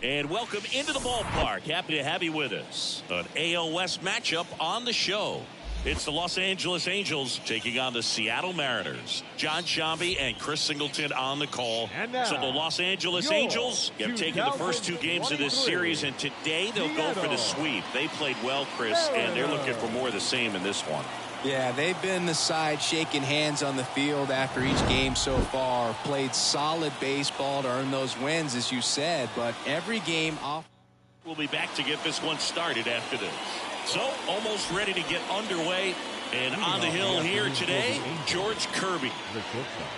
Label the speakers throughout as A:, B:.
A: And welcome into the ballpark. Happy to have you with us. An AL West matchup on the show. It's the Los Angeles Angels taking on the Seattle Mariners. John Shambi and Chris Singleton on the call. So the Los Angeles Angels have taken the first two games of this series, and today they'll go for the sweep. They played well, Chris, and they're looking for more of the same in this one.
B: Yeah, they've been the side shaking hands on the field after each game so far. Played solid baseball to earn those wins, as you said, but every game off.
A: We'll be back to get this one started after this. So, almost ready to get underway. And on the hill here today, George Kirby.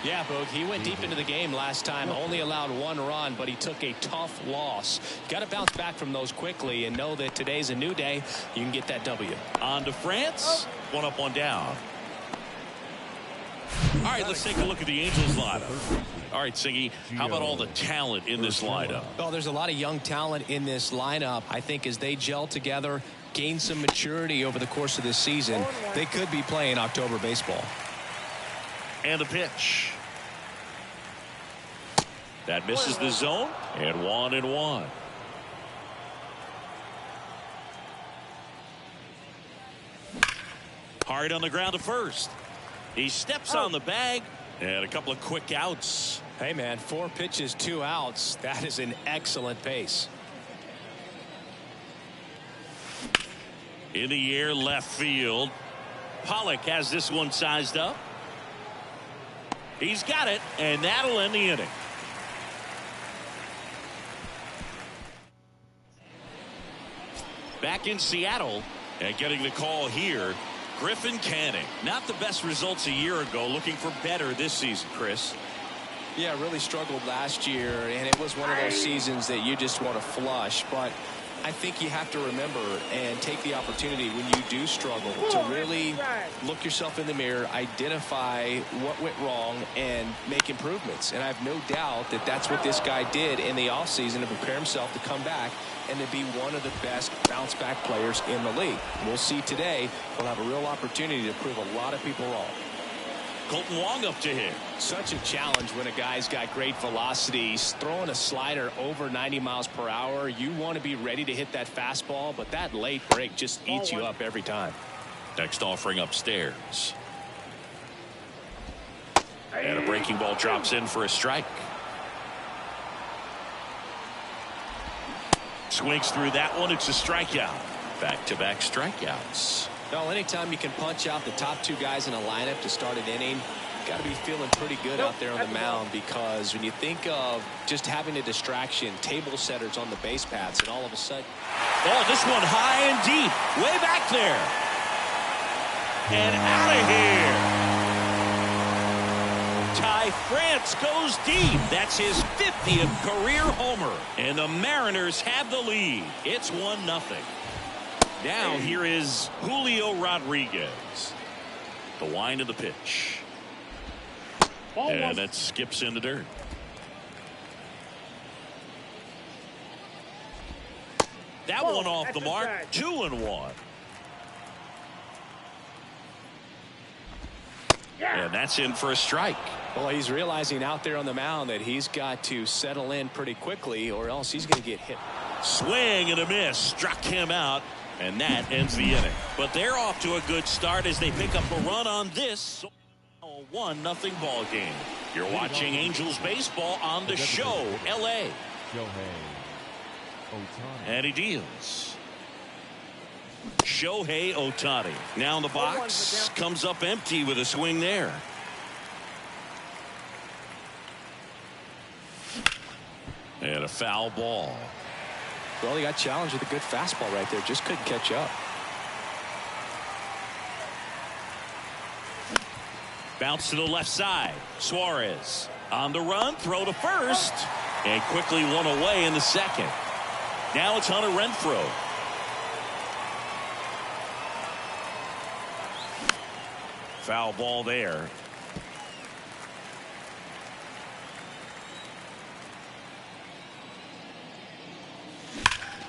C: Yeah, Boog, he went deep into the game last time, only allowed one run, but he took a tough loss. Got to bounce back from those quickly and know that today's a new day. You can get that W.
A: On to France. One up, one down. All right, let's take a look at the Angels lineup. All right, Singy, how about all the talent in this lineup?
C: Well, there's a lot of young talent in this lineup. I think as they gel together, gain some maturity over the course of this season, they could be playing October baseball.
A: And the pitch. That misses the zone, and 1-1. Hard on the ground to first. He steps on the bag, and a couple of quick outs.
C: Hey, man, 4 pitches, 2 outs. That is an excellent pace.
A: In the air, left field. Pollock has this one sized up. He's got it, and that'll end the inning. Back in Seattle, and getting the call here, Griffin Canning. Not the best results a year ago, looking for better this season, Chris.
C: Yeah, really struggled last year, and it was one of those seasons that you just want to flush, but I think you have to remember and take the opportunity when you do struggle to really look yourself in the mirror, identify what went wrong, and make improvements. And I have no doubt that that's what this guy did in the offseason to prepare himself to come back and to be one of the best bounce-back players in the league. We'll see today. We'll have a real opportunity to prove a lot of people wrong.
A: Colton Wong up to hit.
C: Such a challenge when a guy's got great velocity. He's throwing a slider over 90 miles per hour. You want to be ready to hit that fastball, but that late break just eats you up every time.
A: Next offering upstairs. And a breaking ball drops in for a strike. Swings through that one. It's a strikeout. Back-to-back strikeouts.
C: Well, anytime you can punch out the top 2 guys in a lineup to start an inning, you got to be feeling pretty good out there on the mound, because when you think of just having a distraction, table setters on the base paths, and all of a sudden.
A: Oh, this one high and deep, way back there. And out of here. Ty France goes deep. That's his 50th career homer. And the Mariners have the lead. It's 1-0. Now here is Julio Rodriguez. The wind of the pitch. And that skips in the dirt. That one off the mark. 2-1. And that's in for a strike.
C: Well, he's realizing out there on the mound that he's got to settle in pretty quickly, or else he's going to get hit.
A: Swing and a miss. Struck him out. And that ends the inning. But they're off to a good start as they pick up a run on this 1-0 ball game. You're watching Angels baseball on the show, L.A. And he deals. Shohei Ohtani now in the box. Comes up empty with a swing there. And a foul ball.
C: Well, he got challenged with a good fastball right there. Just couldn't catch up.
A: Bounce to the left side. Suarez on the run. Throw to first. And quickly one away in the second. Now it's Hunter Renfroe. Foul ball there.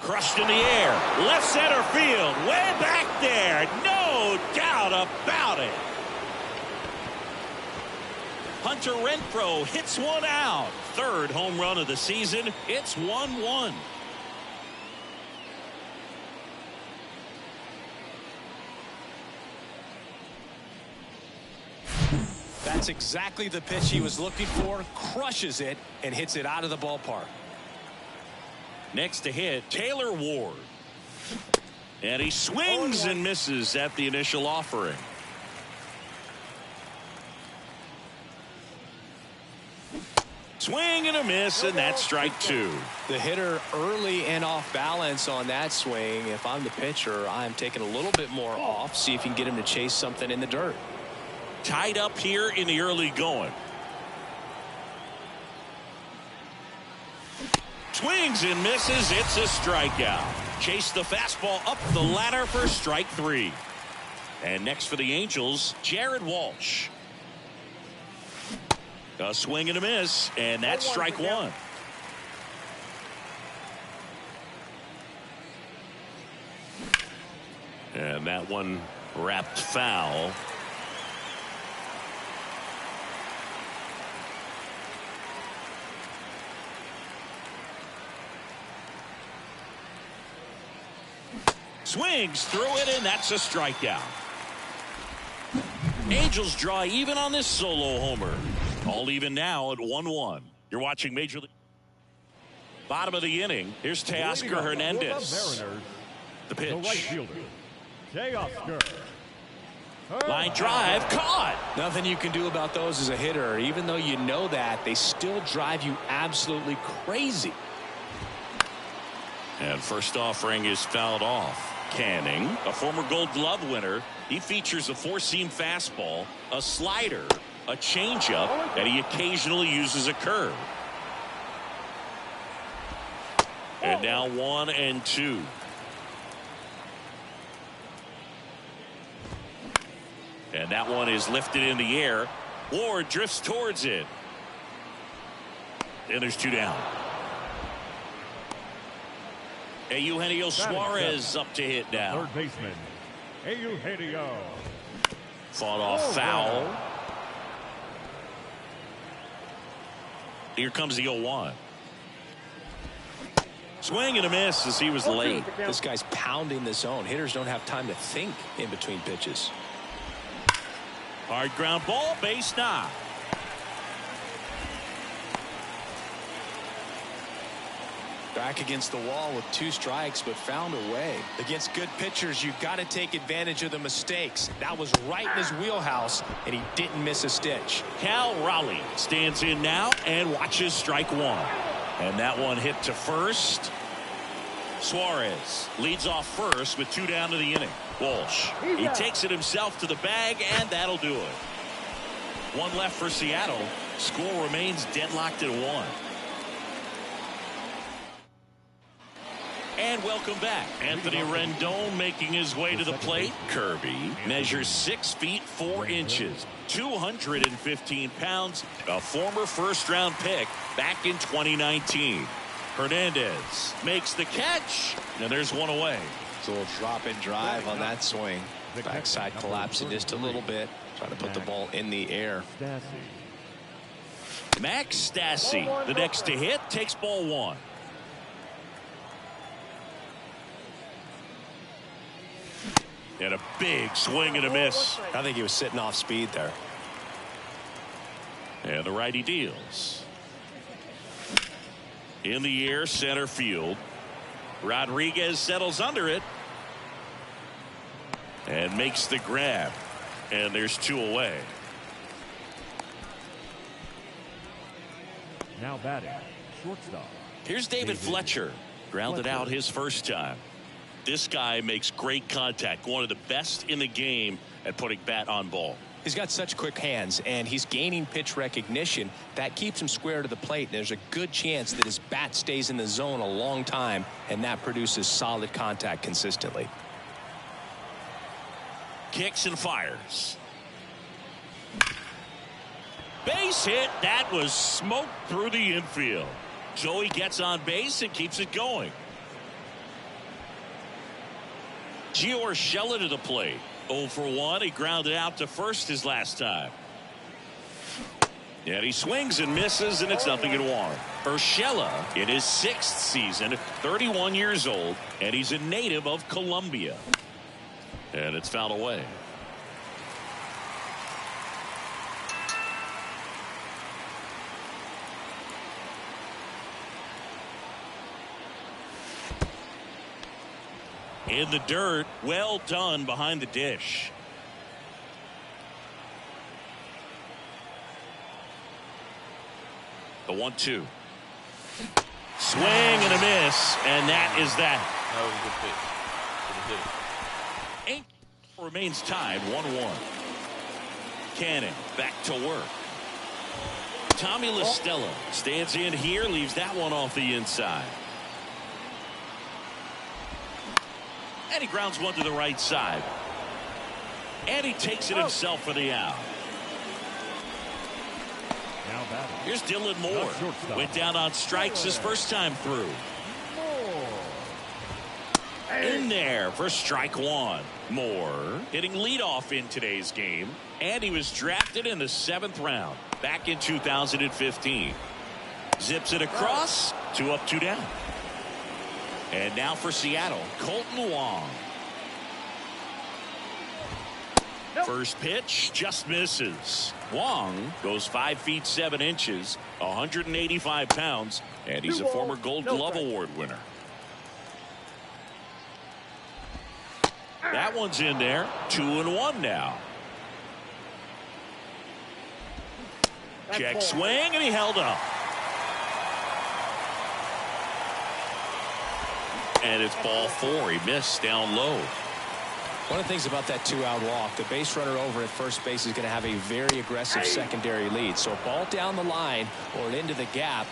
A: Crushed in the air. Left center field. Way back there. No doubt about it. Hunter Renfroe hits one out. Third home run of the season. It's 1-1.
C: That's exactly the pitch he was looking for. Crushes it and hits it out of the ballpark.
A: Next to hit, Taylor Ward. And he swings and misses at the initial offering. Swing and a miss, and that's strike two.
C: The hitter early and off balance on that swing. If I'm the pitcher, I'm taking a little bit more off. See if you can get him to chase something in the dirt.
A: Tied up here in the early going. Swings and misses. It's a strikeout. Chase the fastball up the ladder for strike three. And next for the Angels, Jared Walsh. A swing and a miss, and that's strike one. And that one wrapped foul. Swings through it, and that's a strikeout. Angels draw even on this solo homer. All even now at 1-1. You're watching Major League. Bottom of the inning. Here's Teoscar Hernandez. The pitch.
D: The right fielder, Teoscar.
A: Line drive, caught.
C: Nothing you can do about those as a hitter. Even though you know that, they still drive you absolutely crazy.
A: And first offering is fouled off. Canning, a former Gold Glove winner. He features a four-seam fastball, a slider, a changeup, and he occasionally uses a curve. And now 1-2. And that one is lifted in the air. Ward drifts towards it. And there's two down. Eugenio Suarez up to hit now.
D: Third baseman, Eugenio.
A: Fought off foul. Here comes the 0-1. Swing and a miss as he was late.
C: This guy's pounding the zone. Hitters don't have time to think in between pitches.
A: Hard ground ball, base knock.
C: Back against the wall with two strikes, but found a way. Against good pitchers, you've got to take advantage of the mistakes. That was right in his wheelhouse, and he didn't miss a stitch.
A: Cal Raleigh stands in now and watches strike one. And that one hit to first. Suarez leads off first with two down to the inning. Walsh, he takes it himself to the bag, and that'll do it. One left for Seattle. Score remains deadlocked at 1. And welcome back. Anthony Rendon making his way to the plate. Kirby measures 6 feet 4 inches, 215 pounds, a former first-round pick back in 2019. Hernandez makes the catch, and there's one away.
C: It's a little drop and drive on that swing. Backside collapsing just a little bit, trying to put the ball in the air.
A: Max Stassi, the next to hit, takes ball one. And a big swing and a miss.
C: I think he was sitting off speed there.
A: And the righty deals. In the air, center field. Rodriguez settles under it. And makes the grab. And there's two away.
D: Now batting, shortstop.
A: Here's David Fletcher. Grounded out his first time. This guy makes great contact. One of the best in the game at putting bat on ball.
C: He's got such quick hands, and he's gaining pitch recognition. That keeps him square to the plate. There's a good chance that his bat stays in the zone a long time, and that produces solid contact consistently.
A: Kicks and fires. Base hit. That was smoked through the infield. Joey gets on base and keeps it going. Gio Urshela to the plate. 0 for 1. He grounded out to first his last time. And he swings and misses, and it's 0-1. Urshela in his 6th season, 31 years old, and he's a native of Colombia. And it's fouled away. In the dirt. Well done behind the dish. The 1-2. Swing and a miss, and that is that.
E: That was a good pitch.
A: Eight remains tied 1-1. Cannon back to work. Tommy LaStella stands in here, leaves that one off the inside. And he grounds one to the right side. And he takes it himself for the out.
D: Now batting.
A: Here's Dylan Moore. Went down on strikes his first time through. In there for strike one. Moore hitting leadoff in today's game. And he was drafted in the 7th round back in 2015. Zips it across. 2 up, 2 down. And now for Seattle, Colton Wong. First pitch just misses. Wong goes 5 feet 7 inches, 185 pounds, and he's a former Gold Glove Award winner. That one's in there. 2-1 now. Check swing, and he held up. And it's ball 4. He missed down low.
C: One of the things about that 2-out walk, the base runner over at first base is going to have a very aggressive secondary lead. So a ball down the line or into the gap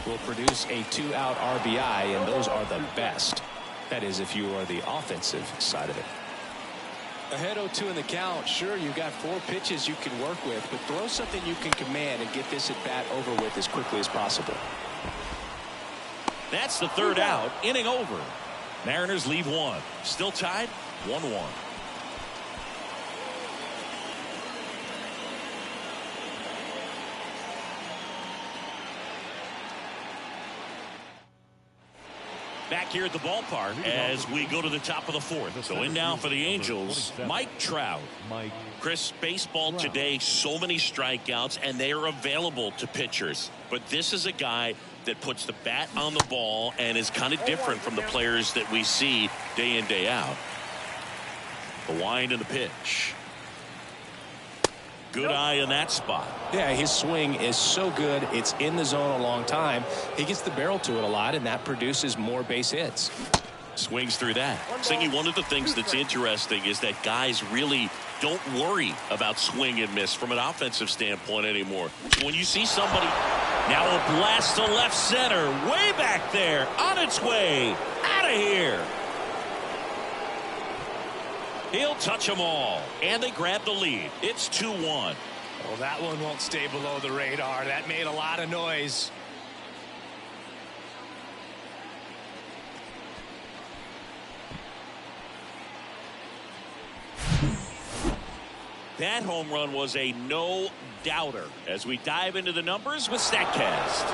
C: will produce a 2-out RBI, and those are the best. That is, if you are the offensive side of it. Ahead 0-2 in the count. Sure, you've got 4 pitches you can work with, but throw something you can command and get this at bat over with as quickly as possible.
A: That's the 3rd out. Inning over. Mariners leave 1. Still tied 1-1. Back here at the ballpark as we go to the top of the 4th. So in now for the Angels, Mike Trout. Chris, baseball today, so many strikeouts, and they are available to pitchers. But this is a guy that puts the bat on the ball and is kind of different from the players that we see day in, day out. The wind and the pitch. Good eye in that spot.
C: Yeah, his swing is so good. It's in the zone a long time. He gets the barrel to it a lot, and that produces more base hits.
A: Swings through that. Singy, one of the things that's interesting is that guys really don't worry about swing and miss from an offensive standpoint anymore. When you see somebody, now a blast to left center, way back there, on its way, out of here. He'll touch them all, and they grab the lead. It's 2-1.
C: Well, that one won't stay below the radar. That made a lot of noise.
A: That home run was a no-doubter. As we dive into the numbers with StatCast.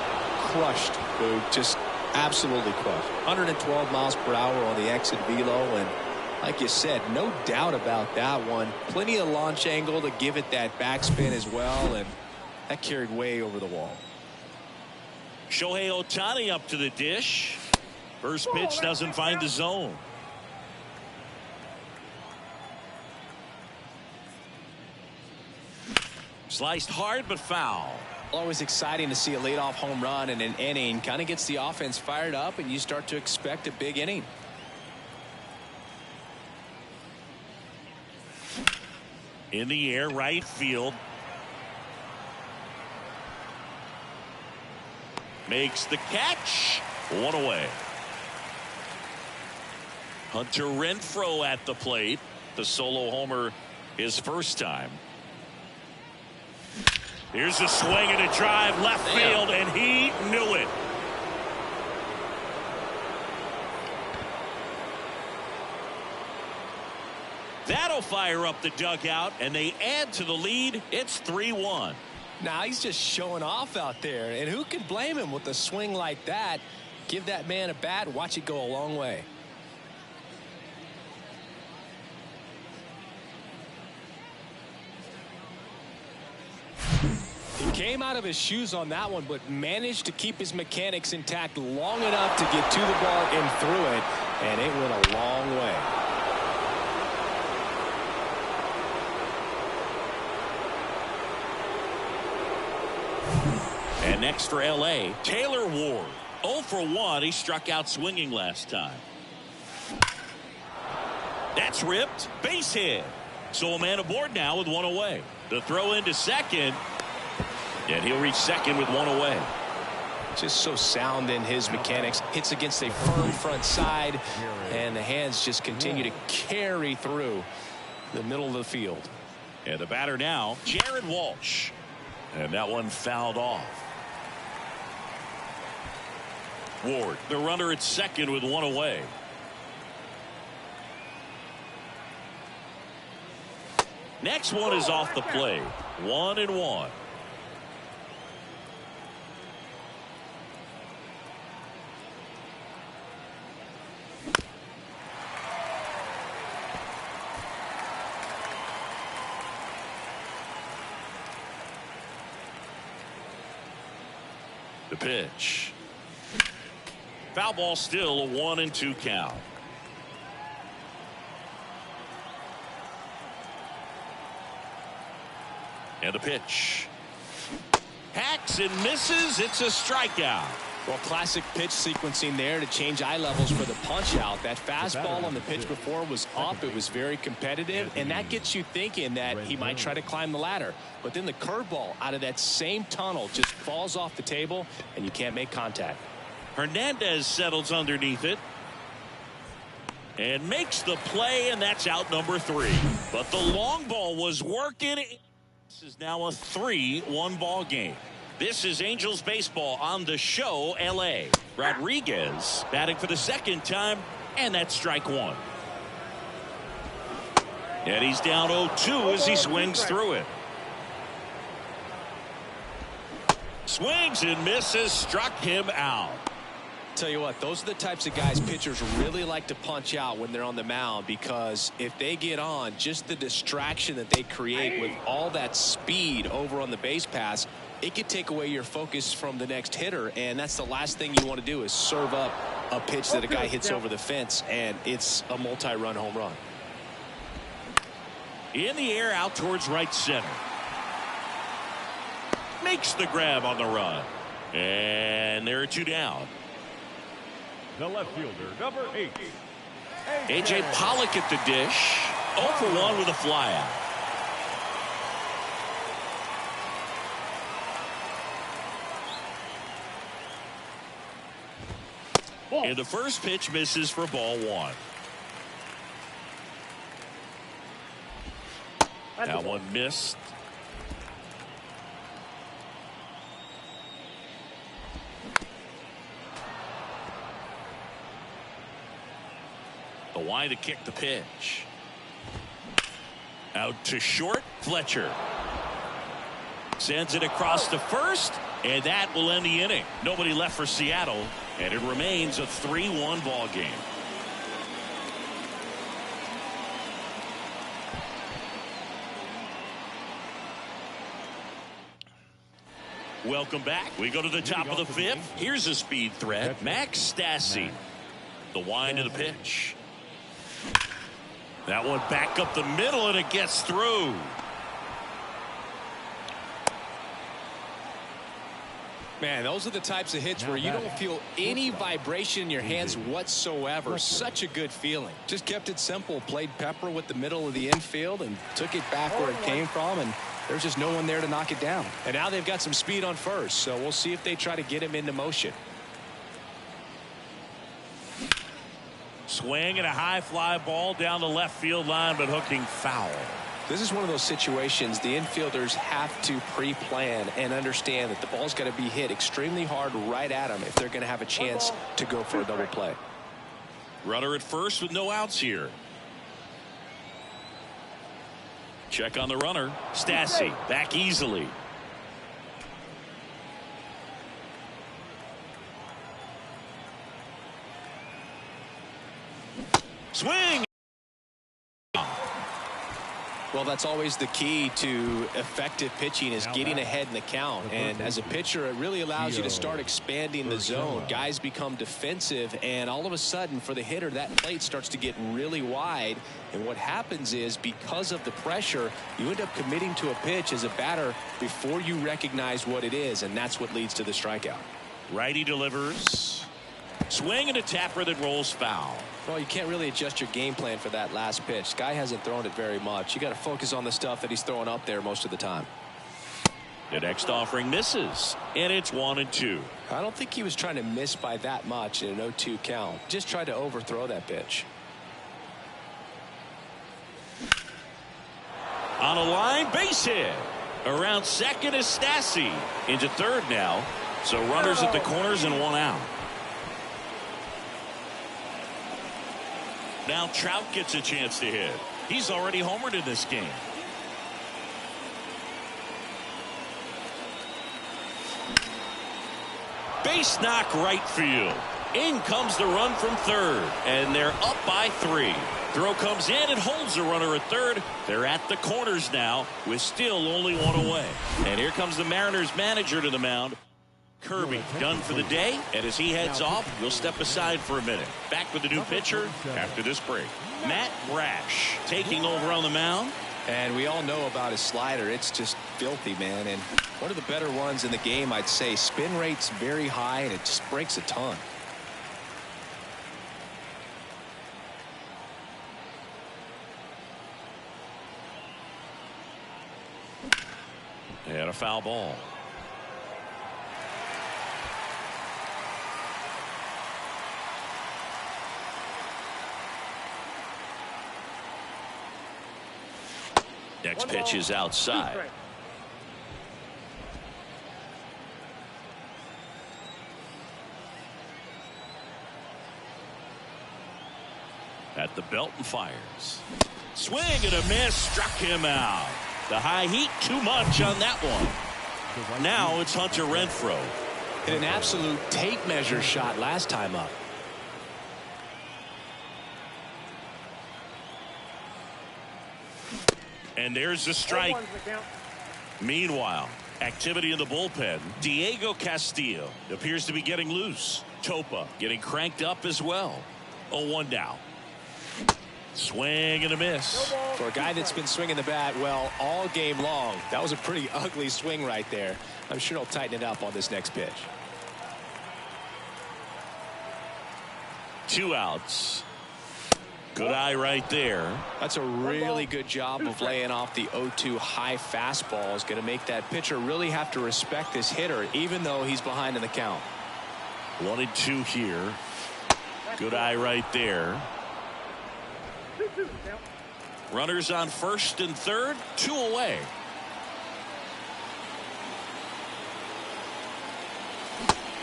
C: Crushed, Boog. Just absolutely crushed. 112 miles per hour on the exit velo, and like you said, no doubt about that one. Plenty of launch angle to give it that backspin as well, and that carried way over the wall.
A: Shohei Ohtani up to the dish. First pitch doesn't find the zone. Sliced hard but foul.
C: Always exciting to see a leadoff home run in an inning. Kind of gets the offense fired up, and you start to expect a big inning.
A: In the air, right field. Makes the catch. 1 away. Hunter Renfroe at the plate. The solo homer his first time. Here's a swing and a drive left field, and he knew it. That'll fire up the dugout, and they add to the lead. It's 3-1.
C: Now he's just showing off out there, and who can blame him with a swing like that? Give that man a bat, watch it go a long way. He came out of his shoes on that one, but managed to keep his mechanics intact long enough to get to the ball and through it. and it went a long way.
A: And next for L.A., Taylor Ward. 0 for 1. He struck out swinging last time. That's ripped. Base hit. So a man aboard now with one away. The throw into second. And he'll reach second with one away.
C: Just so sound in his mechanics. Hits against a firm front side. And the hands just continue to carry through the middle of the field.
A: And the batter now, Jared Walsh. And that one fouled off. Ward, the runner at second with one away. Next one is off the plate. 1-1. The pitch. Foul ball, still a 1-2 count. And the pitch. Hacks and misses. It's a strikeout.
C: Well, classic pitch sequencing there to change eye levels for the punch out. That fastball on the pitch before was up. It was very competitive, and that gets you thinking that he might try to climb the ladder. But then the curveball out of that same tunnel just falls off the table, and you can't make contact.
A: Hernandez settles underneath it and makes the play, and that's out number 3. But the long ball was working. This is now a 3-1 ball game. This is Angels baseball on the show, L.A. Rodriguez batting for the second time, and that's strike 1. And he's down 0-2 as he swings through it. Swings and misses, struck him out.
C: Tell you what, those are the types of guys pitchers really like to punch out when they're on the mound, because if they get on, just the distraction that they create with all that speed over on the base pass, it could take away your focus from the next hitter, and that's the last thing you want to do is serve up a pitch that a guy hits over the fence, and it's a multi-run home run.
A: In the air, out towards right center. Makes the grab on the run. And there are 2 down.
D: The left fielder, number 8.
A: A.J. Pollock at the dish. 0 for 1 with a flyout. And the first pitch misses for ball 1. That one missed. The wind to kick the pitch. Out to short. Fletcher sends it across to first, and that will end the inning. Nobody left for Seattle, and it remains a 3-1 ball game. Welcome back. We go to the top of the 5th. Here's a speed threat. Max Stassi. The wind of the pitch. That one back up the middle, and it gets through.
C: Man, those are the types of hits where you don't feel any vibration in your hands whatsoever. Such a good feeling. Just kept it simple. Played pepper with the middle of the infield and took it back where it came from, and there's just no one there to knock it down. And now they've got some speed on first, so we'll see if they try to get him into motion.
A: Swing and a high fly ball down the left field line, but hooking foul.
C: This is one of those situations the infielders have to pre-plan and understand that the ball's got to be hit extremely hard right at them if they're going to have a chance to go for a double play.
A: Runner at first with no outs here. Check on the runner. Stassi back easily. Swing.
C: Well, that's always the key to effective pitching, is getting ahead in the count. And as a pitcher, it really allows you to start expanding the zone. Guys become defensive, and all of a sudden, for the hitter, that plate starts to get really wide. And what happens is, because of the pressure, you end up committing to a pitch as a batter before you recognize what it is, and that's what leads to the strikeout.
A: Righty delivers. Swing and a tapper that rolls foul.
C: Well, you can't really adjust your game plan for that last pitch. Guy hasn't thrown it very much. You got to focus on the stuff that he's throwing up there most of the time.
A: The next offering misses, and it's 1-2.
C: I don't think he was trying to miss by that much in an 0-2 count. Just tried to overthrow that pitch.
A: On a line, base hit. Around second is Stassi. Into third now. So runners at the corners and one out. Now Trout gets a chance to hit. He's already homered in this game. Base knock right field. In comes the run from third, and they're up by 3. Throw comes in and holds the runner at third. They're at the corners now with still only one away. And here comes the Mariners manager to the mound. Kirby done for the day, and as he heads off, he'll step aside for a minute. Back with the new pitcher after this break. Matt Brash taking over on the mound.
C: And we all know about his slider. It's just filthy, man. And one of the better ones in the game, I'd say. Spin rate's very high, and it just breaks a ton.
A: And a foul ball. Next pitch is outside. At the belt and fires. Swing and a miss, struck him out. The high heat, too much on that one. Now it's Hunter Renfroe.
C: Hit an absolute tape measure shot last time up.
A: And there's the strike. Meanwhile, activity in the bullpen. Diego Castillo appears to be getting loose. Topa getting cranked up as well. 0-1 now. Swing and a miss.
C: For a guy that's been swinging the bat, well, all game long, that was a pretty ugly swing right there. I'm sure he'll tighten it up on this next pitch.
A: 2 outs. Good eye right there.
C: That's a really good job of laying off the 0-2 high fastball. Is going to make that pitcher really have to respect this hitter, even though he's behind in the count.
A: 1-2 here. Good eye right there. Runners on first and third, 2 away.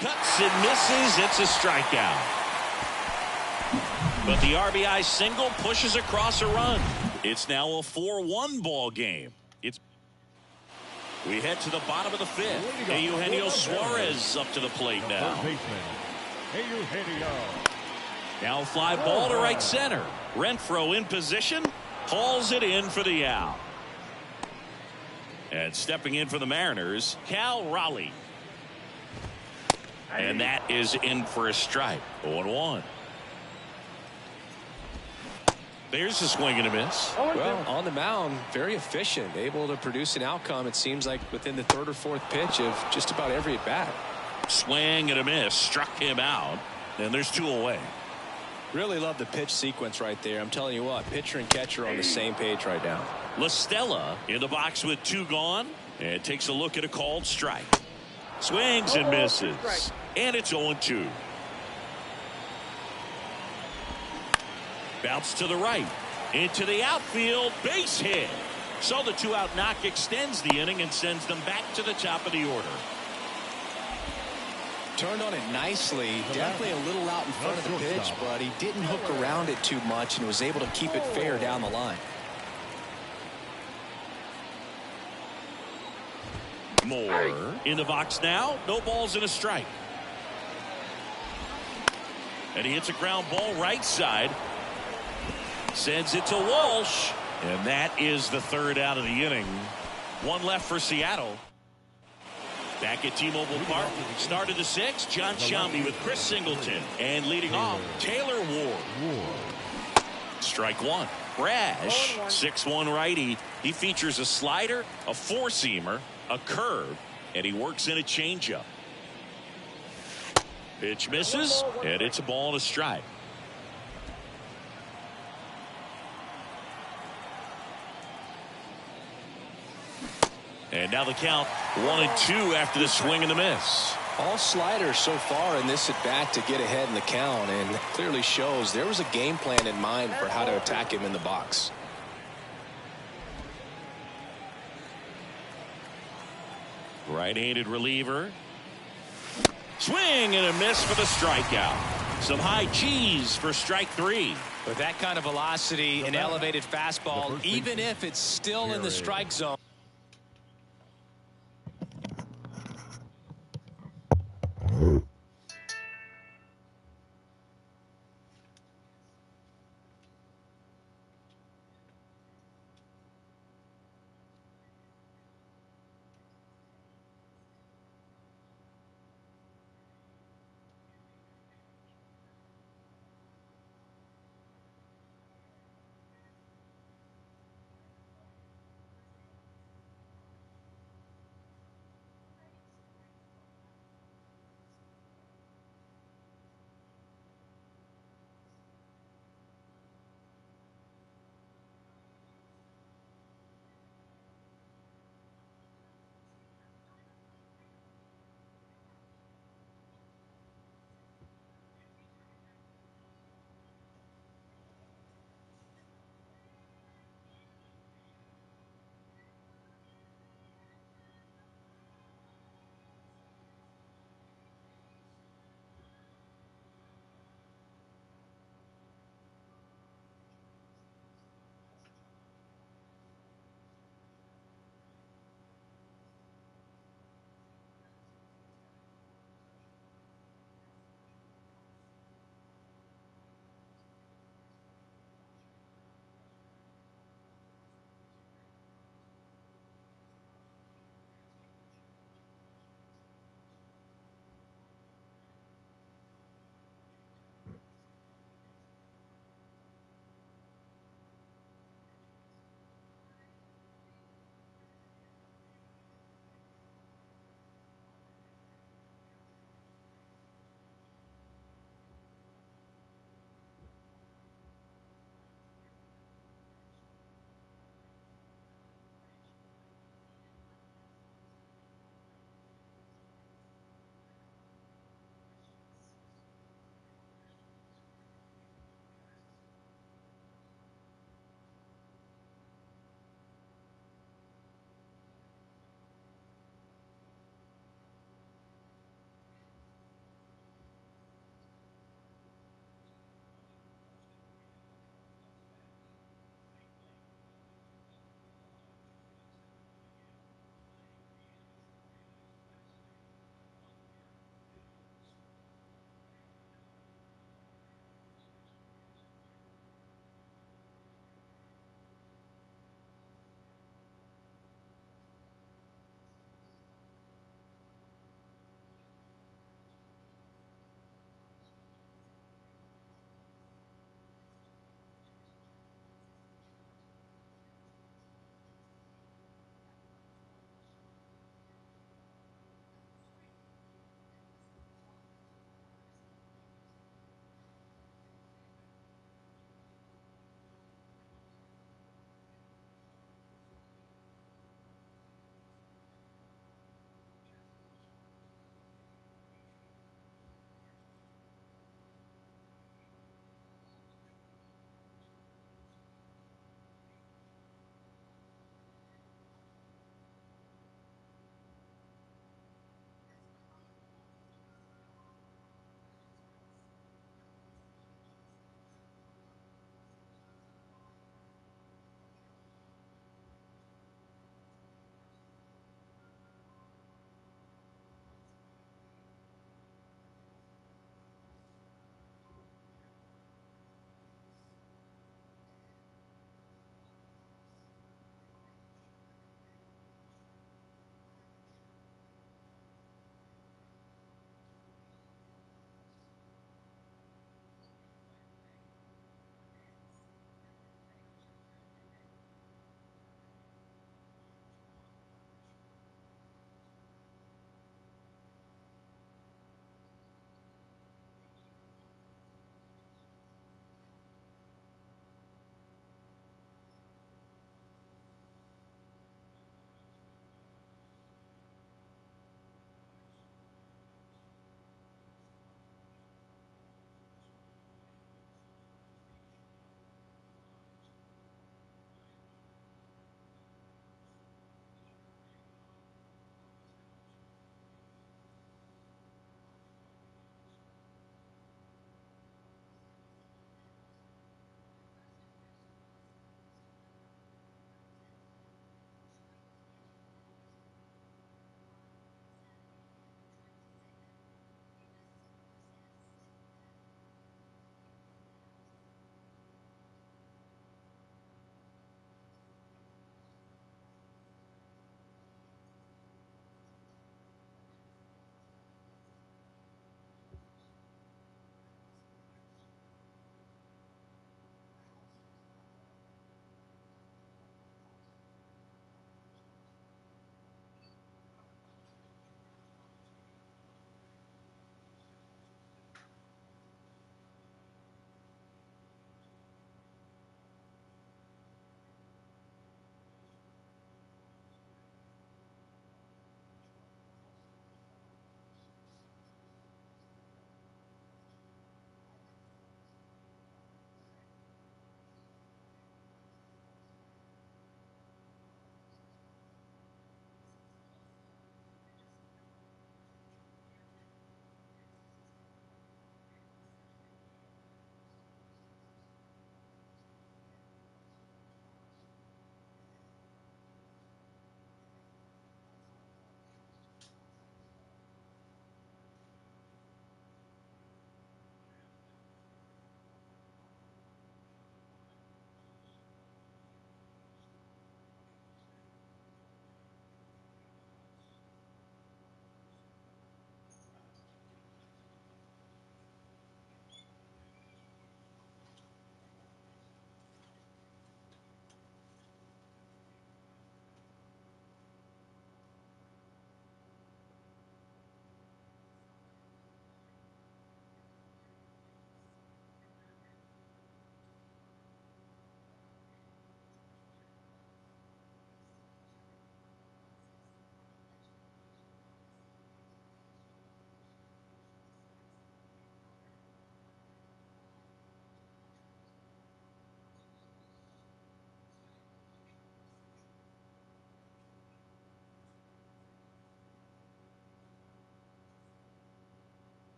A: Cuts and misses. It's a strikeout. But the RBI single pushes across a run. It's now a 4-1 ball game. We head to the bottom of the 5th. Eugenio Suarez up to the plate now. Now a fly ball to right center. Renfroe in position. Hauls it in for the out. And stepping in for the Mariners, Cal Raleigh. And that is in for a strike. 0-1. There's a swing and a miss.
C: Well, on the mound, very efficient, able to produce an outcome, it seems like, within the 3rd or 4th pitch of just about every at bat.
A: Swing and a miss, struck him out, and there's 2 away.
C: Really love the pitch sequence right there. I'm telling you what, pitcher and catcher on the same page right now.
A: La Stella in the box with 2 gone, and takes a look at a called strike. Swings and misses, and it's 0-2. Bounce to the right, into the outfield, base hit. So the 2-out knock extends the inning and sends them back to the top of the order.
C: Turned on it nicely, definitely a little out in front of the pitch, but he didn't hook around it too much and was able to keep it fair down the line.
A: Moore in the box now, no balls and a strike. And he hits a ground ball right side. Sends it to Walsh, And that is the third out of the inning. One left for Seattle. Back at T-Mobile Park, start of the sixth, John Shambi with Chris Singleton. And leading off, Taylor Ward. Strike one. Brash, 6'1" righty. He features a slider, a four-seamer, a curve, and he works in a changeup. Pitch misses, and it's a ball and a strike. And now the count 1-2 after the swing and the miss.
C: All sliders so far in this at bat to get ahead in the count, and clearly shows there was a game plan in mind for how to attack him in the box.
A: Right-handed reliever. Swing and a miss for the strikeout. Some high cheese for strike three.
B: With that kind of velocity, an elevated fastball, even if it's still in the strike zone.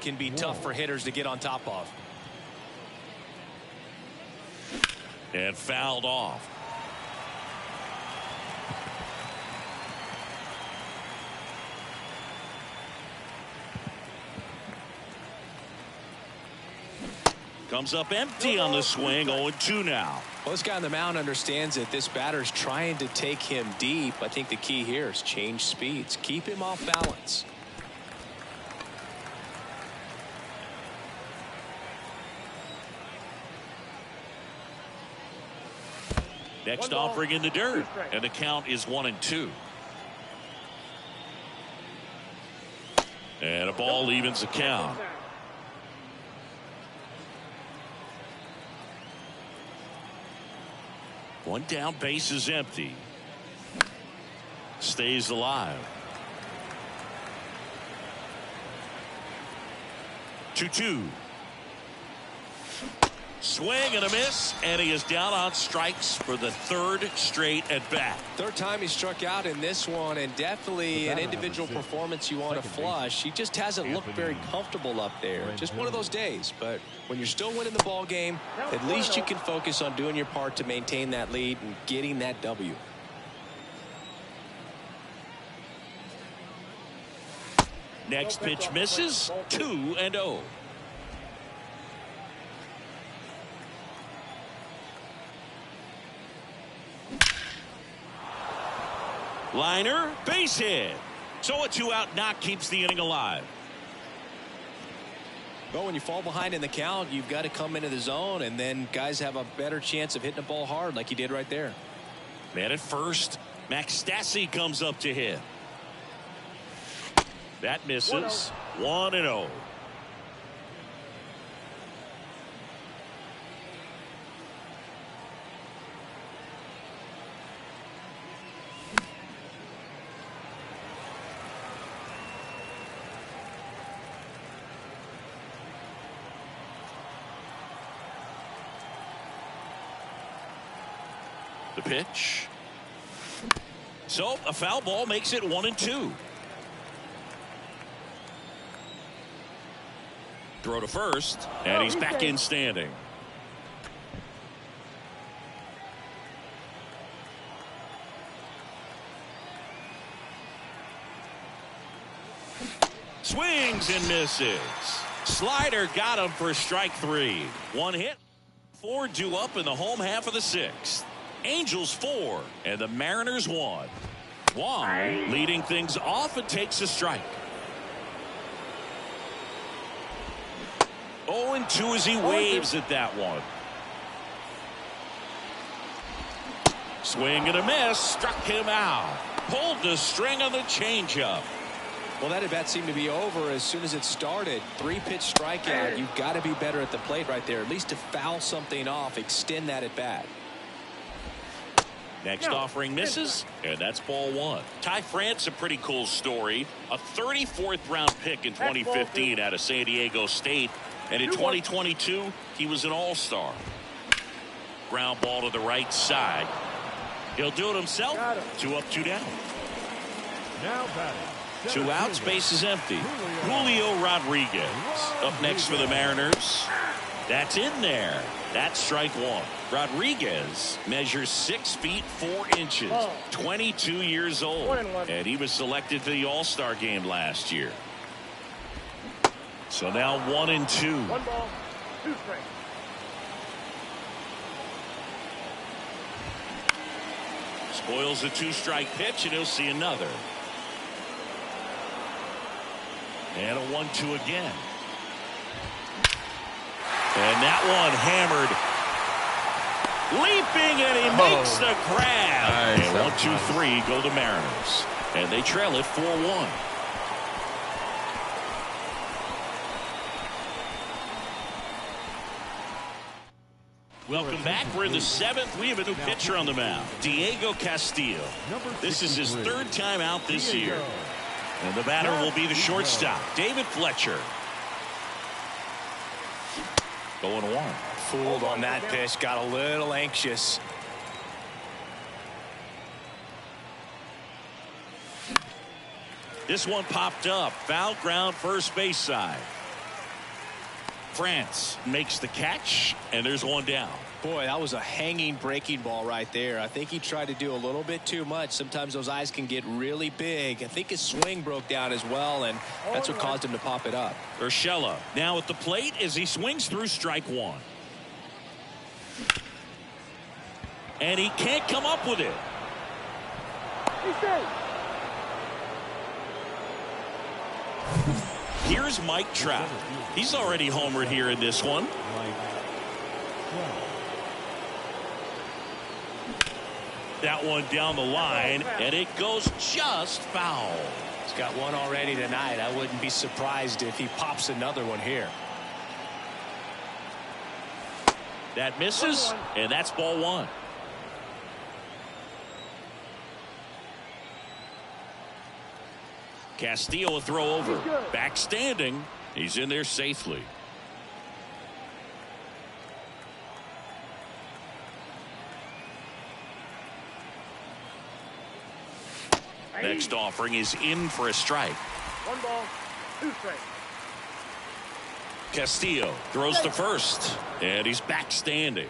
C: can be tough for hitters to get on top of.
A: And fouled off. Comes up empty on the swing. 0-2 now.
C: Well, this guy on the mound understands that this batter's trying to take him deep. I think the key here is change speeds. Keep him off balance.
A: Next offering in the dirt. And the count is 1-2. And a ball evens the count. One down, base is empty. Stays alive. 2-2. Swing and a miss, and he is down on strikes for the third straight at bat.
C: Third time he struck out in this one, and definitely an individual performance you want to flush. He just hasn't looked very comfortable up there. Just one of those days. But when you're still winning the ball game, at least you can focus on doing your part to maintain that lead and getting that W.
A: Next pitch misses. 2-0. Liner, base hit. So a 2-out knock keeps the inning alive.
C: Well, when you fall behind in the count, you've got to come into the zone, and then guys have a better chance of hitting the ball hard like he did right there.
A: Man at first. Max Stassi comes up to hit. That misses. 1-0. The pitch. So a foul ball makes it 1-2. Throw to first, and he's back in standing. Swings and misses. Slider got him for strike 3. One hit. 4 due up in the home half of the 6th. Angels 4 and the Mariners 1. Wong leading things off and takes a strike. 0-2 as he waves at that one. Swing and a miss. Struck him out. Pulled the string on the changeup.
C: Well, that at bat seemed to be over as soon as it started. 3-pitch strikeout. You've got to be better at the plate right there, at least to foul something off, extend that at bat.
A: Next offering misses, and that's ball 1. Ty France, a pretty cool story. A 34th round pick in 2015 out of San Diego State. And in 2022, he was an all-star. Ground ball to the right side. He'll do it himself. 2 up, 2 down.
D: Now batting.
A: 2 outs, base is empty. Julio Rodriguez up next for the Mariners. That's in there. That's strike 1. Rodriguez measures 6 feet 4 inches, 22 years old, and he was selected for the All-Star game last year. So now 1-2.
F: 1 ball, 2 strikes.
A: Spoils a 2-strike pitch, and he'll see another. And a 1-2 again. And that one hammered. Leaping, and he makes the grab.
E: Nice.
A: And 1, 2, 3 go the Mariners. And they trail it 4-1. Welcome back. We're in the 7th. We have a new pitcher on the mound, Diego Castillo. This is his 3rd time out this year. And the batter will be the shortstop, David Fletcher. 0-1.
C: Fooled on that pitch, got a little anxious.
A: This one popped up. Foul ground, first base side. France makes the catch, and there's one down.
C: Boy, that was a hanging breaking ball right there. I think he tried to do a little bit too much. Sometimes those eyes can get really big. I think his swing broke down as well, and that's what caused him to pop it up.
A: Urshela now at the plate as he swings through strike one. And he can't come up with it. Here's Mike Trout. He's already homered here in this one. That one down the line, and it goes just foul.
C: He's got one already tonight. I wouldn't be surprised if he pops another one here.
A: That misses, and that's ball one. Castillo a throw over. Back standing. He's in there safely. Next offering is in for a strike.
D: 1 ball, 2 strikes.
A: Castillo throws to first, and he's back standing.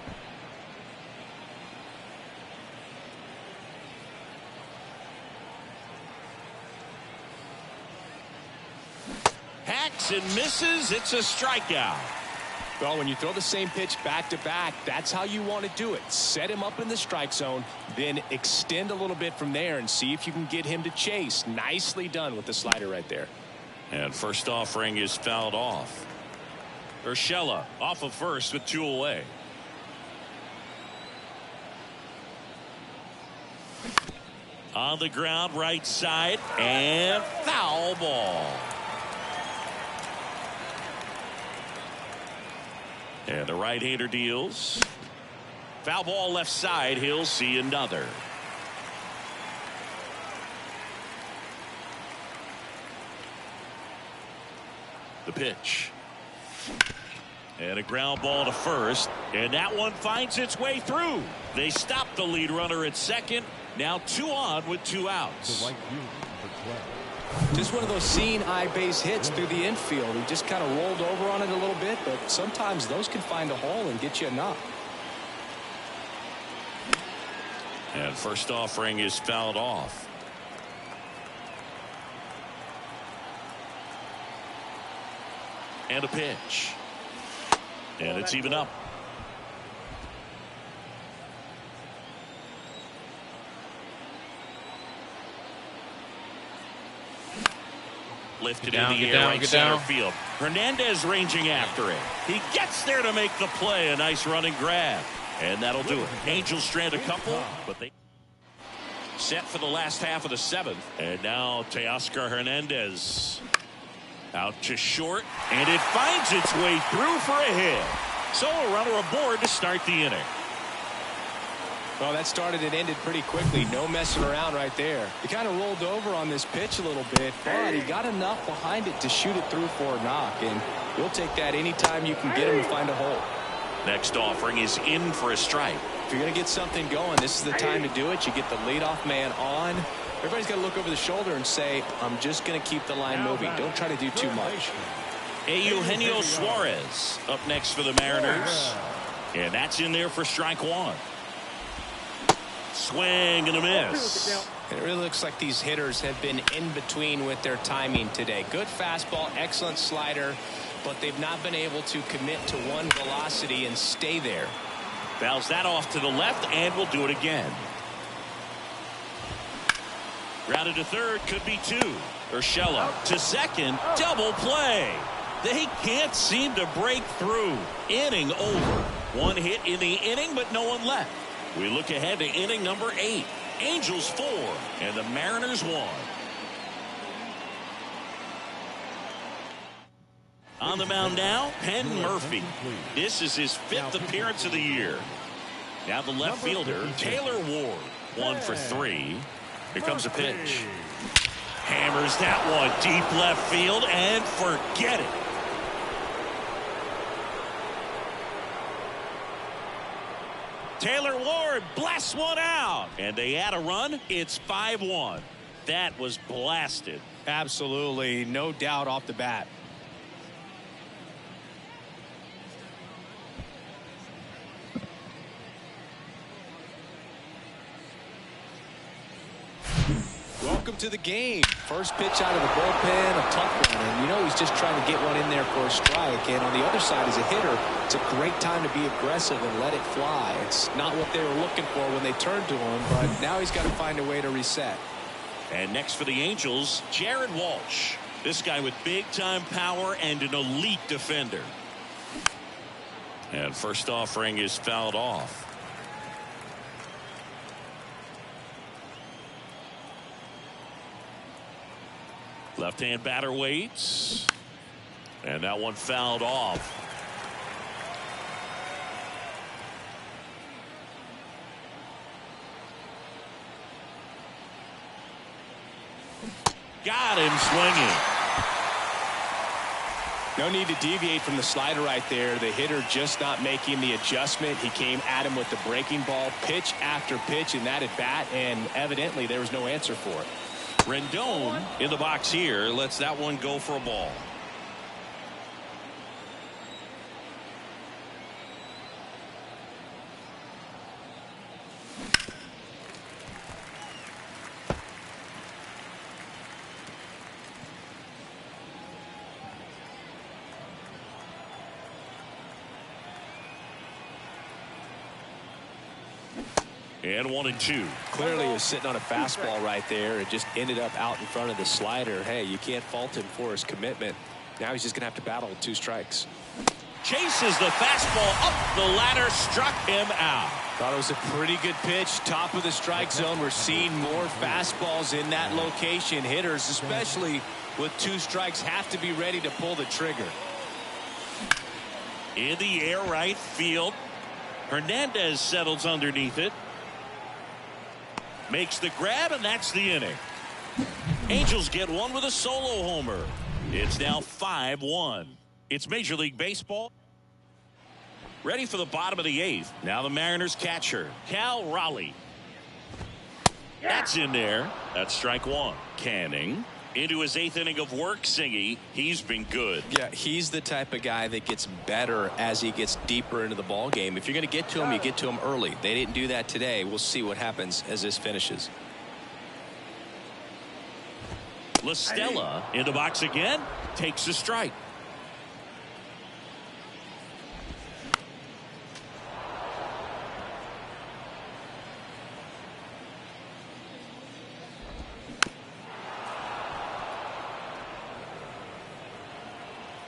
A: Hacks and misses. It's a strikeout.
C: Well, when you throw the same pitch back to back, that's how you want to do it. Set him up in the strike zone, then extend a little bit from there and see if you can get him to chase. Nicely done with the slider right there.
A: And first offering is fouled off. Urshela off of first with 2 away. On the ground, right side, and foul ball. And the right-hander deals. Foul ball left side. He'll see another. The pitch. And a ground ball to first. And that one finds its way through. They stop the lead runner at second. Now 2 on with 2 outs.
C: Just one of those seeing eye base hits through the infield. He just kind of rolled over on it a little bit, but sometimes those can find a hole and get you a knock.
A: And first offering is fouled off. And a pitch. And it's even up. Lifted in the air, right center field. Hernandez ranging after it. He gets there to make the play. A nice running grab. And that'll do it. Angels strand a couple, but they set for the last half of the 7th. And now Teoscar Hernandez out to short, and it finds its way through for a hit. So a runner aboard to start the inning.
C: Well, that started and ended pretty quickly. No messing around right there. He kind of rolled over on this pitch a little bit, but he got enough behind it to shoot it through for a knock, and you'll take that anytime you can get him to find a hole.
A: Next offering is in for a strike.
C: If you're going to get something going, this is the time to do it. You get the leadoff man on. Everybody's got to look over the shoulder and say, I'm just going to keep the line moving. Don't try to do too much.
A: Eugenio Suarez up next for the Mariners. And that's in there for strike one. Swing and a miss.
C: It really looks like these hitters have been in between with their timing today. Good fastball, excellent slider, but they've not been able to commit to one velocity and stay there.
A: Fouls that off to the left, and we'll do it again. Grounded to third, could be 2. Urshela to second, double play. They can't seem to break through. Inning over. 1 hit in the inning, but no one left. We look ahead to inning number 8. Angels 4 and the Mariners 1. On the mound now, Penn Murphy. This is his 5th appearance of the year. Now the left fielder, Taylor Ward. 1 for 3. Here comes a pitch. Hammers that one deep left field and forget it. Taylor Ward blasts one out, and they add a run. It's 5-1. That was blasted.
C: Absolutely, no doubt off the bat.
B: welcome to the game. First pitch out of the bullpen, a tough one. And, you know, he's just trying to get one in there for a strike. And on the other side, as a hitter, it's a great time to be aggressive and let it fly. It's not what they were looking for when they turned to him, but now he's got to find a way to reset.
A: And next for the Angels, Jared Walsh. This guy with big-time power and an elite defender. And first offering is fouled off. Left-hand batter waits. And that one fouled off. Got him swinging.
C: No need to deviate from the slider right there. The hitter just not making the adjustment. He came at him with the breaking ball, pitch after pitch in that at bat, and evidently there was no answer for it.
A: Rendon in the box here lets that one go for a ball. And 1-2.
C: Clearly he was sitting on a fastball right there. It just ended up out in front of the slider. Hey, you can't fault him for his commitment. Now he's just going to have to battle with 2 strikes.
A: Chases the fastball up the ladder, struck him out.
C: Thought it was a pretty good pitch. Top of the strike zone. We're seeing more fastballs in that location. Hitters, especially with 2 strikes, have to be ready to pull the trigger.
A: In the air right field. Hernandez settles underneath it. Makes the grab, and that's the inning. Angels get one with a solo homer. It's now 5-1. It's Major League Baseball. Ready for the bottom of the 8th. Now the Mariners catcher, Cal Raleigh. That's in there. That's strike 1. Canning. Into his 8th inning of work, Singy. He's been good.
B: Yeah, he's the type of guy that gets better as he gets deeper into the ball game. If you're going to get to him, you get to him early. They didn't do that today. We'll see what happens as this finishes.
A: La Stella in the box again. Takes a strike.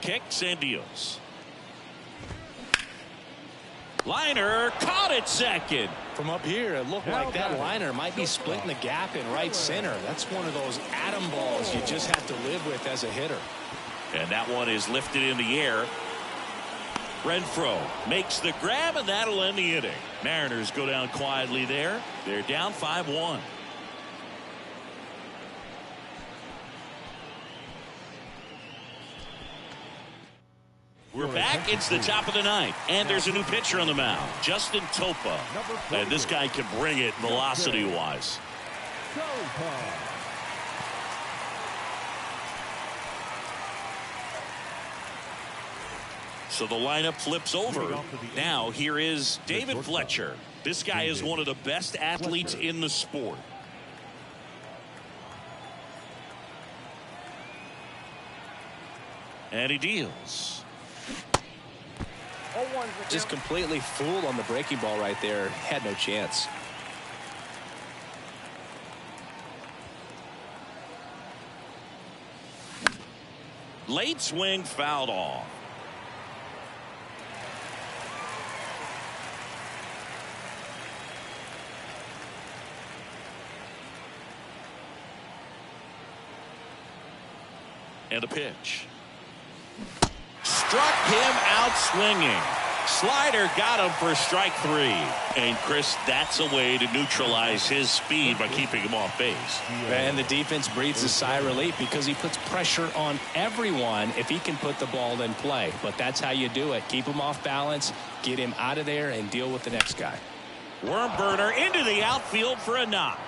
A: Kicks and deals. Liner caught at second.
C: From up here, it looked like that liner might be splitting the gap in right center. That's one of those atom balls you just have to live with as a hitter.
A: And that one is lifted in the air. Renfroe makes the grab, and that'll end the inning. Mariners go down quietly there. They're down 5-1. We're back. It's the top of the 9th, and there's a new pitcher on the mound, Justin Topa. And this guy can bring it velocity-wise. So the lineup flips over. Now here is David Fletcher. This guy is one of the best athletes in the sport. And he deals.
C: Just completely fooled on the breaking ball right there. Had no chance.
A: Late swing fouled off. And a pitch. Struck him out swinging. Slider got him for strike 3. And Chris, that's a way to neutralize his speed by keeping him off base.
C: And the defense breathes a sigh of relief because he puts pressure on everyone if he can put the ball in play. But that's how you do it. Keep him off balance, get him out of there, and deal with the next guy.
A: Worm burner into the outfield for a knock.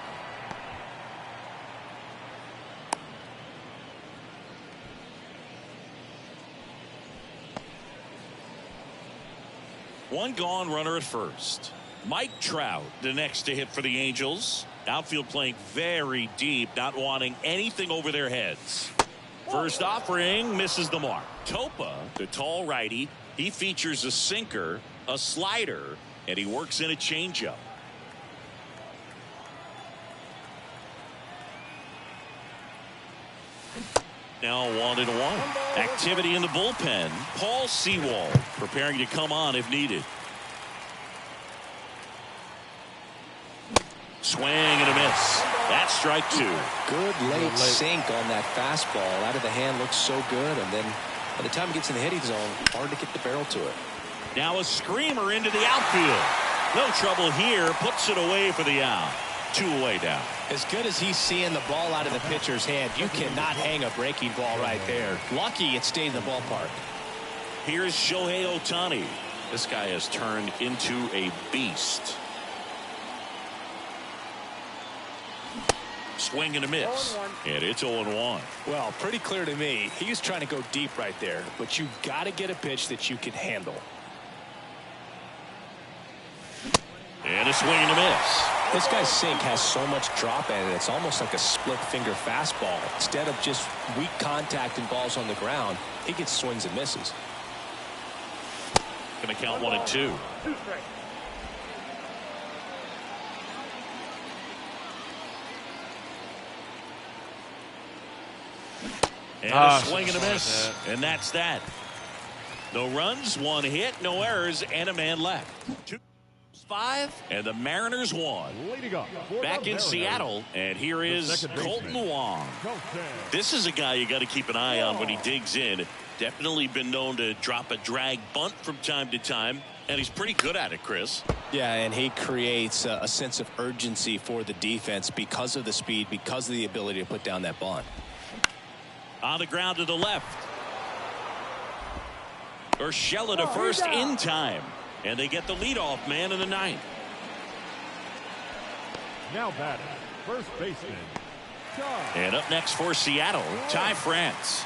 A: One gone, runner at first. Mike Trout, the next to hit for the Angels. Outfield playing very deep, not wanting anything over their heads. First offering misses the mark. Topa, the tall righty, he features a sinker, a slider, and he works in a changeup. Now 1-1. Activity in the bullpen. Paul Sewald preparing to come on if needed. Swing and a miss. That's strike 2.
B: Good late sink on that fastball. Out of the hand looks so good, and then by the time it gets in the hitting zone, hard to get the barrel to it.
A: Now a screamer into the outfield. No trouble here. Puts it away for the out. 2 away down.
C: As good as he's seeing the ball out of the pitcher's hand, you cannot hang a breaking ball right there. Lucky it stayed in the ballpark.
A: Here's Shohei Ohtani. This guy has turned into a beast. Swing and a miss. And it's 0-1.
C: Well, pretty clear to me. He was trying to go deep right there, but you got to get a pitch that you can handle.
A: And a swing and a miss.
C: This guy's sink has so much drop in it. It's almost like a split finger fastball. Instead of just weak contact and balls on the ground, he gets swings and misses.
A: Going to count 1 and 2. And a swing and a miss. And that's that. No runs, 1 hit, no errors, and a man left. 2-5, and the Mariners won. Back in Seattle, and here is Colton Wong. This is a guy you got to keep an eye on when he digs in. Definitely been known to drop a drag bunt from time to time, and he's pretty good at it, Chris.
C: Yeah, and he creates a sense of urgency for the defense because of the speed, because of the ability to put down that bunt.
A: On the ground to the left. Urshela to first in time. And they get the leadoff man in the 9th.
F: Now batting, first baseman.
A: And up next for Seattle, Ty France.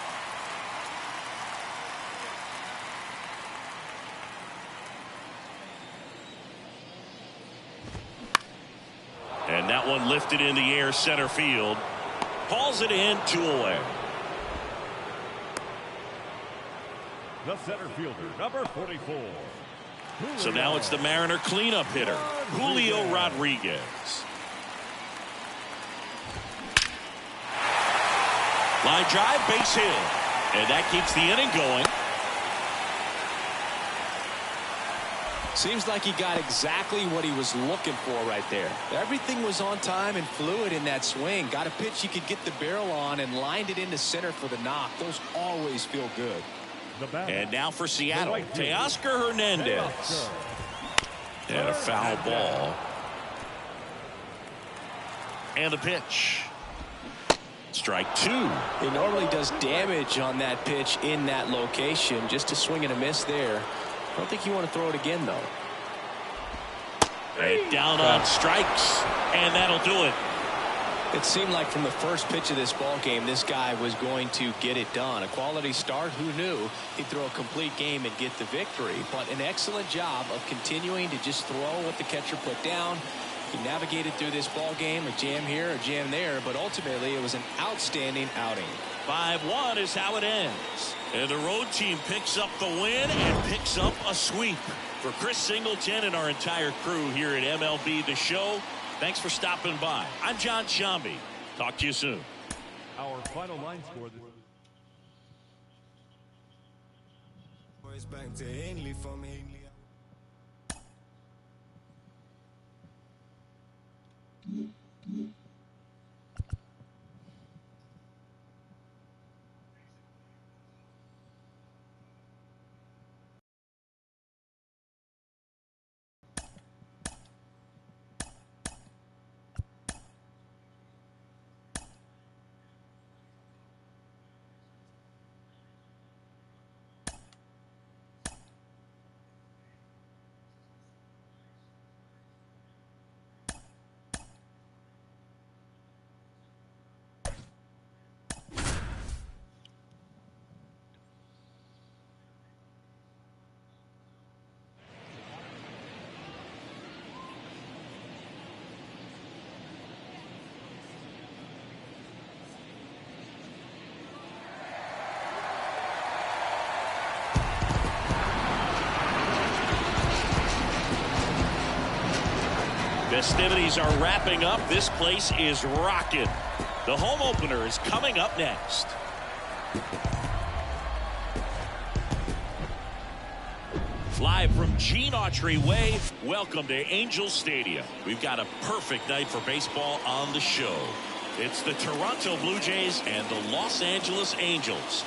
A: And that one lifted in the air center field. Hauls it in, 2 away.
F: The center fielder, number 44.
A: So now it's the Mariner cleanup hitter, Julio Rodriguez. Line drive, base hit. And that keeps the inning going.
C: Seems like he got exactly what he was looking for right there. Everything was on time and fluid in that swing. Got a pitch he could get the barrel on and lined it into center for the knock. Those always feel good.
A: And now for Seattle, Teoscar Hernandez. And a foul ball. And a pitch. Strike 2.
C: He normally does damage on that pitch in that location. Just a swing and a miss there. I don't think you want to throw it again, though.
A: And down on strikes. And that'll do it.
C: It seemed like from the first pitch of this ball game, this guy was going to get it done. A quality start. Who knew he'd throw a complete game and get the victory? But an excellent job of continuing to just throw what the catcher put down. He navigated through this ball game, a jam here, a jam there, but ultimately it was an outstanding outing.
A: 5-1 is how it ends. And the road team picks up the win and picks up a sweep. For Chris Singleton and our entire crew here at MLB The Show, thanks for stopping by. I'm John Shambi. Talk to you soon.
F: Our final line score this
A: Festivities are wrapping up. This place is rocking. The home opener is coming up next. Live from Gene Autry Way, welcome to Angels Stadium. We've got a perfect night for baseball on the show. It's the Toronto Blue Jays and the Los Angeles Angels.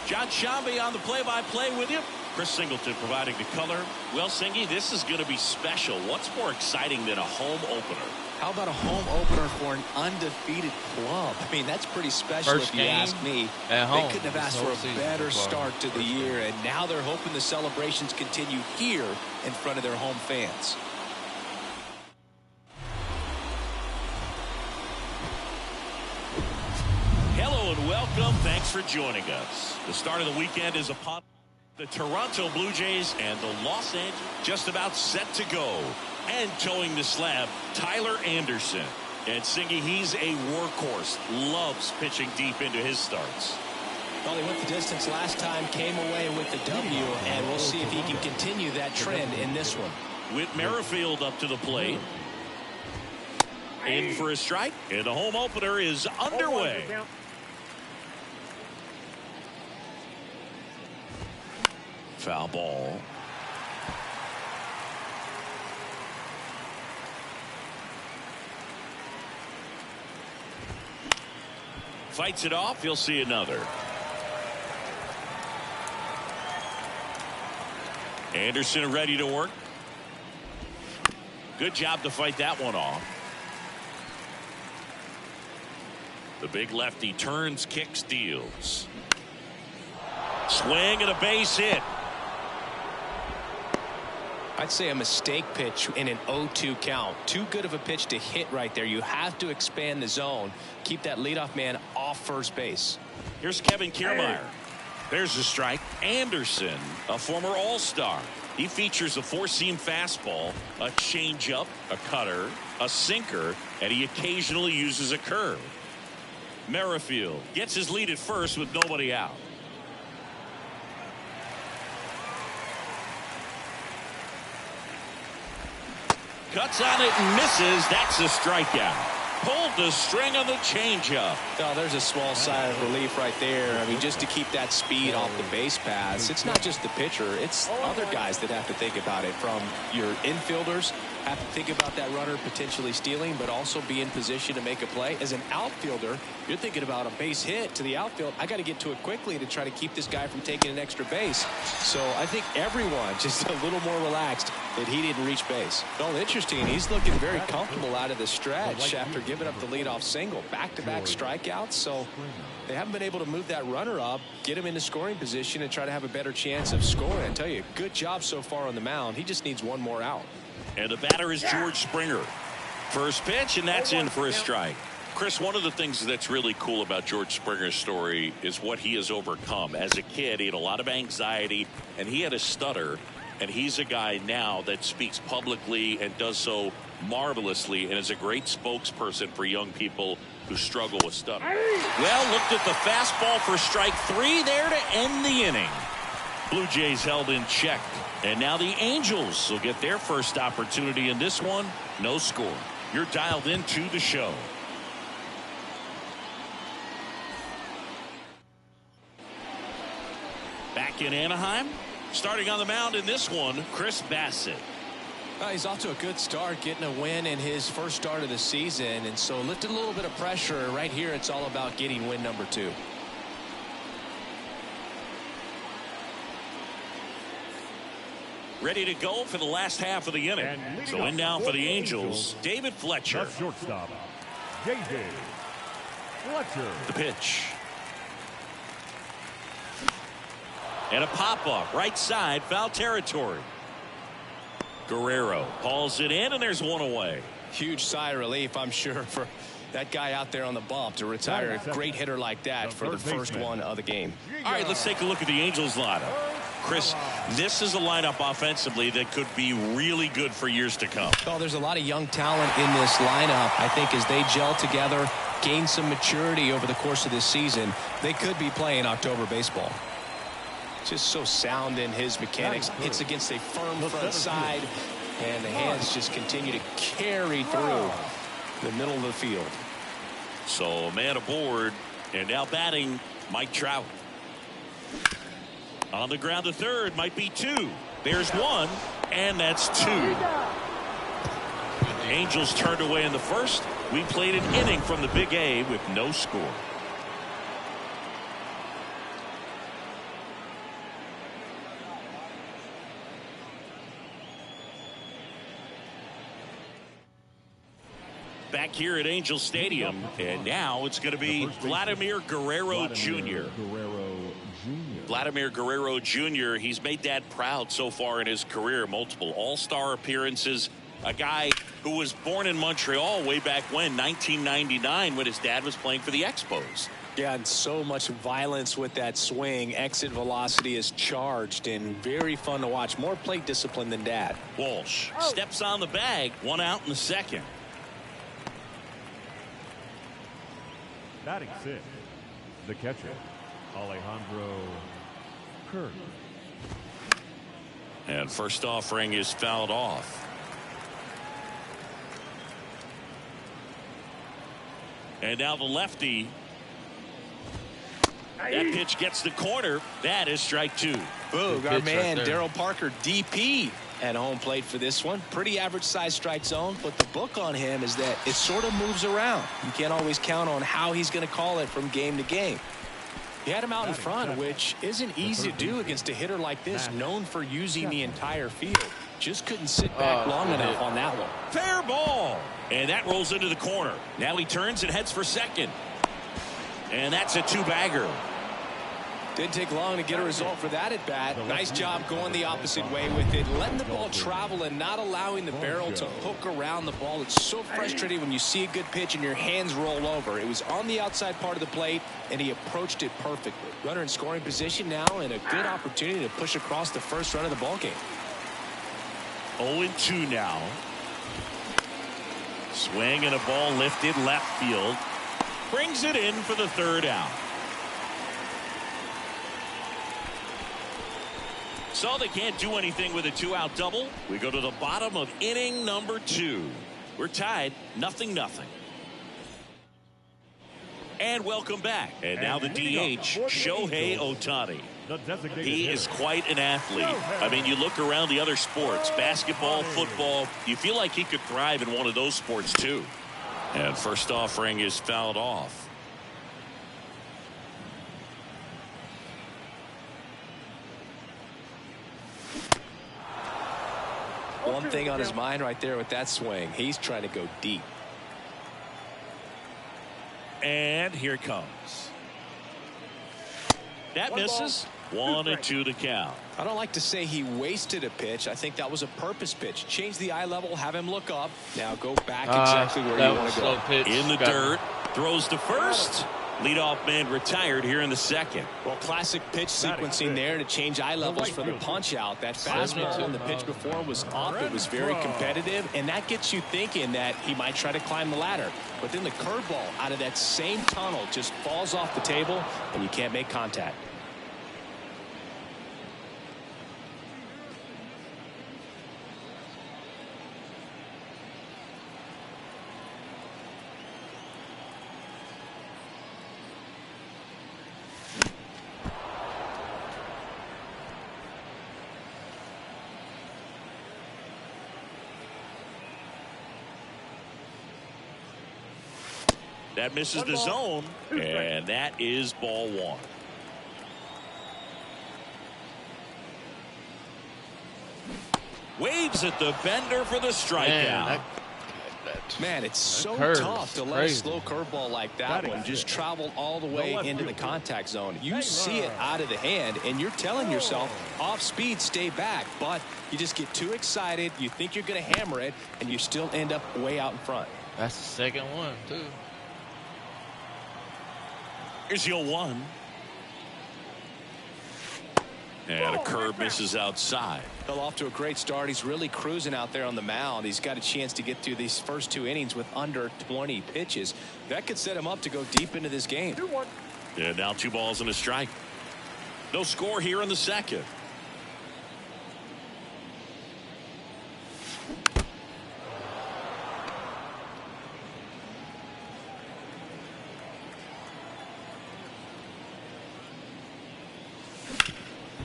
A: John Shambi on the play-by-play with you. Chris Singleton providing the color. Well, Singy, this is going to be special. What's more exciting than a home opener?
B: How about a home opener for an undefeated club? I mean, that's pretty special
E: First
B: if you
E: game
B: ask me.
E: at home.
B: They couldn't have asked for a better start to the year, and now they're hoping the celebrations continue here in front of their home fans.
A: Hello and welcome. Thanks for joining us. The start of the weekend is upon the Toronto Blue Jays and the Los Angeles just about set to go. And towing the slab, Tyler Anderson. And Singy, he's a workhorse. Loves pitching deep into his starts.
B: Well, he went the distance last time, came away with the W, and we'll see if he can continue that trend in this one.
A: Whit Merrifield up to the plate. In for a strike, and the home opener is underway. Foul ball. Fights it off. You'll see another. Anderson ready to work. Good job to fight that one off. The big lefty turns, kicks, deals. Swing and a base hit.
B: I'd say a mistake pitch in an 0-2 count. Too good of a pitch to hit right there. You have to expand the zone. Keep that leadoff man off first base.
A: Here's Kevin Kiermaier. There's a strike. Anderson, a former All-Star. He features a four-seam fastball, a changeup, a cutter, a sinker, and he occasionally uses a curve. Merrifield gets his lead at first with nobody out. Cuts on it and misses. That's a strikeout. Pulled the string on the changeup.
B: Oh, there's a small sigh of relief right there. I mean, just to keep that speed off the base paths. It's not just the pitcher. It's other guys that have to think about it. From your infielders, have to think about that runner potentially stealing, but also be in position to make a play. As an outfielder, you're thinking about a base hit to the outfield. I got to get to it quickly to try to keep this guy from taking an extra base. So I think everyone just a little more relaxed that he didn't reach base. Well, interesting. He's looking very comfortable out of the stretch after giving up the leadoff single. Back-to-back strikeouts. So they haven't been able to move that runner up, get him into scoring position, and try to have a better chance of scoring. I tell you, good job so far on the mound. He just needs one more out.
A: And the batter is George Springer. First pitch, and that's in for a strike. Chris, one of the things that's really cool about George Springer's story is what he has overcome. As a kid, he had a lot of anxiety, and he had a stutter. And he's a guy now that speaks publicly and does so marvelously and is a great spokesperson for young people who struggle with stutter. Well, looked at the fastball for strike three there to end the inning. Blue Jays held in check. And now the Angels will get their first opportunity in this one. No score. You're dialed into the show. Back in Anaheim. Starting on the mound in this one, Chris Bassett.
B: He's off to a good start, getting a win in his first start of the season. And so lifted a little bit of pressure. Right here, it's all about getting win number 2.
A: Ready to go for the last half of the inning. So in now for the Angels, David Fletcher.
F: The shortstop, J.J. Fletcher.
A: The pitch. And a pop-up, right side, foul territory. Guerrero hauls it in, and there's one away.
B: Huge sigh of relief, I'm sure, for that guy out there on the bump to retire a great hitter like that for the first one of the game.
A: All right, let's take a look at the Angels lineup. Chris, this is a lineup offensively that could be really good for years to come.
B: Oh, there's a lot of young talent in this lineup. I think as they gel together, gain some maturity over the course of this season, they could be playing October baseball. Just so sound in his mechanics. It's against a firm front side, and the hands just continue to carry through the middle of the field.
A: So a man aboard, and now batting Mike Trout. On the ground to third, might be two. There's one, and that's two. Angels turned away in the first. We played an inning from the Big A with no score. Back here at Angel Stadium, and now it's going to be Vladimir Guerrero Jr. Vladimir Guerrero Jr. He's made Dad proud so far in his career. Multiple all-star appearances. A guy who was born in Montreal way back when, 1999, when his dad was playing for the Expos.
B: Yeah, and so much violence with that swing. Exit velocity is charged and very fun to watch. More plate discipline than Dad.
A: Walsh steps on the bag. One out in the second.
F: Batting sixth, the catcher, Alejandro Kirk.
A: And first offering is fouled off. And now the lefty. That pitch gets the corner. That is strike two.
B: Boog, our man Darryl Parker, DP at home plate for this one. Pretty average size strike zone, but the book on him is that it sort of moves around. You can't always count on how he's going to call it from game to game. He had him out in front, which isn't easy to do against a hitter like this, known for using the entire field. Just couldn't sit back long enough on that one.
A: Fair ball. And that rolls into the corner. Now he turns and heads for second. And that's a two-bagger.
B: Didn't take long to get a result for that at bat. Nice job going the opposite way with it, letting the ball travel and not allowing the barrel to hook around the ball. It's so frustrating when you see a good pitch and your hands roll over. It was on the outside part of the plate, and he approached it perfectly. Runner in scoring position now, and a good opportunity to push across the first run of the ball game.
A: 0-2 now. Swing and a ball lifted left field. Brings it in for the third out. So they can't do anything with a two-out double. We go to the bottom of inning number 2. We're tied 0-0. And welcome back. And now the DH, Shohei Ohtani. He is quite an athlete. I mean, you look around the other sports, basketball, football, you feel like he could thrive in one of those sports too. And first offering is fouled off.
B: One thing on his mind right there with that swing. He's trying to go deep.
A: And here it comes. That misses. 1-2 to count.
B: I don't like to say he wasted a pitch. I think that was a purpose pitch. Change the eye level, have him look up. Now go back exactly where you want to go.
A: In the dirt, throws to first. Leadoff man retired here in the second.
B: Well, classic pitch sequencing there to change eye levels for the punch out. That fastball on the pitch before was up. It was very competitive, and that gets you thinking that he might try to climb the ladder. But then the curveball out of that same tunnel just falls off the table, and you can't make contact.
A: That misses the zone, and that is ball one. Waves at the bender for the strikeout.
B: Man, it's so tough to let a slow curveball like that one just travel all the way into the contact zone. You see it out of the hand, and you're telling yourself, off speed, stay back. But you just get too excited. You think you're going to hammer it, and you still end up way out in front.
E: That's the second one, too.
A: Here's your 1. And a curve misses outside.
B: Fell off to a great start. He's really cruising out there on the mound. He's got a chance to get through these first 2 innings with under 20 pitches. That could set him up to go deep into this game.
A: And now 2 balls and a strike. No score here in the second.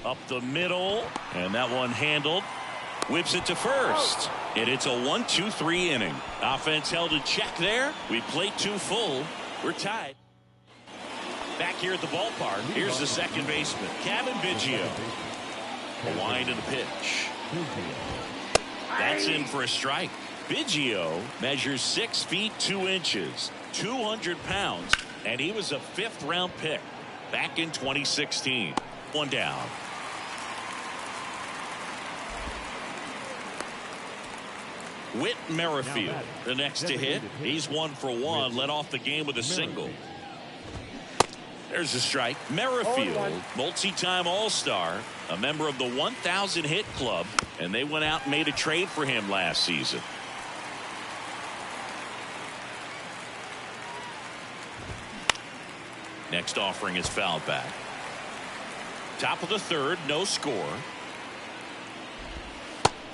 A: Up the middle, and that one handled. Whips it to first, and it's a 1-2-3 inning. Offense held in check there. We played 2 full. We're tied. Back here at the ballpark, here's the second baseman, Kevin Biggio. A wind of the pitch. That's in for a strike. Biggio measures 6 feet 2 inches, 200 pounds, and he was a 5th-round pick back in 2016. One down. Whit Merrifield, the next to hit. He's 1 for 1, led off the game with a single. There's a strike. Merrifield, multi-time All-Star, a member of the 1,000 hit club, and they went out and made a trade for him last season. Next offering is fouled back. Top of the 3rd, no score.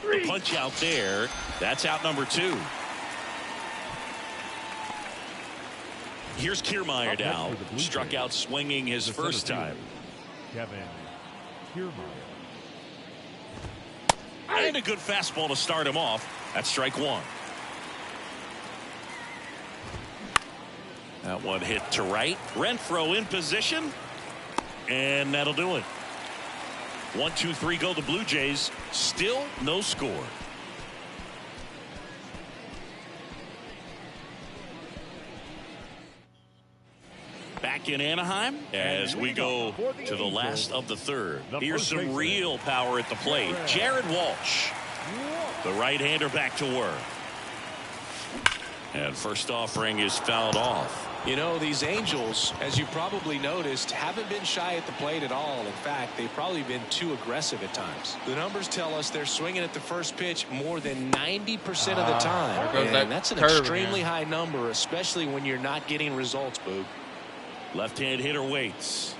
A: The punch out there. That's out number 2. Here's Kiermaier now. Struck out swinging his first time.
F: Kevin Kiermaier.
A: And a good fastball to start him off. That's strike 1. That one hit to right. Renfroe in position. And that'll do it. 1-2-3 go the Blue Jays. Still no score. Back in Anaheim as we go to the last of the 3rd. Here's some real power at the plate. Jared Walsh, the right-hander, back to work. And first offering is fouled off.
B: You know, these Angels, as you probably noticed, haven't been shy at the plate at all. In fact, they've probably been too aggressive at times. The numbers tell us they're swinging at the first pitch more than 90% of the time. And that's an extremely high number, especially when you're not getting results, Boog.
A: Left-hand hitter waits.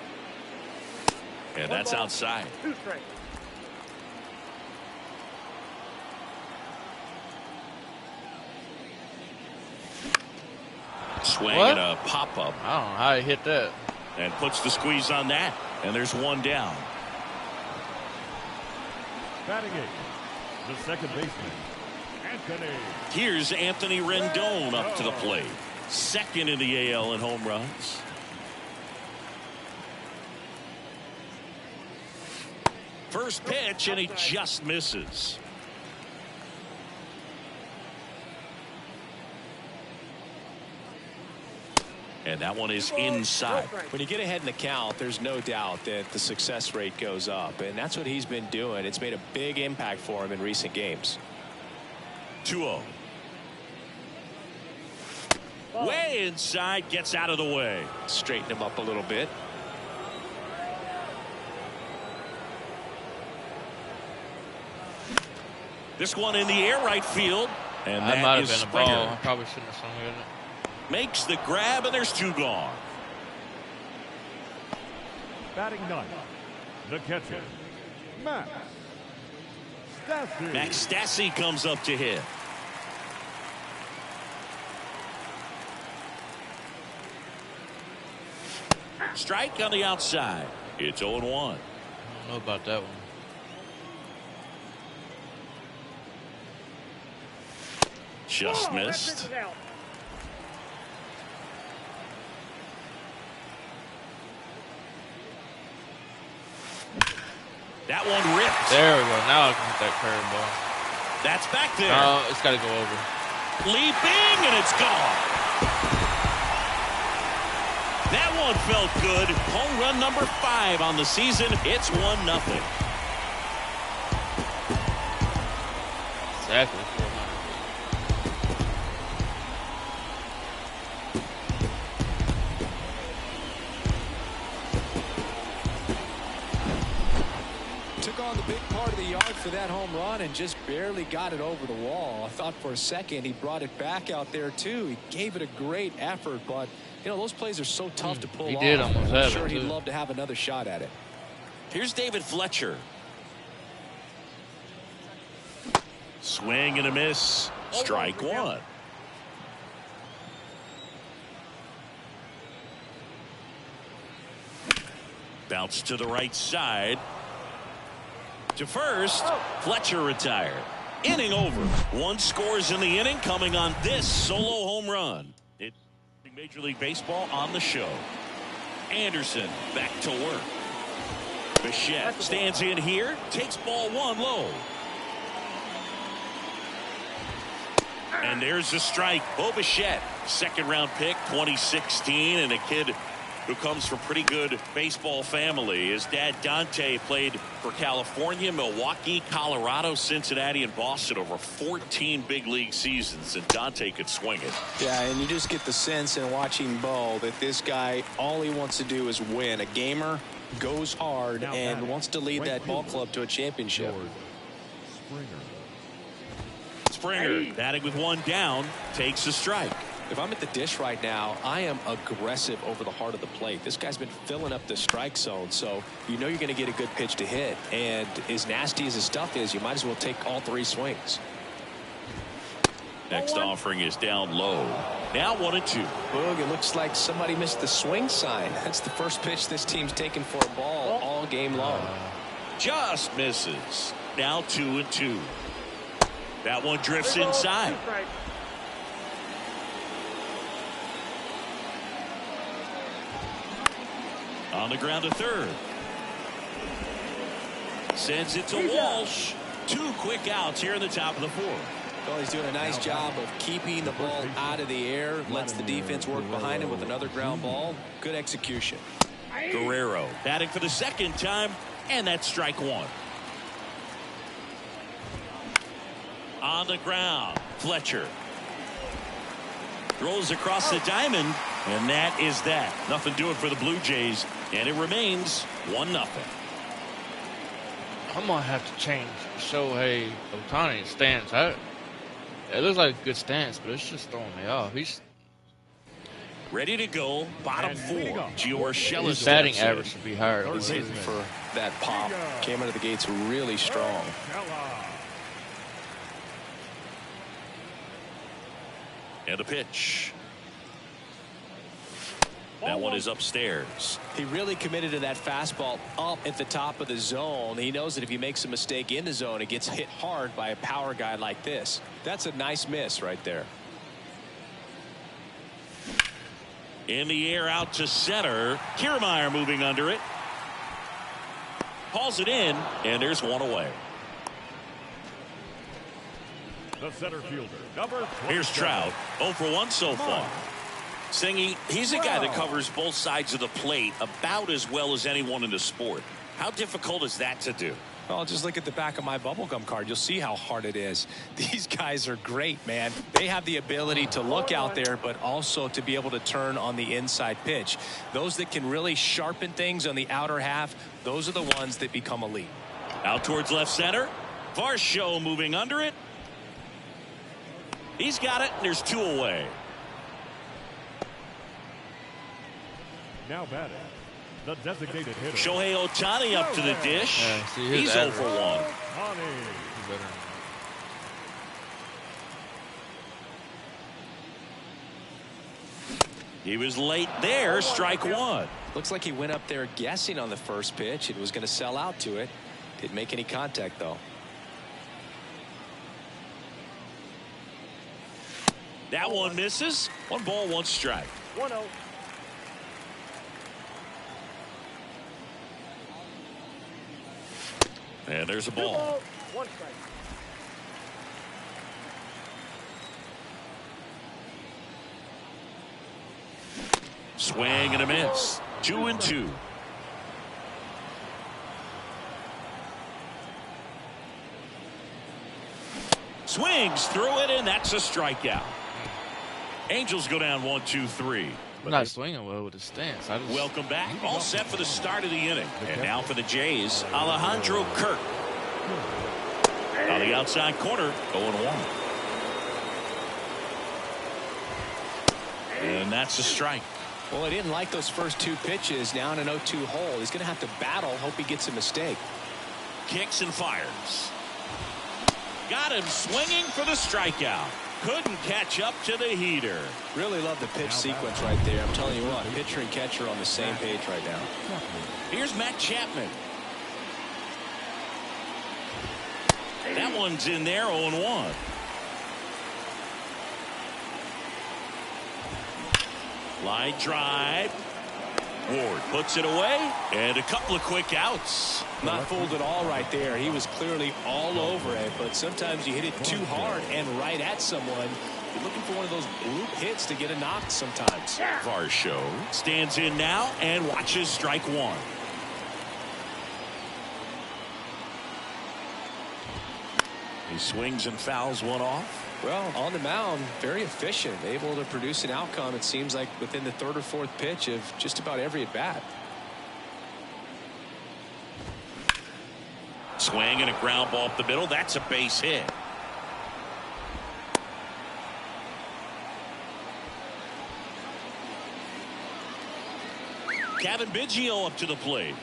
A: And that's outside.
D: 2 strikes.
A: Swing and a pop-up.
E: I don't know how he hit that.
A: And puts the squeeze on that. And there's 1 down.
F: Batting 8, the second baseman, Anthony.
A: Here's Anthony Rendon up to the plate. 2nd in the AL in home runs. First pitch, and he just misses. And that one is inside.
B: When you get ahead in the count, there's no doubt that the success rate goes up, and that's what he's been doing. It's made a big impact for him in recent games.
A: 2-0. Way inside, gets out of the way.
B: Straighten him up a little bit.
A: This one in the air right field. And
E: That might
A: that
E: have
A: is
E: been a ball.
A: Springer.
E: I probably shouldn't have swung with it.
A: Makes the grab, and there's 2 gone.
F: Batting 9, the catcher, Max Stassi.
A: Max Stassi comes up to hit. Strike on the outside. It's 0-1.
E: I don't know about that one.
A: Just
D: That
A: missed.
D: pitch is out.
A: That one ripped.
E: There we go. Now I can hit that curveball.
A: That's back there.
E: No, it's got to go over.
A: Leaping, and it's gone. That one felt good. Home run number 5 on the season. It's 1-0.
E: Exactly.
B: Took on the big part of the yard for that home run and just barely got it over the wall. I thought for a second he brought it back out there too. He gave it a great effort, but you know those plays are so tough to pull off.
E: He did almost have
B: I'm
E: it,
B: sure he'd
E: too.
B: love to have another shot at it.
A: Here's David Fletcher. Swing and a miss. Strike one. Bounce to the right side. To first. Fletcher retired. Inning over. One scores in the inning coming on this solo home run. It's Major League Baseball on the show. Anderson back to work. Bichette stands in here. Takes ball one low. And there's the strike. Bo Bichette, second round pick, 2016, and a kid who comes from pretty good baseball family. His dad Dante played for California, Milwaukee, Colorado, Cincinnati, and Boston over 14 big league seasons, and Dante could swing it.
B: Yeah, and you just get the sense in watching Bo that this guy, all he wants to do is win. A gamer, goes hard, and wants to lead that ball club to a championship.
A: Springer batting with one down, takes a strike.
B: If I'm at the dish right now, I am aggressive over the heart of the plate. This guy's been filling up the strike zone, so you know you're going to get a good pitch to hit. And as nasty as his stuff is, you might as well take all three swings.
A: Next offering is down low. Now 1-2.
B: Boog, it looks like somebody missed the swing sign. That's the first pitch this team's taken for a ball all game long.
A: Just misses. Now 2-2. That one drifts inside. On the ground to third. Sends it to Walsh. Two quick outs here in the top of the fourth.
B: Well, he's doing a nice job of keeping the ball out of the air. Lets the defense work behind him with another ground ball. Good execution.
A: Guerrero batting for the second time, and that's strike one. On the ground, Fletcher throws across the diamond, and that is that. Nothing doing for the Blue Jays, and it remains 1-0.
E: I'm gonna have to change Shohei Ohtani's stance. It looks like a good stance, but it's just throwing me off. He's
A: ready to go. Bottom four. Giorgella.
E: His batting average should be higher.
B: He's hitting for that pop. Came out of the gates really strong.
A: And the pitch. That one is upstairs.
B: He really committed to that fastball up at the top of the zone. He knows that if he makes a mistake in the zone, it gets hit hard by a power guy like this. That's a nice miss right there.
A: In the air out to center. Kiermaier moving under it. Hauls it in, and there's one away.
F: The center fielder, number 27.
A: Here's Trout. 0 for 1 so far. Singy, he's a guy that covers both sides of the plate about as well as anyone in the sport. How difficult is that to do?
B: Well, just look at the back of my bubblegum card. You'll see how hard it is. These guys are great, man. They have the ability to look out there, but also to be able to turn on the inside pitch. Those that can really sharpen things on the outer half, those are the ones that become elite.
A: Out towards left center. Varsho moving under it. He's got it, and there's 2 away.
F: Now batting, the designated hitter.
A: Shohei Ohtani up to the dish.
E: Yeah, see,
A: he's 0 for 1.
F: Ohtani.
A: He was late there. Strike one.
B: Looks like he went up there guessing on the first pitch. It was going to sell out to it. Didn't make any contact, though.
A: That one misses. 1 ball, 1 strike.
D: 1-0.
A: And there's a
D: 2
A: ball.
D: balls, 1 strike.
A: Swing and a miss. 2-2. Swings through it, and that's a strikeout. Angels go down 1-2-3.
E: I'm not swinging well with the stance.
A: Welcome back. All set for the start of the inning. And now for the Jays, Alejandro Kirk. On the outside corner, 0-1. And that's a strike.
B: Well, he didn't like those first 2 pitches. Now in an 0-2 hole, he's going to have to battle. Hope he gets a mistake.
A: Kicks and fires. Got him swinging for the strikeout. Couldn't catch up to the heater.
B: Really love the pitch sequence right there. I'm telling you what, pitcher and catcher on the same page right now.
A: Here's Matt Chapman. That one's in there, 0-1. Line drive. Ward puts it away, and a couple of quick outs.
B: Not fooled at all right there. He was clearly all over it, but sometimes you hit it too hard and right at someone. You're looking for one of those bloop hits to get a knock sometimes.
A: Varsho stands in now and watches strike 1. He swings and fouls one off.
B: Well, on the mound, very efficient, able to produce an outcome, it seems like, within the 3rd or 4th pitch of just about every at-bat.
A: Swing and a ground ball up the middle. That's a base hit. Kevin Biggio up to the plate.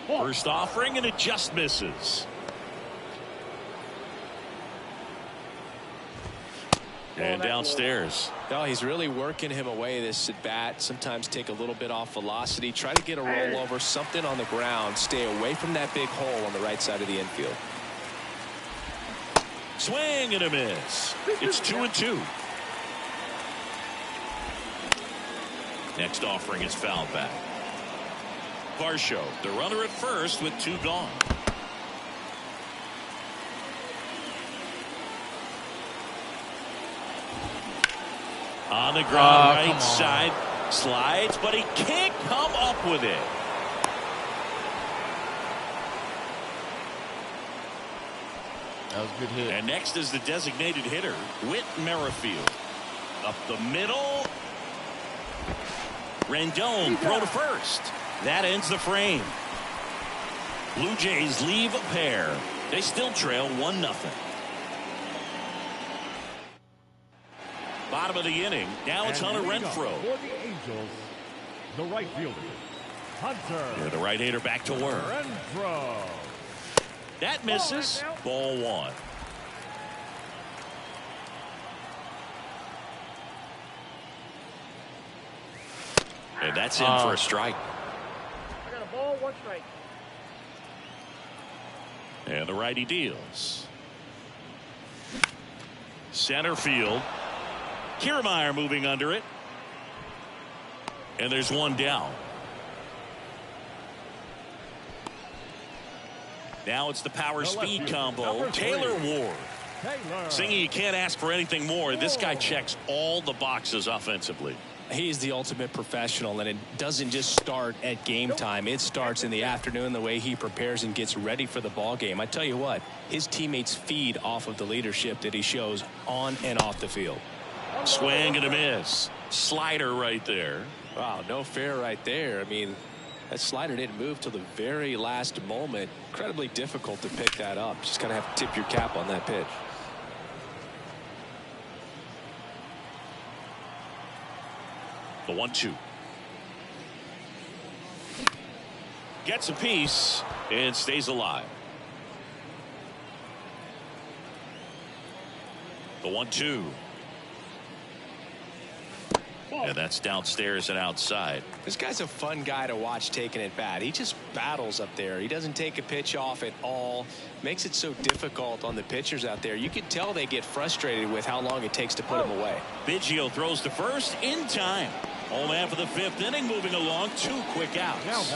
A: First offering, and it just misses. And downstairs.
B: No, he's really working him away this at bat. Sometimes take a little bit off velocity. Try to get a rollover, something on the ground. Stay away from that big hole on the right side of the infield.
A: Swing and a miss. It's 2-2. Next offering is fouled back. Varsho, the runner at first with 2 gone. On the ground, right side, slides, but he can't come up with it.
E: That was a good hit.
A: And next is the designated hitter, Whit Merrifield. Up the middle. Rendon throw to first. That ends the frame. Blue Jays leave a pair. They still trail 1-0. Bottom of the inning. Now it's Hunter Renfroe.
F: For the Angels, the right fielder, Hunter.
A: Yeah, the right-hander back to work.
F: Renfroe.
A: That misses. Ball 1. And that's in for a strike.
D: I got a ball, 1 strike.
A: And the righty deals. Center field. Kiermaier moving under it. And there's 1 down. Now it's the power speed combo. Taylor Ward. Singing, you can't ask for anything more. This guy checks all the boxes offensively.
B: He's the ultimate professional, and it doesn't just start at game time. It starts in the afternoon, the way he prepares and gets ready for the ball game. I tell you what, his teammates feed off of the leadership that he shows on and off the field.
A: Swing and a miss. Slider right there.
B: Wow, no fair right there. I mean, that slider didn't move till the very last moment. Incredibly difficult to pick that up. Just kind of have to tip your cap on that pitch.
A: The 1-2. Gets a piece and stays alive. The 1-2. And that's downstairs and outside.
B: This guy's a fun guy to watch taking at bat. He just battles up there. He doesn't take a pitch off at all. Makes it so difficult on the pitchers out there. You can tell they get frustrated with how long it takes to put him away.
A: Biggio throws to first in time. Home man for the 5th inning, moving along. 2 quick outs.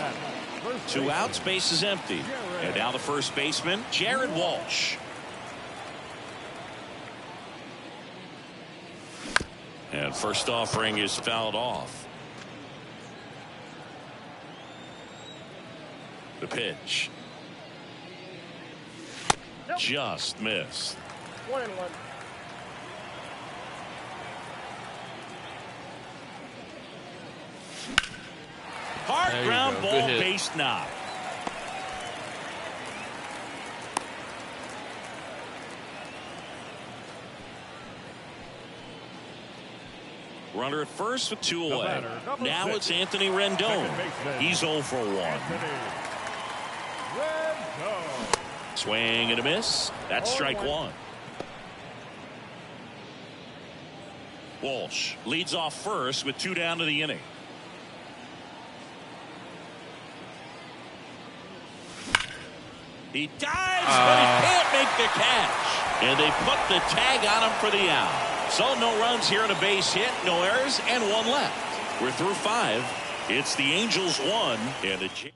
A: 2 outs, base is empty. And now the first baseman, Jared Walsh. And first offering is fouled off. The pitch. Just missed.
D: 1-1.
A: Hard ground
E: go.
A: ball,
E: Good hit.
A: base knock. Runner at first with 2 away.
F: batter, number
A: Now
F: 6.
A: it's Anthony Rendon.
F: Second baseman.
A: He's 0 for 1.
F: Anthony Rendon.
A: Swing and a miss. That's strike 1. Walsh leads off first with 2 down to the inning. He dives, but he can't make the catch. And they put the tag on him for the out. So no runs here and a base hit, no errors, and 1 left. We're through 5. It's the Angels 1 and the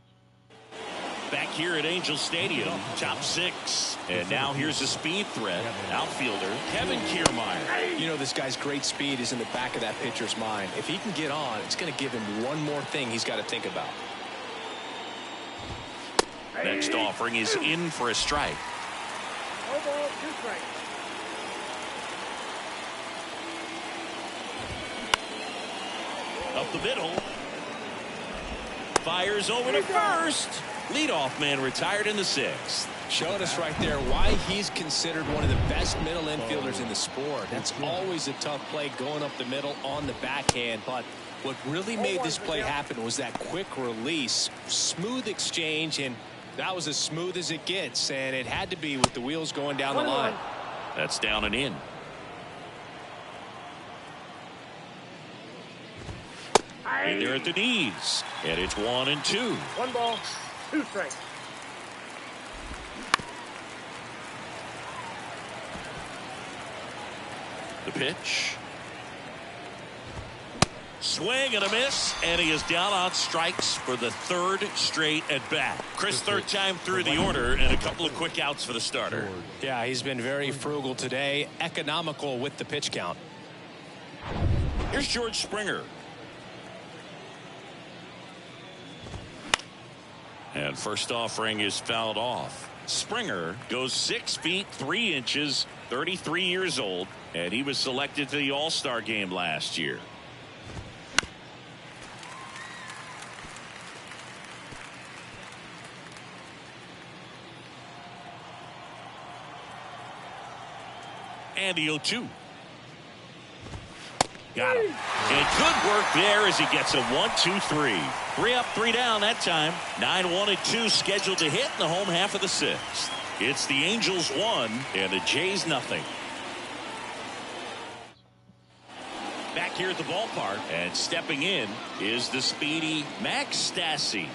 A: back here at Angel Stadium, top 6. And now here's a speed threat. Outfielder Kevin Kiermaier.
B: You know, this guy's great speed is in the back of that pitcher's mind. If he can get on, it's going to give him one more thing he's got to think about.
A: Next offering is in for a strike.
D: No ball, 2 strikes.
A: Up the middle. Fires over to first. Leadoff man retired in the 6th.
B: Showing us right there why he's considered one of the best middle infielders in the sport. That's always a tough play going up the middle on the backhand. But what really made this play happen was that quick release, smooth exchange, and that was as smooth as it gets. And it had to be with the wheels going down the line.
A: That's down and in. And they're at the knees. And it's 1 and 2.
D: 1 ball, 2 strikes.
A: The pitch. Swing and a miss, and he is down on strikes for the 3rd straight at bat. Chris, 3rd time through the order, and a couple of quick outs for the starter.
B: Yeah, he's been very frugal today, economical with the pitch count.
A: Here's George Springer. And first offering is fouled off. Springer goes 6 feet 3 inches, 33 years old, and he was selected to the All-Star game last year. And the 0-2. Got him. And good work there as he gets a 1-2-3. 3 up, 3 down that time. 9-1 and 2 scheduled to hit in the home half of the 6th. It's the Angels 1 and the Jays nothing. Back here at the ballpark, and stepping in is the speedy Max Stassi.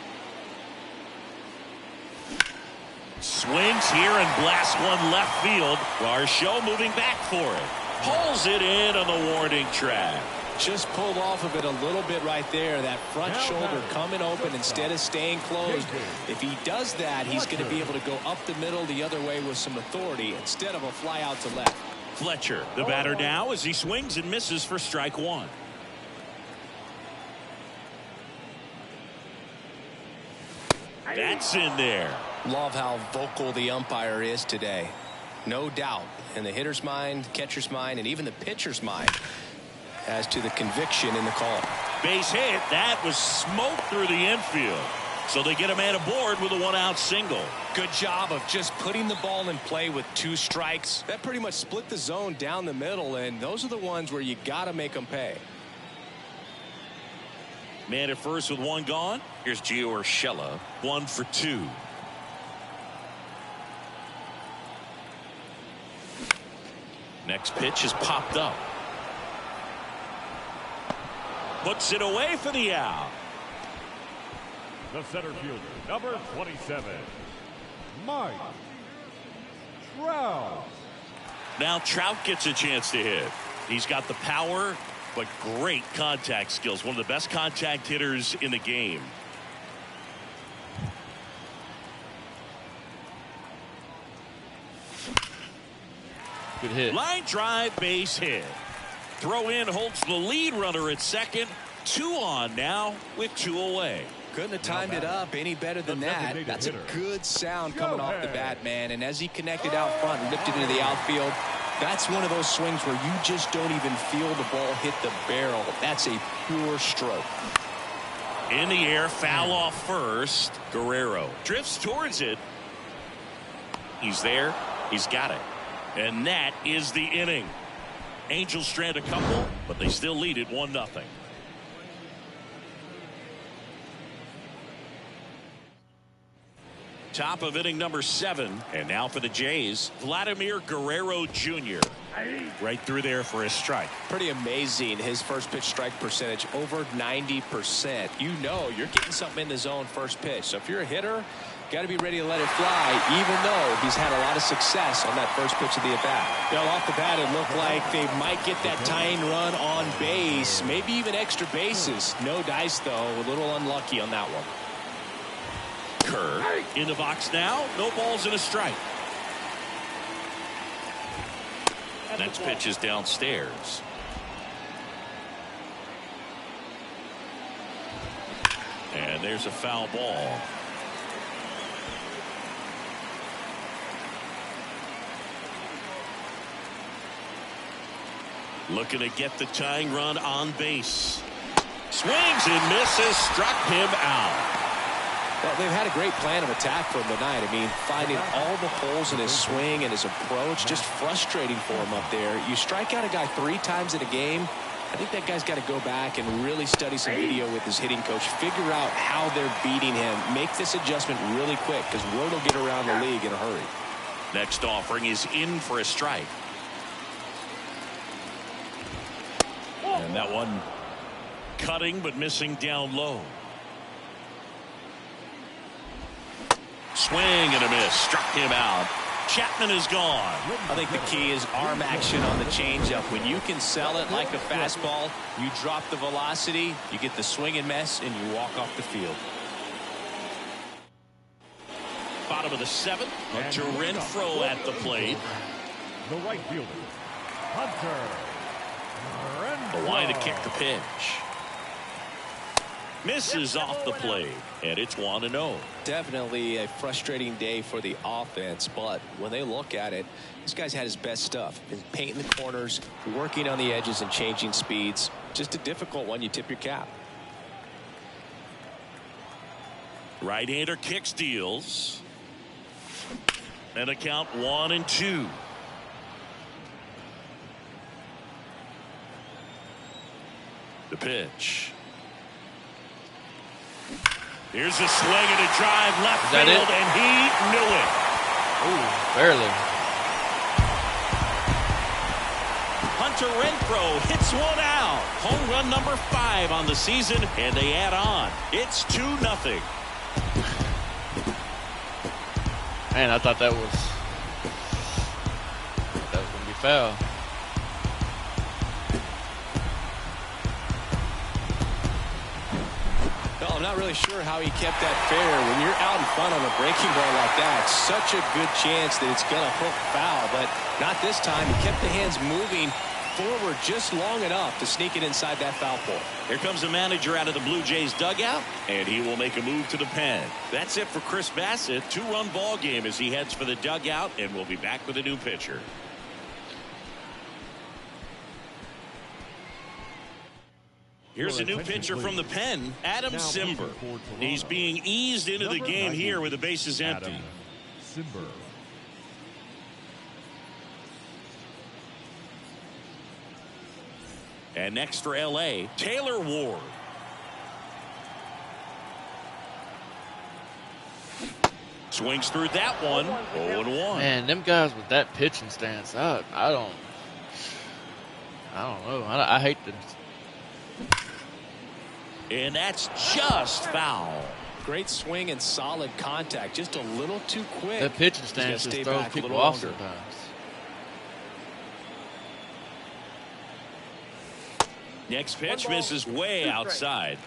A: Swings here and blasts one left field. Showe moving back for it. Pulls it in on the warning track.
B: Just pulled off of it a little bit right there. That front shoulder coming open instead of staying closed. If he does that, he's going to be able to go up the middle the other way with some authority instead of a fly out to left.
A: Fletcher, the batter now, as he swings and misses for strike 1. That's in there.
B: Love how vocal the umpire is today. No doubt in the hitter's mind, catcher's mind, and even the pitcher's mind as to the conviction in the call.
A: Base hit. That was smoked through the infield. So they get a man aboard with a 1-out single.
B: Good job of just putting the ball in play with 2 strikes. That pretty much split the zone down the middle, and those are the ones where you got to make them pay.
A: Man at first with 1 gone. Here's Gio Urshela, 1 for 2. Next pitch is popped up. Puts it away for the out.
F: The center fielder, number 27, Mike Trout.
A: Now Trout gets a chance to hit. He's got the power, but great contact skills. One of the best contact hitters in the game.
E: Good hit.
A: Line drive, base hit. Throw in holds the lead runner at second. 2 on now with 2 away.
B: Couldn't have timed it up any better than that. That's a good sound coming off the bat, man. And as he connected out front and lifted into the outfield, that's one of those swings where you just don't even feel the ball hit the barrel. That's a pure stroke.
A: In the air, foul off first. Guerrero drifts towards it. He's there. He's got it. And that is the inning. Angels strand a couple, but they still lead it 1-0. Top of inning number 7. And now for the Jays, Vladimir Guerrero Jr. Right through there for a strike.
B: Pretty amazing. His first pitch strike percentage over 90%. You know you're getting something in the zone first pitch. So if you're a hitter, got to be ready to let it fly, even though he's had a lot of success on that first pitch of the at-bat. Now, off the bat, it looked like they might get that tying run on base, maybe even extra bases. No dice, though. A little unlucky on that one.
A: Kerr in the box now. No balls and a strike. Next pitch is downstairs. And there's a foul ball. Looking to get the tying run on base. Swings and misses. Struck him out.
B: Well, they've had a great plan of attack for him tonight. I mean, finding all the holes in his swing and his approach, just frustrating for him up there. You strike out a guy 3 times in a game, I think that guy's got to go back and really study some video with his hitting coach, figure out how they're beating him, make this adjustment really quick, because word will get around the league in a hurry.
A: Next offering is in for a strike. And that one cutting but missing down low. Swing and a miss. Struck him out. Chapman is gone.
B: I think the key is arm action on the changeup. When you can sell it like a fastball, you drop the velocity, you get the swing and miss, and you walk off the field.
A: Bottom of the 7th. Hunter Renfroe at the plate.
F: The right fielder, Hunter Renfroe.
A: The line to kick the pitch. Misses off the plate, and it's 1-0.
B: Definitely a frustrating day for the offense, but when they look at it, this guy's had his best stuff. Been painting the corners, working on the edges, and changing speeds. Just a difficult one. You tip your cap.
A: Right-hander kicks, deals. And a count 1-2. The pitch. Here's a swing and a drive left field, and he knew it.
E: Ooh, barely.
A: Hunter Renfroe hits one out. Home run number 5 on the season, and they add on. It's 2-0.
E: Man, I thought that was going to be foul.
B: Well, I'm not really sure how he kept that fair. When you're out in front on a breaking ball like that, such a good chance that it's going to hook foul, but not this time. He kept the hands moving forward just long enough to sneak it inside that foul pole.
A: Here comes the manager out of the Blue Jays dugout, and he will make a move to the pen. That's it for Chris Bassett. 2-run ball game as he heads for the dugout, and we'll be back with a new pitcher. Here's a new pitcher from the pen, Adam Simber. He's being eased into the game here with the bases empty.
F: Simber.
A: And next for L.A., Taylor Ward. Swings through that one. 0-1.
E: Man, them guys with that pitching stance, I don't know. I hate them.
A: And that's just foul.
B: Great swing and solid contact. Just a little too quick.
E: That pitching stance just throws people off sometimes.
A: Next pitch misses way outside.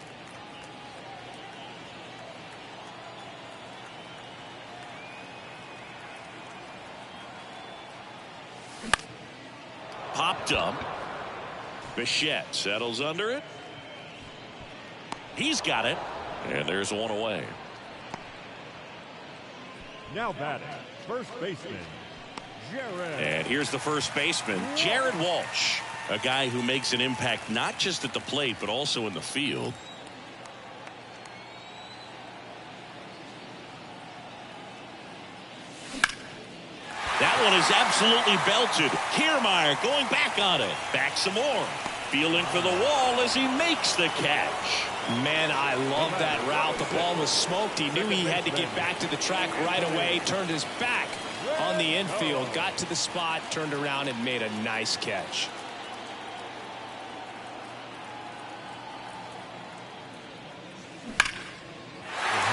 A: Popped up. Bichette settles under it. He's got it. And there's one away.
F: Now batting, first baseman, Jared.
A: And here's the first baseman, Jared Walsh. A guy who makes an impact not just at the plate, but also in the field. That one is absolutely belted. Kiermaier going back on it. Back some more. Feeling for the wall as he makes the catch.
B: Man, I love that route. The ball was smoked. He knew he had to get back to the track right away. Turned his back on the infield. Got to the spot, turned around, and made a nice catch.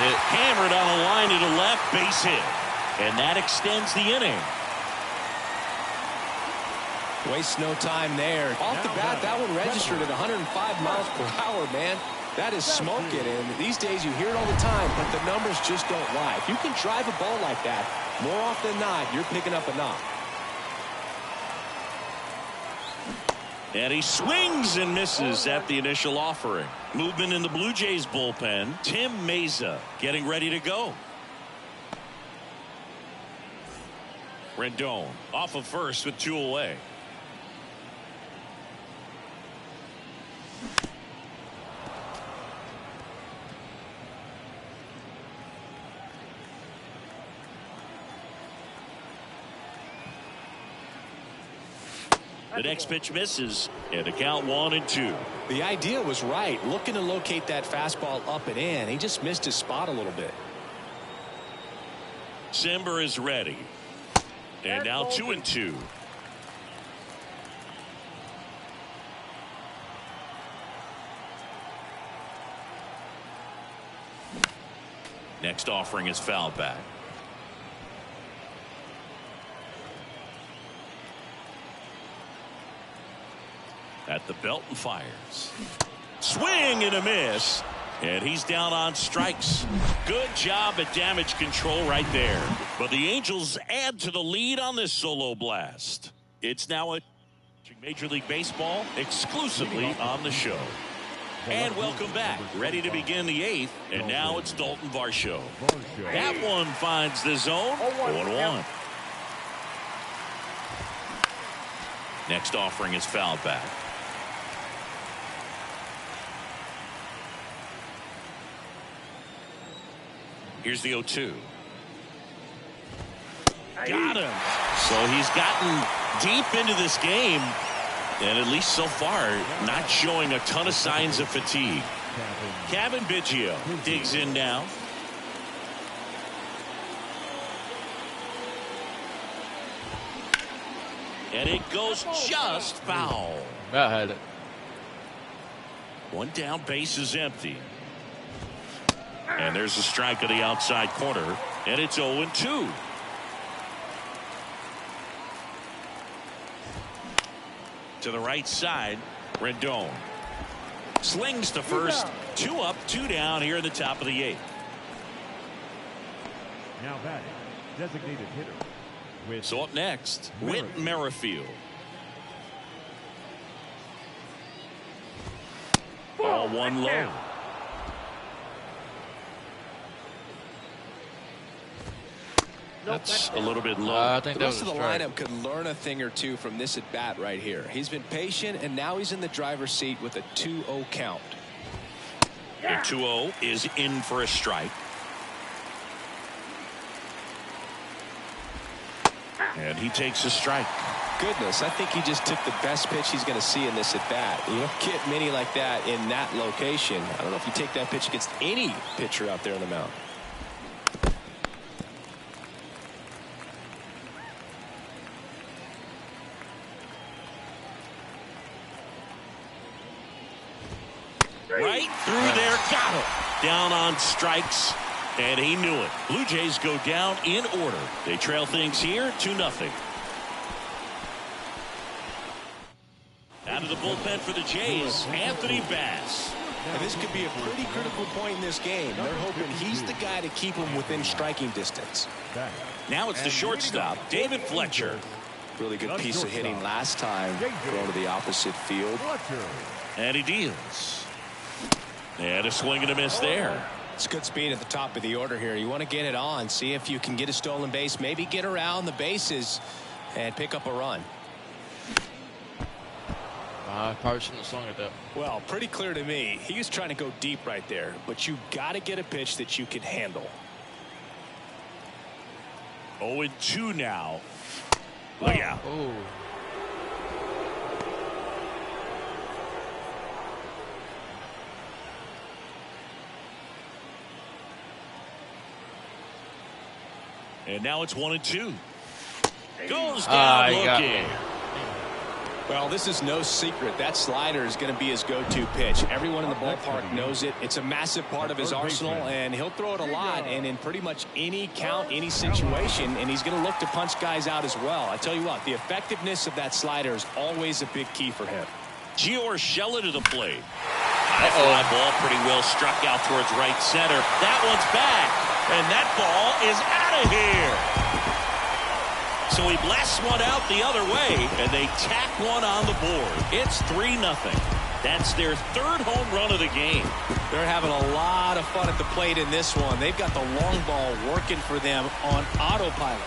A: Hammered on a line to the left, base hit. And that extends the inning.
B: Waste no time there. Off the bat, that one registered at 105 miles per hour, man. That is smoking, and these days you hear it all the time, but the numbers just don't lie. If you can drive a ball like that, more often than not, you're picking up a knock.
A: And he swings and misses at the initial offering. Movement in the Blue Jays bullpen. Tim Meza getting ready to go. Rendon off of first with 2 away. The next pitch misses, and the count 1-2.
B: The idea was right, looking to locate that fastball up and in. He just missed his spot a little bit.
A: Simber is ready, and now 2-2. Next offering is foul back. At the belt and fires. Swing and a miss. And he's down on strikes. Good job at damage control right there. But the Angels add to the lead on this solo blast. It's now a Major League Baseball exclusively on the show. And welcome back. Ready to begin the 8th. And now it's Dalton Varsho. That one finds the zone. 1-1. Next offering is fouled back. Here's the 0-2. Got him. So he's gotten deep into this game, and at least so far, not showing a ton of signs of fatigue. Kevin Biggio digs in now. And it goes just foul.
E: That had it.
A: One down, base is empty. And there's a strike of the outside corner, and it's 0-2. To the right side, Rendon slings to first. 2 up, 2 down here in the top of the 8th.
F: Now batting, designated hitter.
A: So up next, Whit Merrifield. Ball 1 low. That's a little bit low.
E: I think
B: the
E: that
B: rest
E: was
B: of
E: a
B: the
E: strike.
B: lineup could learn a thing or two from this at bat right here. He's been patient, and now he's in the driver's seat with a 2-0 count.
A: The 2-0 is in for a strike. And he takes a strike.
B: Goodness, I think he just took the best pitch he's going to see in this at bat. You don't get many like that in that location. I don't know if you take that pitch against any pitcher out there on the mound.
A: Right through there, got him. Down on strikes, and he knew it. Blue Jays go down in order. They trail things here 2-0. Out of the bullpen for the Jays, Anthony Bass.
B: And this could be a pretty critical point in this game. They're hoping he's the guy to keep them within striking distance.
A: Now it's the shortstop, David Fletcher.
B: Really good piece of hitting last time, thrown to the opposite field.
A: And he deals. And a swing and a miss there.
B: It's good speed at the top of the order here. You want to get it on, see if you can get a stolen base, maybe get around the bases and pick up a run.
E: I probably shouldn't have swung at that.
B: Well, pretty clear to me. He was trying to go deep right there, but you got to get a pitch that you can handle.
A: 0-2 now. Look out.
E: Oh.
A: And now it's 1-2. Goes down looking.
B: Well, this is no secret. That slider is going to be his go-to pitch. Everyone in the ballpark knows it. It's a massive part of his arsenal, and he'll throw it a lot and in pretty much any count, any situation, and he's going to look to punch guys out as well. I tell you what, the effectiveness of that slider is always a big key for him.
A: Gio Urshela to the plate. High fly ball pretty well struck out towards right center. That one's back, and that ball is out of here. So he blasts one out the other way, and they tack one on the board. It's 3-0. That's their third home run of the game.
B: They're having a lot of fun at the plate in this one. They've got the long ball working for them on autopilot.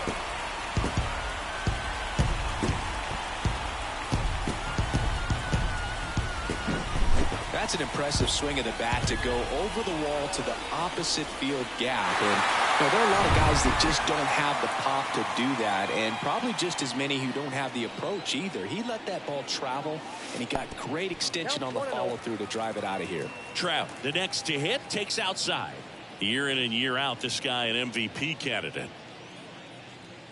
B: That's an impressive swing of the bat to go over the wall to the opposite field gap. And there are a lot of guys that just don't have the pop to do that, and probably just as many who don't have the approach either. He let that ball travel, and he got great extension on the follow-through to drive it out of here.
A: Trout, the next to hit, takes outside. Year in and year out, this guy an MVP candidate.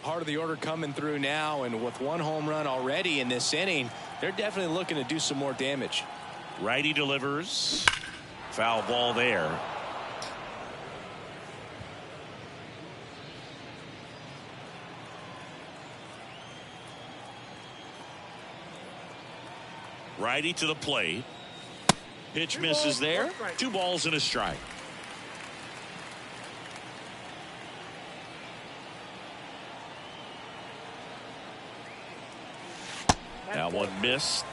B: Heart of the order coming through now, and with one home run already in this inning, they're definitely looking to do some more damage.
A: Righty delivers. Foul ball there. Righty to the plate. Pitch misses there. 2 balls and a strike. That one missed.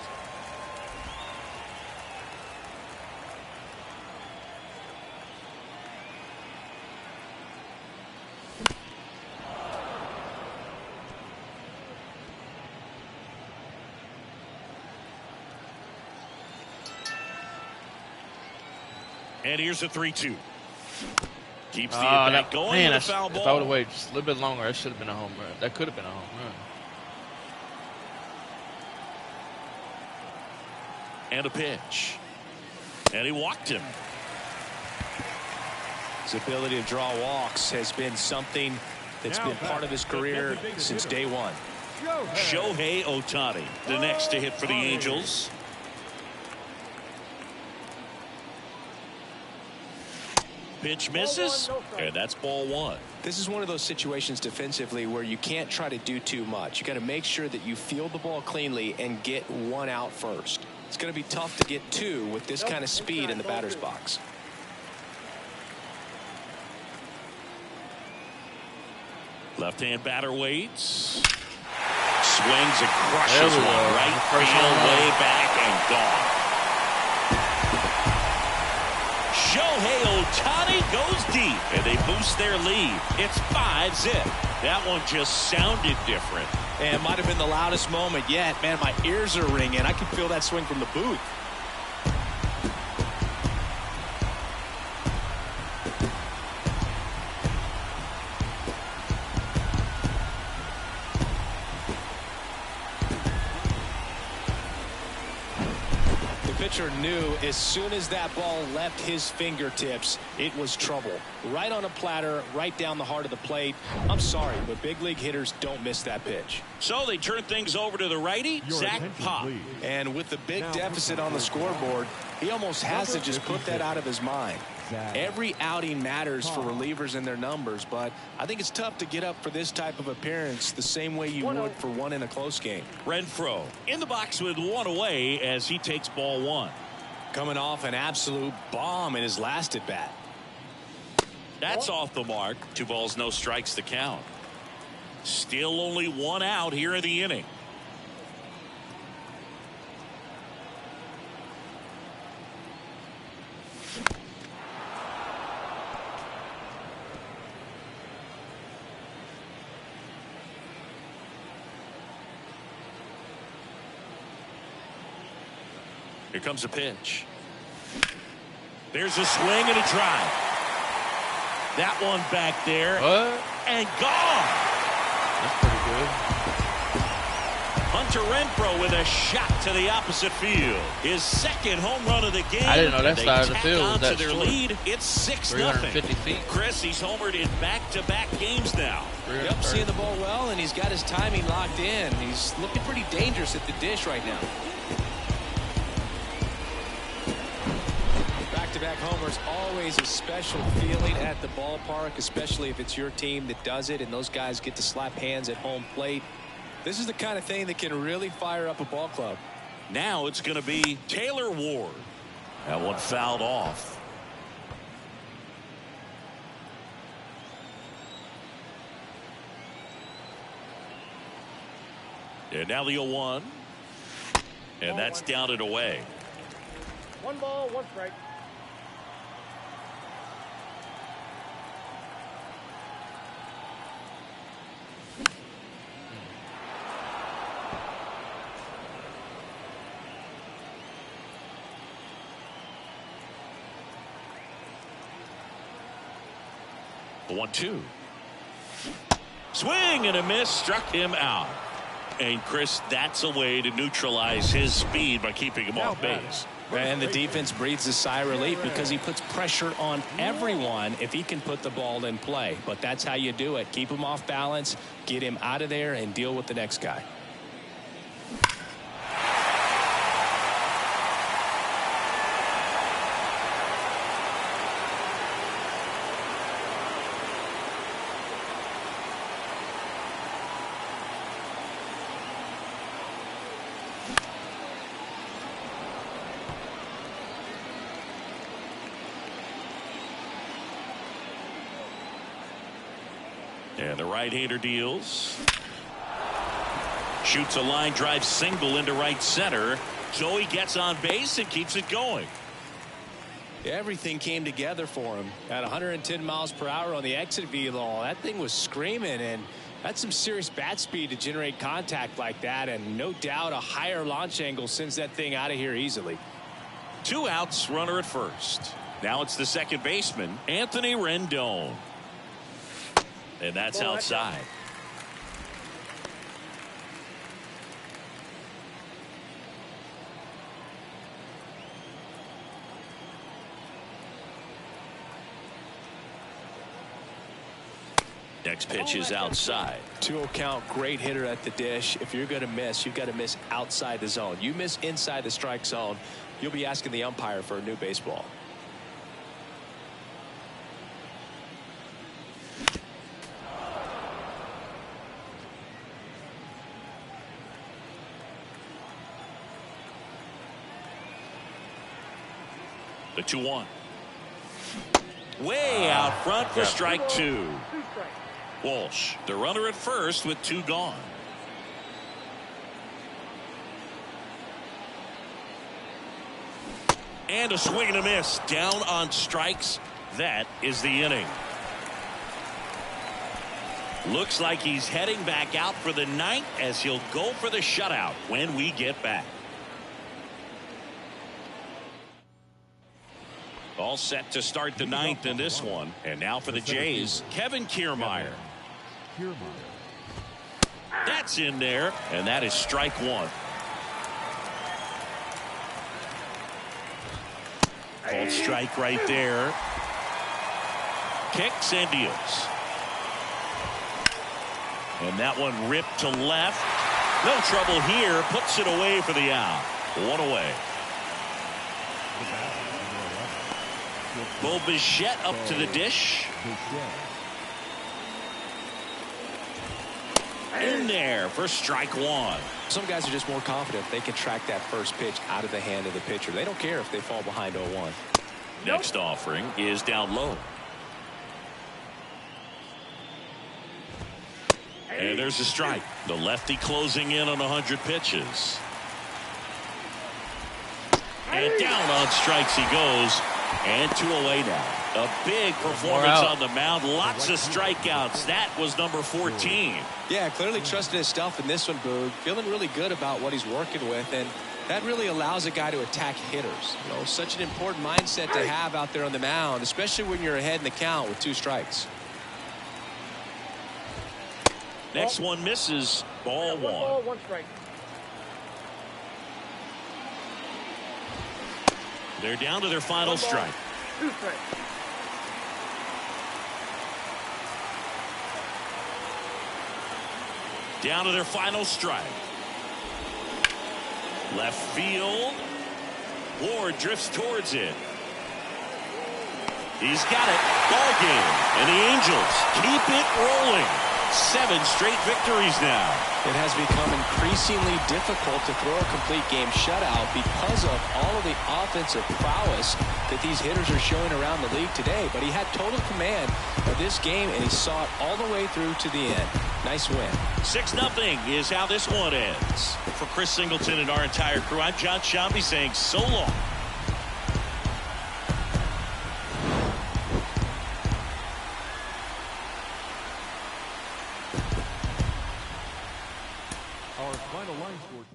A: And here's a 3-2. Keeps the at-bat going.
E: Man,
A: with a foul ball.
E: If I would have waited just a little bit longer, that should have been a home run. That could have been a home run.
A: And a pitch. And he walked him.
B: His ability to draw walks has been something that's been part of his career since day one.
A: Shohei Ohtani, the next to hit for the Angels. Pitch misses, and that's ball 1.
B: This is one of those situations defensively where you can't try to do too much. You got to make sure that you field the ball cleanly and get 1 out first. It's going to be tough to get 2 with this kind of speed in the batter's box.
A: Left-hand batter waits. Swings and crushes one right field, way back and gone. Shohei Ohtani goes deep, and they boost their lead. It's 5-zip. That one just sounded different.
B: And it might have been the loudest moment yet. Man, my ears are ringing. I can feel that swing from the booth. Pitcher knew as soon as that ball left his fingertips, it was trouble. Right on a platter, right down the heart of the plate. I'm sorry, but big league hitters don't miss that pitch.
A: So they turn things over to the righty, Zach Pop.
B: And with the big deficit on the scoreboard, he almost has to just put that out of his mind. Every outing matters for relievers and their numbers, but I think it's tough to get up for this type of appearance the same way you would for one in a close game.
A: Renfroe in the box with 1 away as he takes ball 1.
B: Coming off an absolute bomb in his last at bat.
A: That's off the mark. 2 balls, no strikes to count. Still only 1 out here in the inning. Here comes a pitch. There's a swing and a drive. That one back there.
E: What?
A: And gone.
E: That's pretty good.
A: Hunter Renfroe with a shot to the opposite field. His second home run of the game.
E: I didn't know that
A: They
E: side of the
A: tack
E: field was
A: on
E: that
A: to their
E: short.
A: lead. It's 6-0.
E: 350 feet.
A: Chris, he's homered in back-to-back games now.
B: Yep, seeing the ball well, and he's got his timing locked in. He's looking pretty dangerous at the dish right now. Back-to-back homers, always a special feeling at the ballpark, especially if it's your team that does it and those guys get to slap hands at home plate. This is the kind of thing that can really fire up a ball club.
A: Now it's going to be Taylor Ward. That one fouled off. And now the 0-1. And that's down and away.
D: 1 ball, 1 strike.
A: The 1-2. Swing and a miss, struck him out. And Chris, that's a way to neutralize his speed by keeping him off base.
B: And the defense breathes a sigh of relief because he puts pressure on everyone if he can put the ball in play. But that's how you do it. Keep him off balance, get him out of there, and deal with the next guy.
A: And the right-hander deals. Shoots a line drive single into right center. So he gets on base and keeps it going.
B: Everything came together for him at 110 miles per hour on the exit velo. That thing was screaming, and that's some serious bat speed to generate contact like that. And no doubt a higher launch angle sends that thing out of here easily.
A: 2 outs, runner at first. Now it's the second baseman, Anthony Rendon. And that's outside. Next pitch is outside.
B: 2-0 count, great hitter at the dish. If you're going to miss, you've got to miss outside the zone. You miss inside the strike zone, you'll be asking the umpire for a new baseball.
A: The 2-1. Way out front for strike 2.
D: 2 strikes.
A: Walsh, the runner at first with 2 gone. And a swing and a miss. Down on strikes. That is the inning. Looks like he's heading back out for the 9th as he'll go for the shutout when we get back. All set to start the 9th in this one. And now for the Jays, Kevin Kiermaier. That's in there, and that is strike 1. Called strike right there. Kicks and deals. And that one ripped to left. No trouble here. Puts it away for the out. 1 away. Bo Bichette up to the dish. In there for strike 1.
B: Some guys are just more confident they can track that first pitch out of the hand of the pitcher. They don't care if they fall behind 0-1.
A: Next offering is down low. And there's a strike. The lefty closing in on 100 pitches. And down on strikes he goes. And 2 away now. A big performance on the mound. Lots of strikeouts. That was number 14.
B: Yeah, clearly trusting his stuff in this one, Boog. Feeling really good about what he's working with, and that really allows a guy to attack hitters. You know, such an important mindset to have out there on the mound, especially when you're ahead in the count with 2 strikes.
A: Next one misses. Ball 1.
D: 1 ball, 1 strike.
A: They're down to their final strike.
D: 2 strikes.
A: Down to their final strike. Left field. Ward drifts towards it. He's got it. Ball game. And the Angels keep it rolling. 7 straight victories now.
B: It has become increasingly difficult to throw a complete game shutout because of all of the offensive prowess that these hitters are showing around the league today. But he had total command of this game, and he saw it all the way through to the end. Nice win.
A: 6-0 is how this one ends. For Chris Singleton and our entire crew, I'm John Shambi saying so long.
F: Our final line score.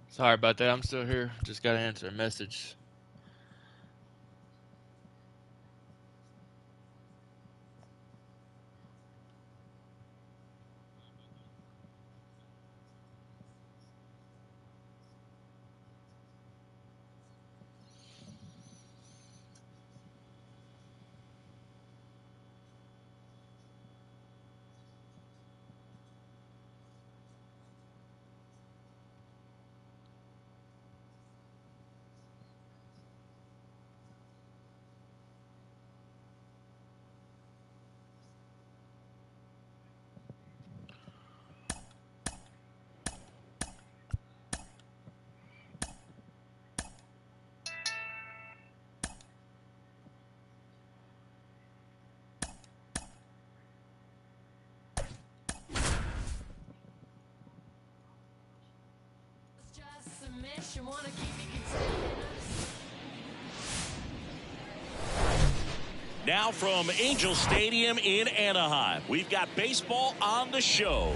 E: Sorry about that. I'm still here. Just got to answer a message.
A: Now from Angel Stadium in Anaheim, we've got baseball on the show.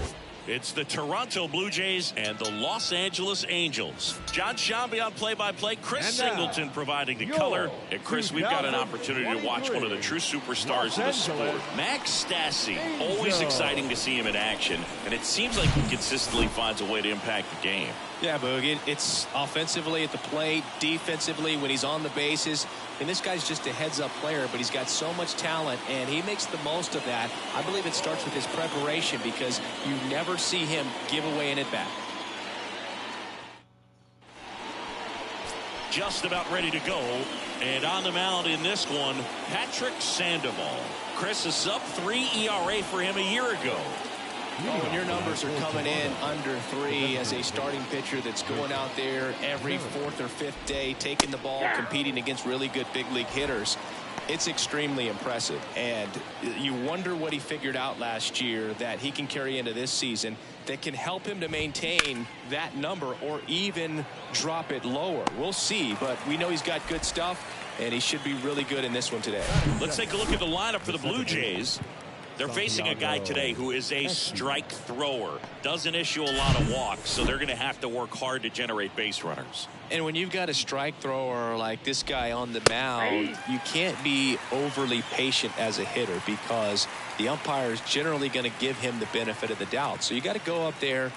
A: It's the Toronto Blue Jays and the Los Angeles Angels. John Shambi on play-by-play. Chris Singleton providing the color. And Chris, we've got an opportunity to watch one of the true superstars of the sport. Max Stassi, always exciting to see him in action. And it seems like he consistently finds a way to impact the game.
B: Yeah, Boog, it's offensively at the plate, defensively when he's on the bases. And this guy's just a heads-up player, but he's got so much talent, and he makes the most of that. I believe it starts with his preparation because you never see him give away an at-bat.
A: Just about ready to go. And on the mound in this one, Patrick Sandoval. Chris, a sub-3 ERA for him a year ago.
B: When your numbers are coming in under 3 as a starting pitcher that's going out there every 4th or 5th day, taking the ball, competing against really good big league hitters, it's extremely impressive. And you wonder what he figured out last year that he can carry into this season that can help him to maintain that number or even drop it lower. We'll see, but we know he's got good stuff, and he should be really good in this one today.
A: Let's take a look at the lineup for the Blue Jays. They're facing a guy today who is a strike thrower, doesn't issue a lot of walks, so they're going to have to work hard to generate base runners.
B: And when you've got a strike thrower like this guy on the mound, you can't be overly patient as a hitter because the umpire is generally going to give him the benefit of the doubt. So you got to go up there,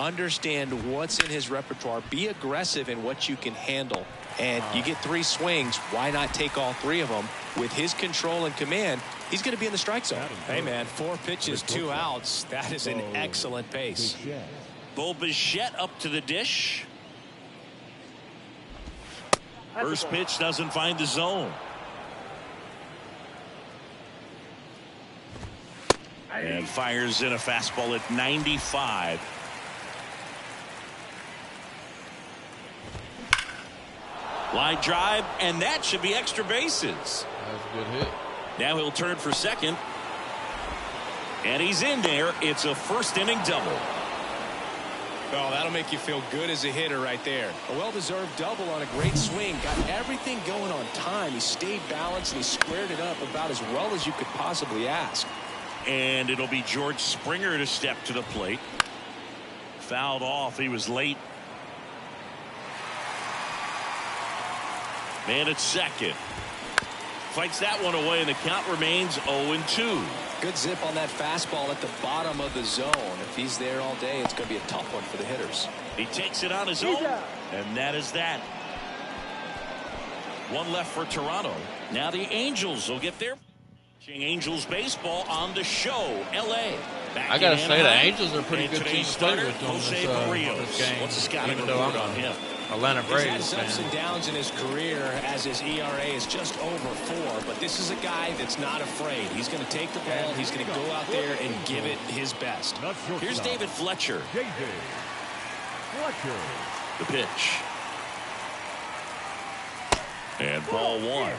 B: understand what's in his repertoire, be aggressive in what you can handle. And you get 3 swings, why not take all 3 of them? With his control and command, he's going to be in the strike zone.
C: Hey, man, 4 pitches, 2 outs. That is an excellent pace.
A: Bo Bichette up to the dish. First pitch doesn't find the zone. And fires in a fastball at 95. Line drive, and that should be extra bases.
E: That's a good hit.
A: Now he'll turn for second. And he's in there. It's a first inning double.
B: Oh, that'll make you feel good as a hitter right there. A well-deserved double on a great swing. Got everything going on time. He stayed balanced and he squared it up about as well as you could possibly ask.
A: And it'll be George Springer to step to the plate. Fouled off. He was late. Man at second. Fights that one away, and the count remains 0-2.
B: Good zip on that fastball at the bottom of the zone. If he's there all day, it's going to be a tough one for the hitters.
A: He takes it on his own, and that is that. One left for Toronto. Now the Angels will get their Angels baseball on the show. L.A.
E: I gotta say, the Angels are a pretty good team to play with on this game.
A: What's the scouting
E: Even though I'm
A: report on him?
E: Atlanta
B: He's
E: Braves
B: had ups
E: fan.
B: and downs in his career as his ERA is just over 4. But this is a guy that's not afraid. He's going to take the ball. He's going to go out there and give it his best.
A: Here's David Fletcher. The pitch. And ball 1.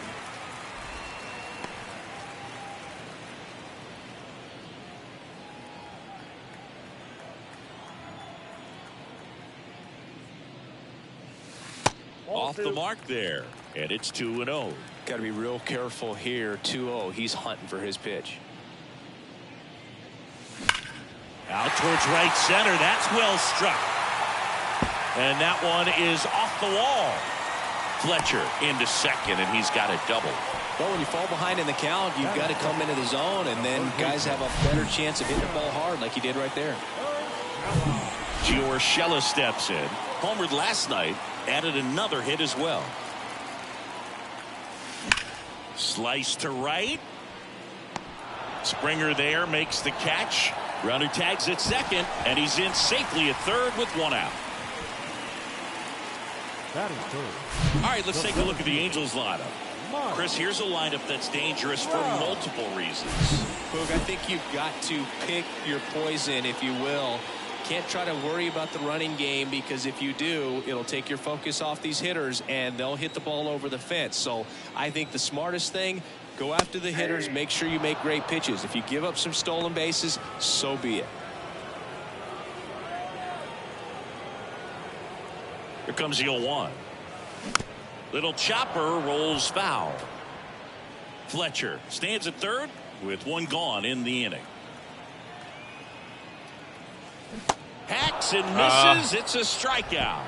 A: Off the mark there, and it's 2-0.
B: Got to be real careful here. 2-0. He's hunting for his pitch.
A: Out towards right center. That's well struck. And that one is off the wall. Fletcher into second, and he's got a double.
B: Well, when you fall behind in the count, you've got to come into the zone, and then guys have a better chance of hitting the ball hard like he did right there.
A: Gio Urshela steps in. Homered last night. Added another hit as well. Slice to right. Springer there makes the catch. Runner tags at second, and he's in safely at third with 1 out. All right, let's take a look at the Angels lineup. Chris, here's a lineup that's dangerous for multiple reasons.
B: Boog, I think you've got to pick your poison, if you will. Can't try to worry about the running game, because if you do, it'll take your focus off these hitters and they'll hit the ball over the fence. So I think the smartest thing, go after the hitters, make sure you make great pitches. If you give up some stolen bases, so be it.
A: Here comes the 0-1. Little chopper rolls foul. Fletcher stands at third with 1 gone in the inning. Hacks and misses. It's a strikeout.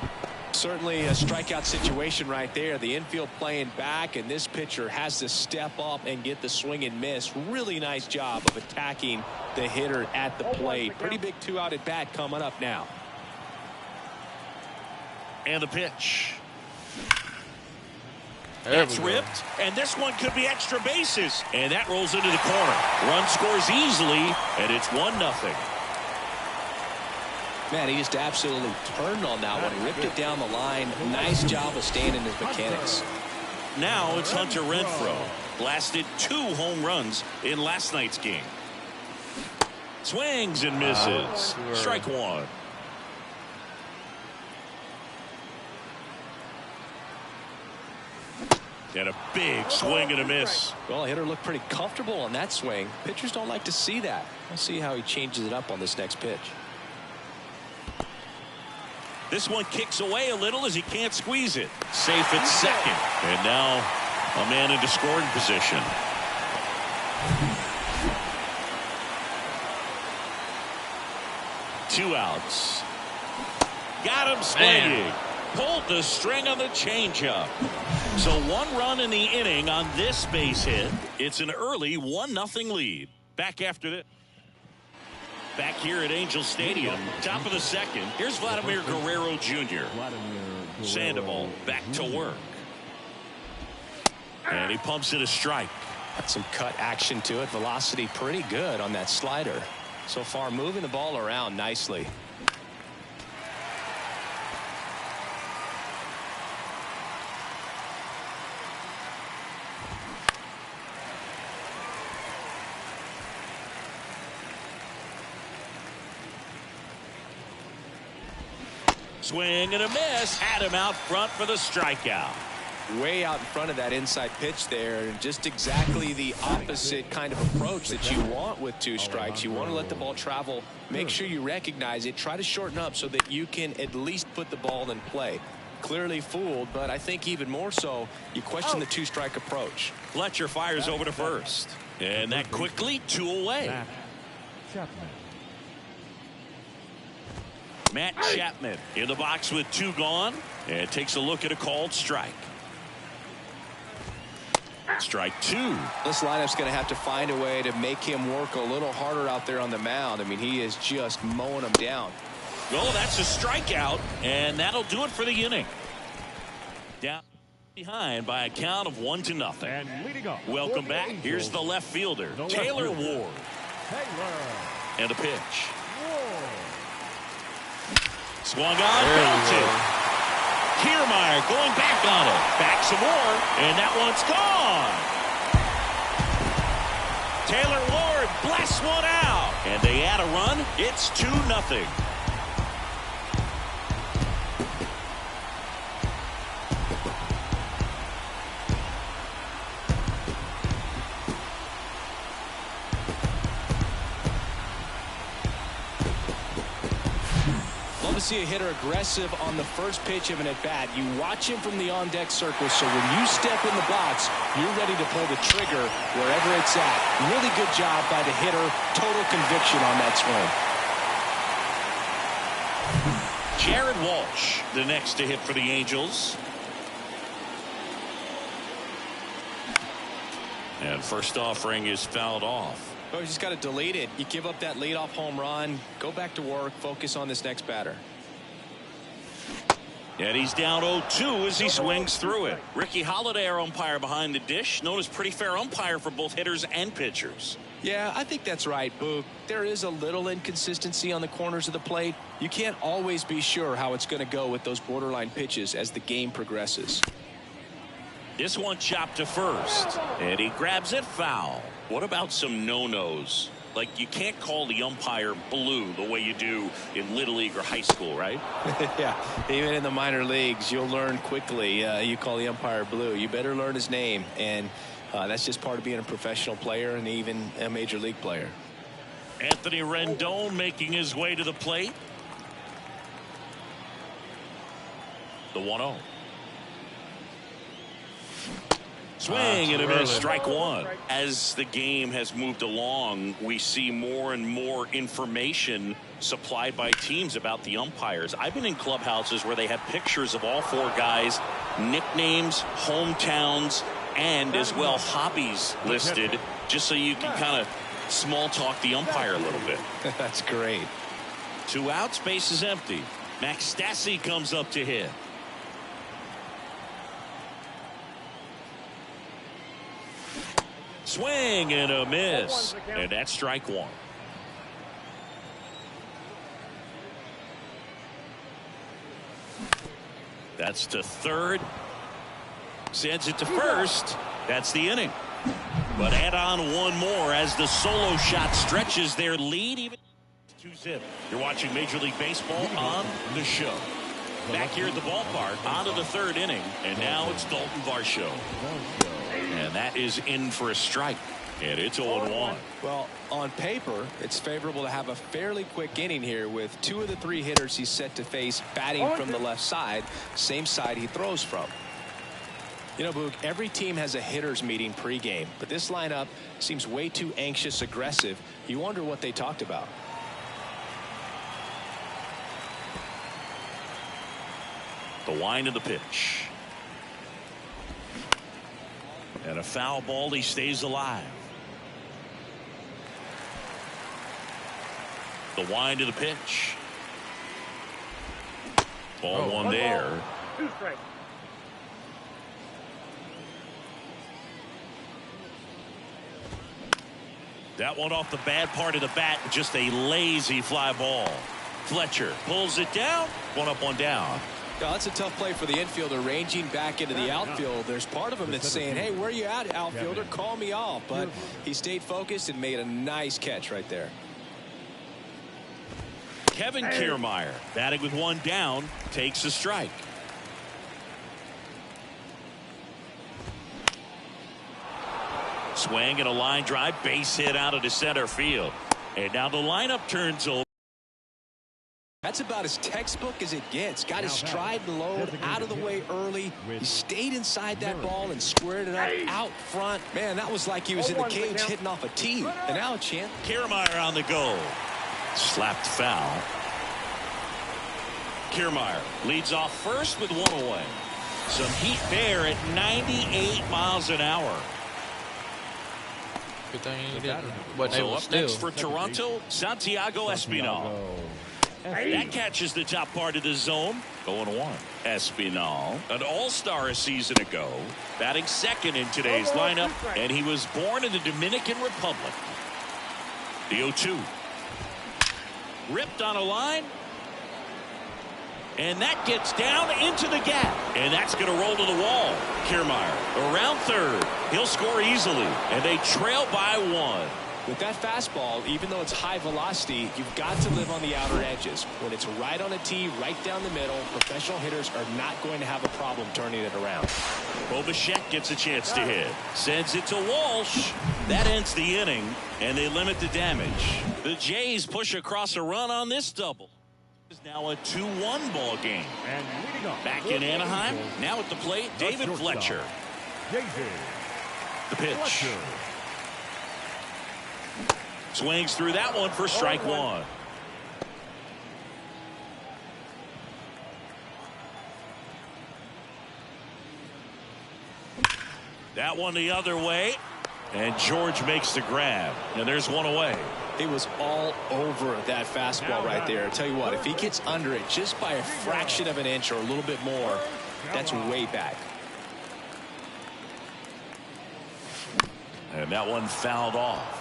B: Certainly a strikeout situation right there. The infield playing back, and this pitcher has to step up and get the swing and miss. Really nice job of attacking the hitter at the plate. Pretty big 2-out at bat coming up now.
A: And the pitch.
E: That's
A: ripped, and this one could be extra bases. And that rolls into the corner. Run scores easily, and it's 1-0.
B: Man, he just absolutely turned on that one. Ripped it down the line. Nice job of staying in his mechanics.
A: Now it's Hunter Renfroe. Blasted 2 home runs in last night's game. Swings and misses. Strike 1. And a big swing and a miss.
B: Well, the hitter looked pretty comfortable on that swing. Pitchers don't like to see that. We'll see how he changes it up on this next pitch.
A: This one kicks away a little as he can't squeeze it. Safe at second. And now a man into scoring position. Two outs. Got him swinging. Pulled the string on the changeup. So 1 run in the inning on this base hit. It's an early 1-0 lead. Back after this. Back here at Angel Stadium, top of the second. Here's Vladimir Guerrero Jr. Sandoval back to work. And he pumps it a strike.
B: Got some cut action to it. Velocity pretty good on that slider. So far, moving the ball around nicely.
A: Swing and a miss. Had him out front for the strikeout.
B: Way out in front of that inside pitch there. Just exactly the opposite kind of approach that you want with 2 strikes. You want to let the ball travel. Make sure you recognize it. Try to shorten up so that you can at least put the ball in play. Clearly fooled, but I think even more so, you question the 2-strike approach.
A: Fletcher fires over to first. And that quickly 2 away. Matt Chapman in the box with 2 gone. And takes a look at a called strike. Strike 2.
B: This lineup's going to have to find a way to make him work a little harder out there on the mound. I mean, he is just mowing them down.
A: Oh, that's a strikeout, and that'll do it for the inning. Down behind by a count of 1-0.
F: And leading up.
A: Welcome back. Here's the left fielder, Taylor Ward. And a pitch. Swung on, belted. Kiermaier going back on it. Back some more, and that one's gone. Taylor Ward blasts one out, and they add a run. It's 2-0.
B: See a hitter aggressive on the first pitch of an at-bat. You watch him from the on-deck circle, so when you step in the box, you're ready to pull the trigger wherever it's at. Really good job by the hitter. Total conviction on that swing.
A: Jared Walsh, the next to hit for the Angels. And first offering is fouled off.
B: Oh, you just got to delete it. You give up that leadoff home run. Go back to work. Focus on this next batter.
A: And he's down 0-2 as he swings through it. Ricky Holiday, our umpire behind the dish, known as pretty fair umpire for both hitters and pitchers.
B: Yeah, I think that's right, Boog. There is a little inconsistency on the corners of the plate. You can't always be sure how it's going to go with those borderline pitches as the game progresses.
A: This one chopped to first, and he grabs it foul. What about some no-nos? Like, you can't call the umpire blue the way you do in Little League or high school, right?
B: Yeah, even in the minor leagues, you'll learn quickly. You call the umpire blue. You better learn his name, and that's just part of being a professional player and even a major league player.
A: Anthony Rendon making his way to the plate. The 1-0. Swing and a miss, strike 1. As the game has moved along, we see more and more information supplied by teams about the umpires. I've been in clubhouses where they have pictures of all 4 guys, nicknames, hometowns, and as well hobbies listed, just so you can kind of small talk the umpire a little bit.
B: That's great.
A: 2 outs, base is empty. Max Stassi comes up to hit. Swing and a miss, and that's strike 1. That's to third. Sends it to first. That's the inning. But add on one more as the solo shot stretches their lead. Even 2-zip. You're watching Major League Baseball on the show. Back here at the ballpark, on to the 3rd inning, and now it's Dalton Varsho. And that is in for a strike, and it's 0-1.
B: Well, on paper, it's favorable to have a fairly quick inning here with 2 of the 3 hitters he's set to face batting from the left side, same side he throws from. You know, Boog, every team has a hitters meeting pregame, but this lineup seems way too anxious, aggressive. You wonder what they talked about.
A: The wind of the pitch. And a foul ball, he stays alive. The wind of the pitch. Ball one there.
D: 2 strikes.
A: That one off the bad part of the bat. Just a lazy fly ball. Fletcher pulls it down. 1 up, 1 down.
C: Oh, that's a tough play for the infielder, ranging back into the outfield. There's part of him that's saying, hey, where you at, outfielder? Call me off. But he stayed focused and made a nice catch right there.
A: Kevin Kiermaier, batting with 1 down, takes a strike. Swing and a line drive, base hit out of the center field. And now the lineup turns over.
C: That's about as textbook as it gets. Got his stride and load out of the way early. He stayed inside that ball and squared it up out front. Man, that was like he was in the cage hitting off a tee. And now a chance.
A: Kiermaier on the go. Slapped foul. Kiermaier leads off first with 1 away. Some heat there at 98 miles an hour.
E: Good thing he didn't. But they
A: So
E: will
A: up
E: still.
A: next for Toronto, Santiago Espinal. That catches the top part of the zone. 0-1. Espinal, an all-star a season ago, batting second in today's lineup, and he was born in the Dominican Republic. The 0-2. Ripped on a line. And that gets down into the gap. And that's going to roll to the wall. Kiermaier around third. He'll score easily. And they trail by 1.
C: With that fastball, even though it's high velocity, you've got to live on the outer edges. When it's right on a tee, right down the middle, professional hitters are not going to have a problem turning it around.
A: Bo Bichette gets a chance to hit. Sends it to Walsh. That ends the inning, and they limit the damage. The Jays push across a run on this double. It's now a 2-1 ball game.
F: And leading off.
A: Back in Anaheim, now at the plate, David Fletcher. The pitch. Swings through that one for strike 1. That one the other way. And George makes the grab. And there's 1 away.
C: He was all over that fastball right there. I tell you what, if he gets under it just by a fraction of an inch or a little bit more, that's way back.
A: And that one fouled off.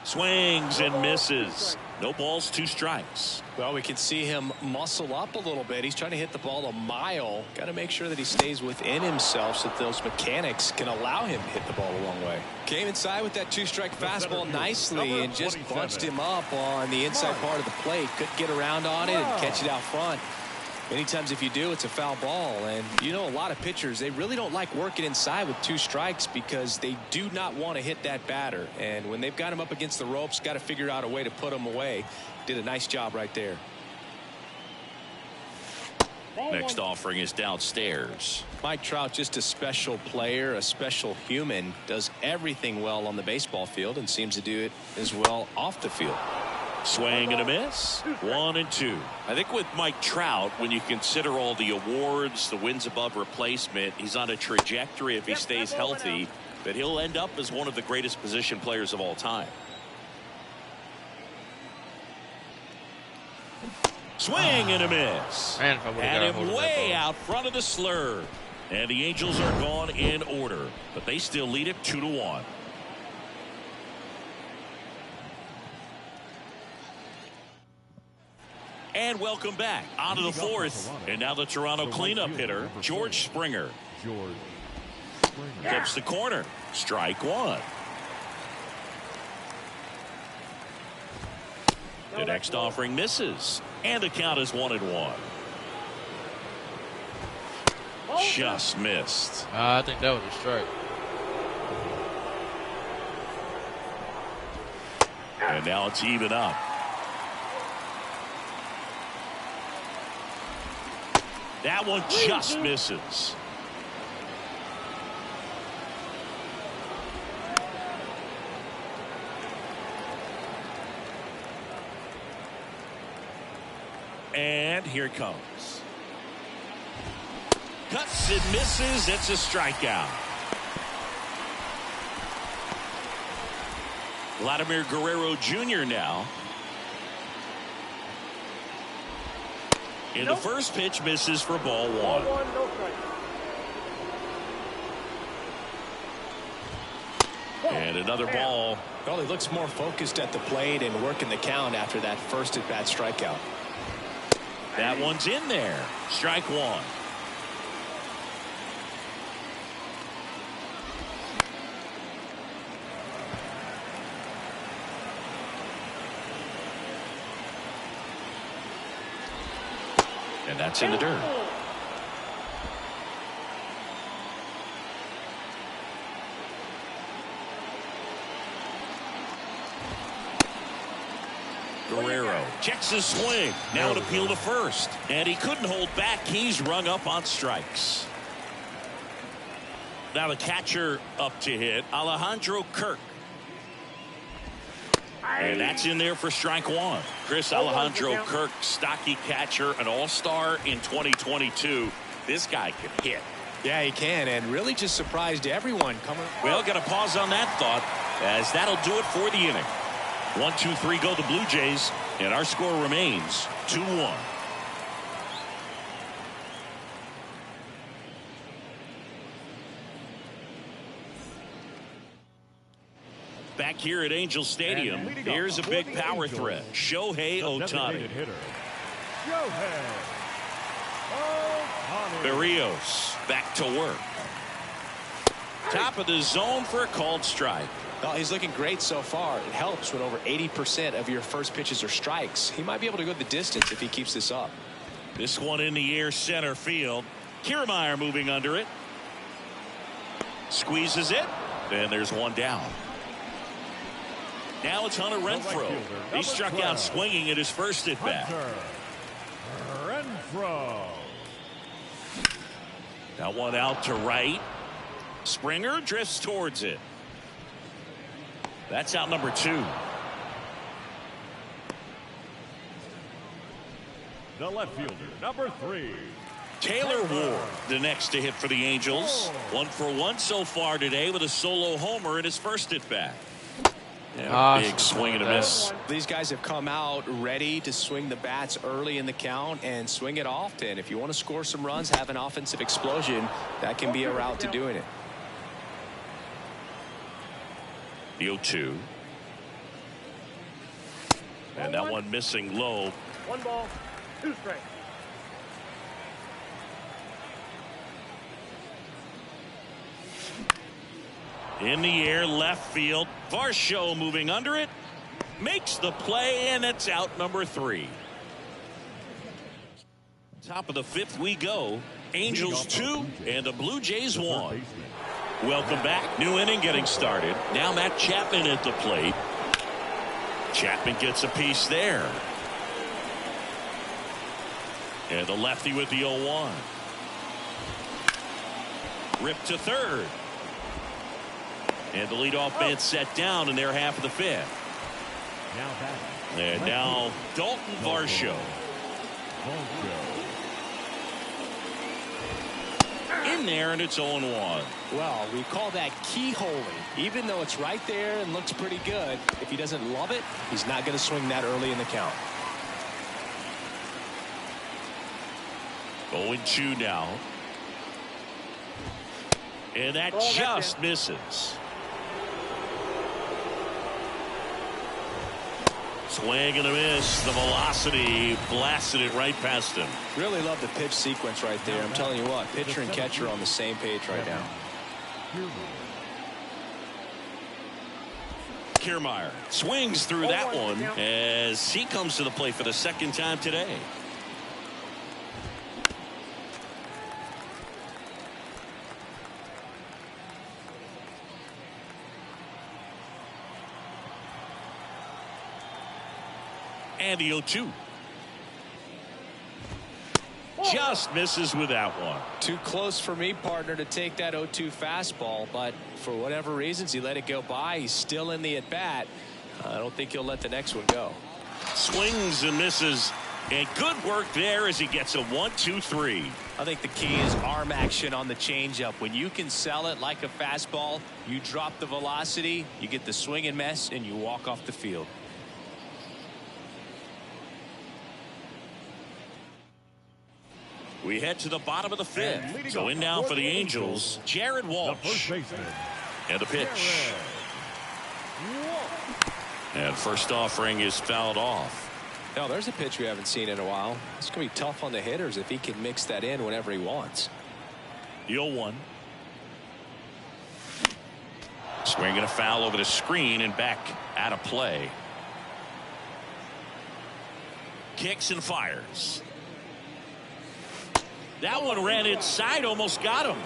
A: Swings and misses. No balls, 2 strikes.
C: Well, we can see him muscle up a little bit. He's trying to hit the ball a mile. Got to make sure that he stays within himself so that those mechanics can allow him to hit the ball a long way. Came inside with that 2-strike fastball nicely and just bunched him up on the inside part of the plate. Couldn't get around on it and catch it out front. Many times if you do, it's a foul ball. And you know, a lot of pitchers, they really don't like working inside with 2 strikes because they do not want to hit that batter. And when they've got him up against the ropes, got to figure out a way to put him away. Did a nice job right there.
A: Next offering is downstairs.
C: Mike Trout, just a special player, a special human, does everything well on the baseball field and seems to do it as well off the field.
A: Swing and a miss. 1-2. I think with Mike Trout, when you consider all the awards, the wins above replacement, he's on a trajectory, if he stays healthy, that he'll end up as one of the greatest position players of all time. Swing and a miss.
E: Man, if I would've got
A: Had
E: a hold
A: him
E: of that
A: way
E: ball.
A: out front of the slur. And the Angels are gone in order, but they still lead it 2-1. And welcome back onto the 4th. And now the Toronto cleanup hitter, George Springer. Gets the corner. Strike 1. The next offering misses. And the count is 1-1. Just missed.
E: I think that was a strike.
A: And now it's even up. That one just misses. And here it comes. Cuts and misses. It's a strikeout. Vladimir Guerrero Jr. now. And the first pitch misses for ball one.
D: Ball 1, no strike.
A: And another ball.
B: Well, he looks more focused at the plate and working the count after that first at-bat strikeout.
A: That one's in there. Strike one. And that's in the dirt. Guerrero checks his swing. Now an appeal to first. And he couldn't hold back. He's rung up on strikes. Now the catcher up to hit, Alejandro Kirk. And that's in there for strike one. Chris, Alejandro Kirk, stocky catcher, an all-star in 2022. This guy can hit.
B: Yeah, he can, and really just surprised everyone coming.
A: Well, got to pause on that thought, as that'll do it for the inning. 1, 2, 3 go the Blue Jays, and our score remains 2-1. Back here at Angel Stadium, here's a big power threat. Shohei Ohtani. Berrios back to work. Top of the zone for a called strike.
B: Well, he's looking great so far. It helps when over 80% of your first pitches are strikes. He might be able to go the distance if he keeps this up.
A: This one in the air, center field. Kiermaier moving under it. Squeezes it. And there's one down. Now it's Hunter Renfroe. He struck out swinging at his first at bat.
F: Renfroe.
A: That one out to right. Springer drifts towards it. That's out number 2.
F: The left fielder, number 3.
A: Taylor Ward, the next to hit for the Angels. 1 for 1 so far today with a solo homer in his first at bat. Yeah, big swing and a miss.
B: These guys have come out ready to swing the bats early in the count and swing it often. If you want to score some runs, have an offensive explosion, that can be a route to doing it.
A: The 0-2. And that one missing low.
D: 1 ball, 2 strikes.
A: In the air, left field. Varsho moving under it. Makes the play, and it's out number 3. Top of the 5th we go. Angels 2 and the Blue Jays 1. Welcome back. New inning getting started. Now Matt Chapman at the plate. Chapman gets a piece there. And the lefty with the 0-1. Ripped to third. And the leadoff man set down in their half of the 5th. And now Dalton Varsho. In there, and it's 0-1.
B: Well, we call that keyholing. Even though it's right there and looks pretty good, if he doesn't love it, he's not going to swing that early in the count.
A: 0-2 now. And that just misses. Swing and a miss. The velocity blasted it right past him.
B: Really love the pitch sequence right there. I'm telling you what, pitcher and catcher are on the same page right now.
A: Kiermaier swings through that one as he comes to the plate for the second time today. And the 0-2. Just misses with that one.
B: Too close for me, partner, to take that 0-2 fastball, but for whatever reasons he let it go by. He's still in the at bat. I don't think he'll let the next one go.
A: Swings and misses And good work there as he gets a 1-2-3.
C: I think the key is arm action on the changeup. When you can sell it like a fastball, you drop the velocity, you get the swing and miss, and you walk off the field.
A: We head to the bottom of the fifth. So in now for the Angels, Jared
F: The
A: Walsh.
F: first baseman.
A: And the pitch. And first offering is fouled off.
B: No, there's a pitch we haven't seen in a while. It's going to be tough on the hitters if he can mix that in whenever he wants.
A: The 0-1. Swinging a foul over the screen and back out of play. Kicks and fires. That one ran inside, almost got him.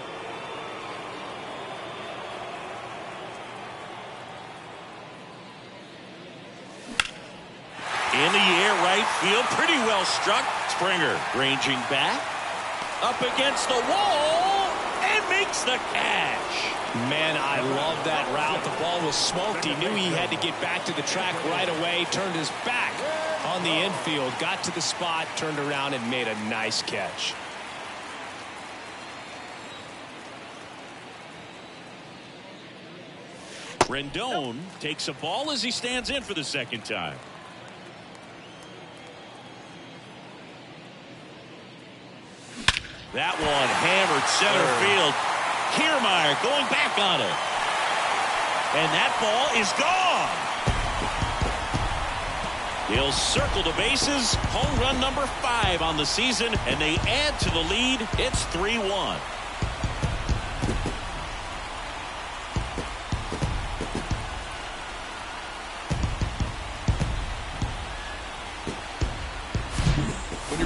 A: In the air, right field, pretty well struck. Springer ranging back, up against the wall, and makes the catch.
C: Man, I love that route. The ball was smoked. He knew he had to get back to the track right away. Turned his back on the infield, got to the spot, turned around, and made a nice catch.
A: Rendon takes a ball as he stands in for the second time. That one hammered center field. Kiermaier going back on it. And that ball is gone. He'll circle the bases. Home run number 5 on the season, and they add to the lead. It's 3-1.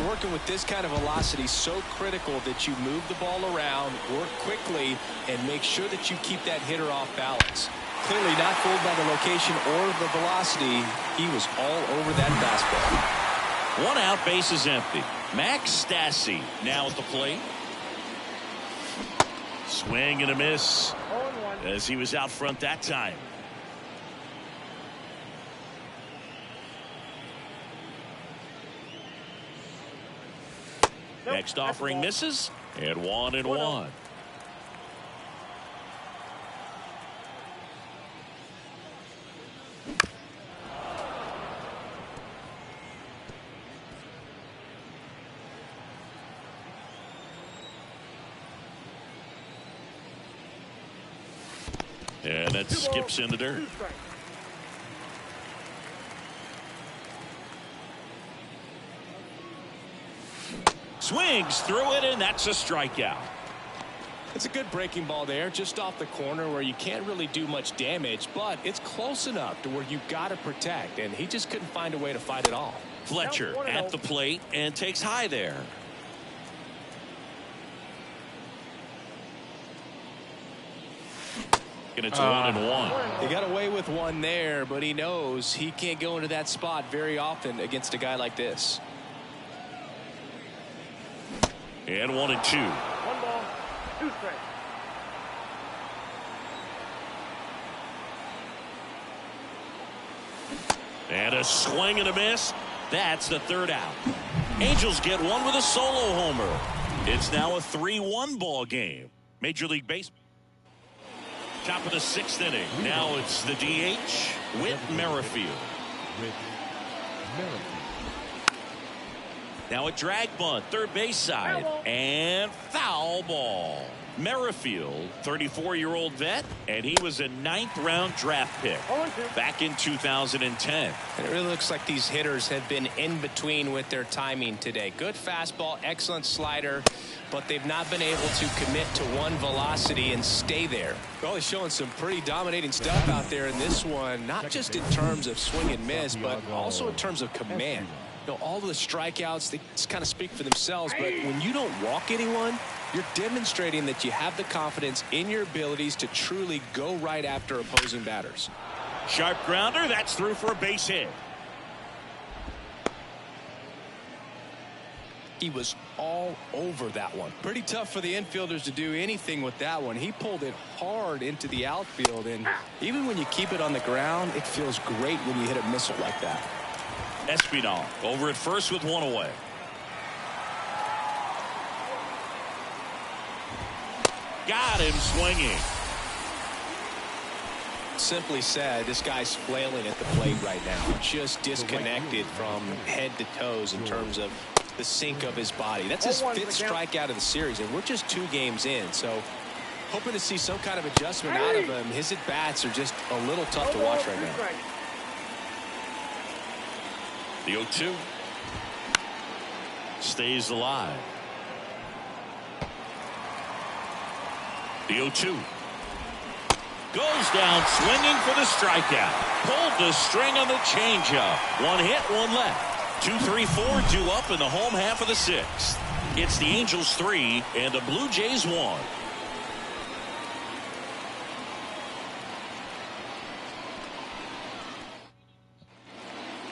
B: Working with this kind of velocity, so critical that you move the ball around, work quickly, and make sure that you keep that hitter off balance. Clearly not fooled by the location or the velocity. He was all over that fastball.
A: 1 out, base is empty. Max Stassi now at the plate. Swing and a miss as he was out front that time. Next offering misses, and 1-1. And that skips in the dirt. Swings through it, and that's a strikeout.
C: It's a good breaking ball there, just off the corner where you can't really do much damage, but it's close enough to where you've got to protect, and he just couldn't find a way to fight it off.
A: Fletcher at the plate and takes high there. And it's 1-1.
C: He got away with one there, but he knows he can't go into that spot very often against a guy like this.
A: And 1-2.
D: 1 ball, 2 strikes.
A: And a swing and a miss. That's the 3rd out. Angels get one with a solo homer. It's now a 3-1 ball game. Major League Baseball. Top of the 6th inning. Now it's the DH, Whit Merrifield. Now a drag bunt, third base side, and foul ball. Merrifield, 34-year-old vet, and he was a 9th-round draft pick back in 2010.
C: And it really looks like these hitters have been in between with their timing today. Good fastball, excellent slider, but they've not been able to commit to one velocity and stay there. Well, he's showing some pretty dominating stuff out there in this one, not just in terms of swing and miss, but also in terms of command. You know, all of the strikeouts, they just kind of speak for themselves, but when you don't walk anyone, you're demonstrating that you have the confidence in your abilities to truly go right after opposing batters.
A: Sharp grounder, that's through for a base hit.
C: He was all over that one. Pretty tough for the infielders to do anything with that one. He pulled it hard into the outfield, and even when you keep it on the ground, it feels great when you hit a missile like that.
A: Espinal over at first with one away. Got him swinging.
B: Simply said, this guy's flailing at the plate right now. Just disconnected from head to toes in terms of the sink of his body. That's his 5th strikeout of the series, and we're just 2 games in. So hoping to see some kind of adjustment out of him. His at-bats are just a little tough to watch right now.
A: The 0-2 stays alive. The 0-2 goes down swinging for the strikeout. Pulled the string on the changeup. 1 hit, 1 left. 2, 3, 4 due up in the home half of the 6th. It's the Angels 3 and the Blue Jays 1.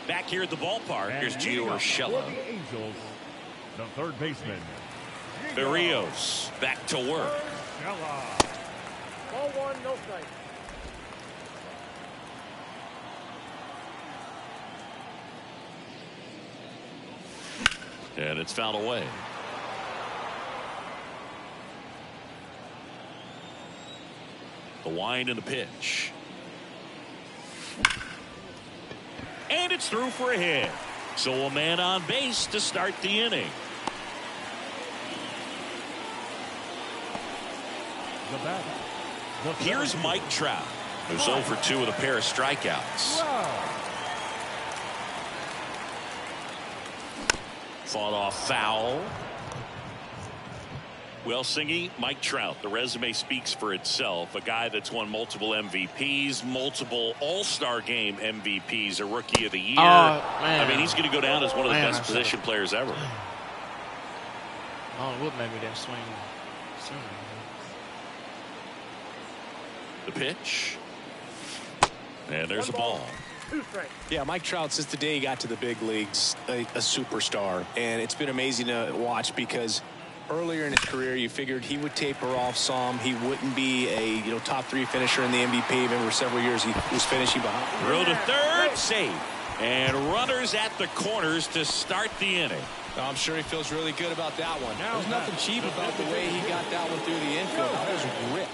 A: Back here at the ballpark, here's Gio Urshela.
F: For the Angels, the third baseman,
A: Berrios back to work.
D: Urshela. Ball 1, no strike.
A: And it's fouled away. The wind and the pitch. And it's through for a hit. So a man on base to start the inning.
F: the batter.
A: Here's Mike Trout, who's 0 for 2 with a pair of strikeouts. Fought off foul. Well, Singy, Mike Trout, the resume speaks for itself. A guy that's won multiple MVPs, multiple All-Star Game MVPs, a Rookie of the Year. I mean, he's going to go down as one of the best position players ever.
E: Oh, what made me that swing?
A: The pitch. And there's a ball.
B: Yeah, Mike Trout, since the day he got to the big leagues, a superstar. And it's been amazing to watch because earlier in his career, you figured he would taper off some. He wouldn't be a top 3 finisher in the MVP. Remember, several years he was finishing behind.
A: Throw to third, safe. And runners at the corners to start the inning.
B: I'm sure he feels really good about that one. There's nothing cheap about the way he got that one through the infield. That was ripped.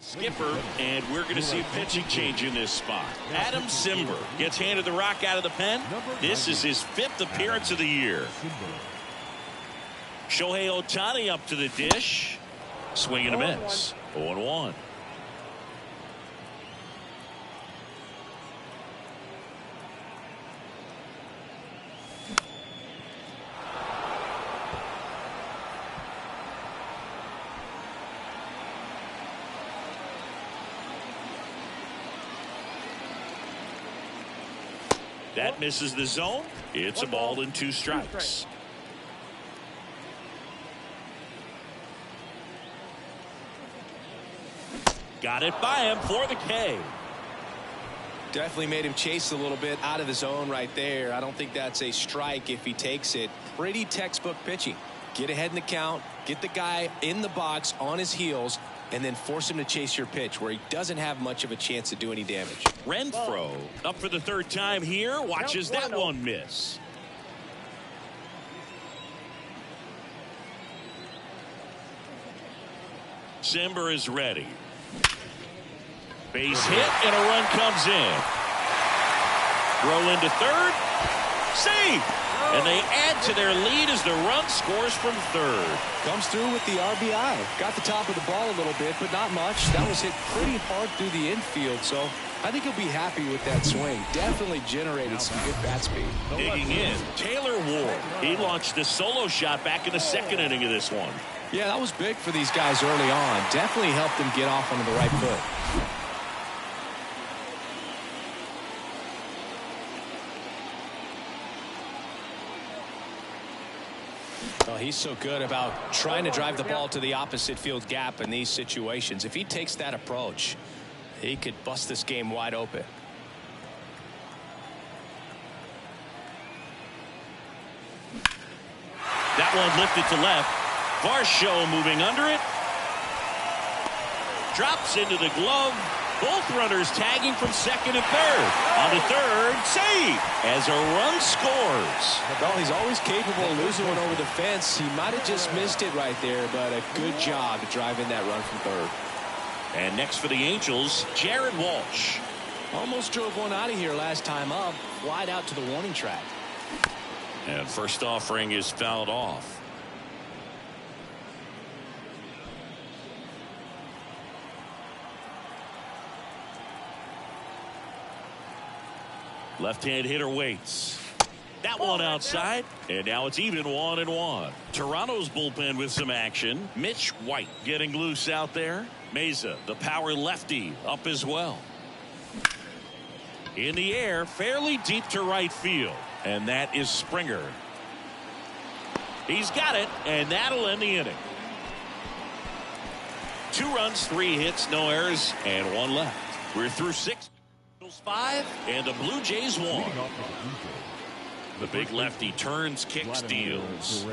A: Skipper, and we're going to see a pitching change in this spot. Adam Simber gets handed the rock out of the pen. This is his 5th appearance of the year. Shohei Ohtani up to the dish. Swing and a miss. 0-1. That misses the zone. It's a ball and 2 strikes. Got it by him for the K.
B: Definitely made him chase a little bit out of the zone right there. I don't think that's a strike if he takes it. Pretty textbook pitching. Get ahead in the count, get the guy in the box on his heels, and then force him to chase your pitch where he doesn't have much of a chance to do any damage.
A: Renfroe up for the 3rd time here. Watches that one miss. Simber is ready. Base hit and a run comes in. Throw into third. Save. And they add to their lead as the run scores from third.
B: Comes through with the RBI. Got the top of the ball a little bit, but not much. That was hit pretty hard through the infield, so I think he'll be happy with that swing. Definitely generated some good bat speed.
A: Digging in, Taylor Ward. He launched a solo shot back in the 2nd inning of this one.
B: Yeah, that was big for these guys early on. Definitely helped them get off onto the right foot. Well, he's so good about trying to drive the ball to the opposite field gap in these situations. If he takes that approach, he could bust this game wide open.
A: That one lifted to left. Varsho moving under it. Drops into the glove. Both runners tagging from second and third. On to third, save as a run scores.
B: Well, he's always capable of losing one over the fence. He might have just missed it right there, but a good job to drive in that run from third.
A: And next for the Angels, Jared Walsh.
B: Almost drove one out of here last time up, wide out to the warning track.
A: And first offering is fouled off. Left-hand hitter waits. That one outside, and now it's even 1-1. Toronto's bullpen with some action. Mitch White getting loose out there. Meza, the power lefty, up as well. In the air, fairly deep to right field, and that is Springer. He's got it, and that'll end the inning. 2 runs, 3 hits, no errors, and 1 left. We're through 6. 5 and the Blue Jays 1. The big lefty turns, kicks, deals.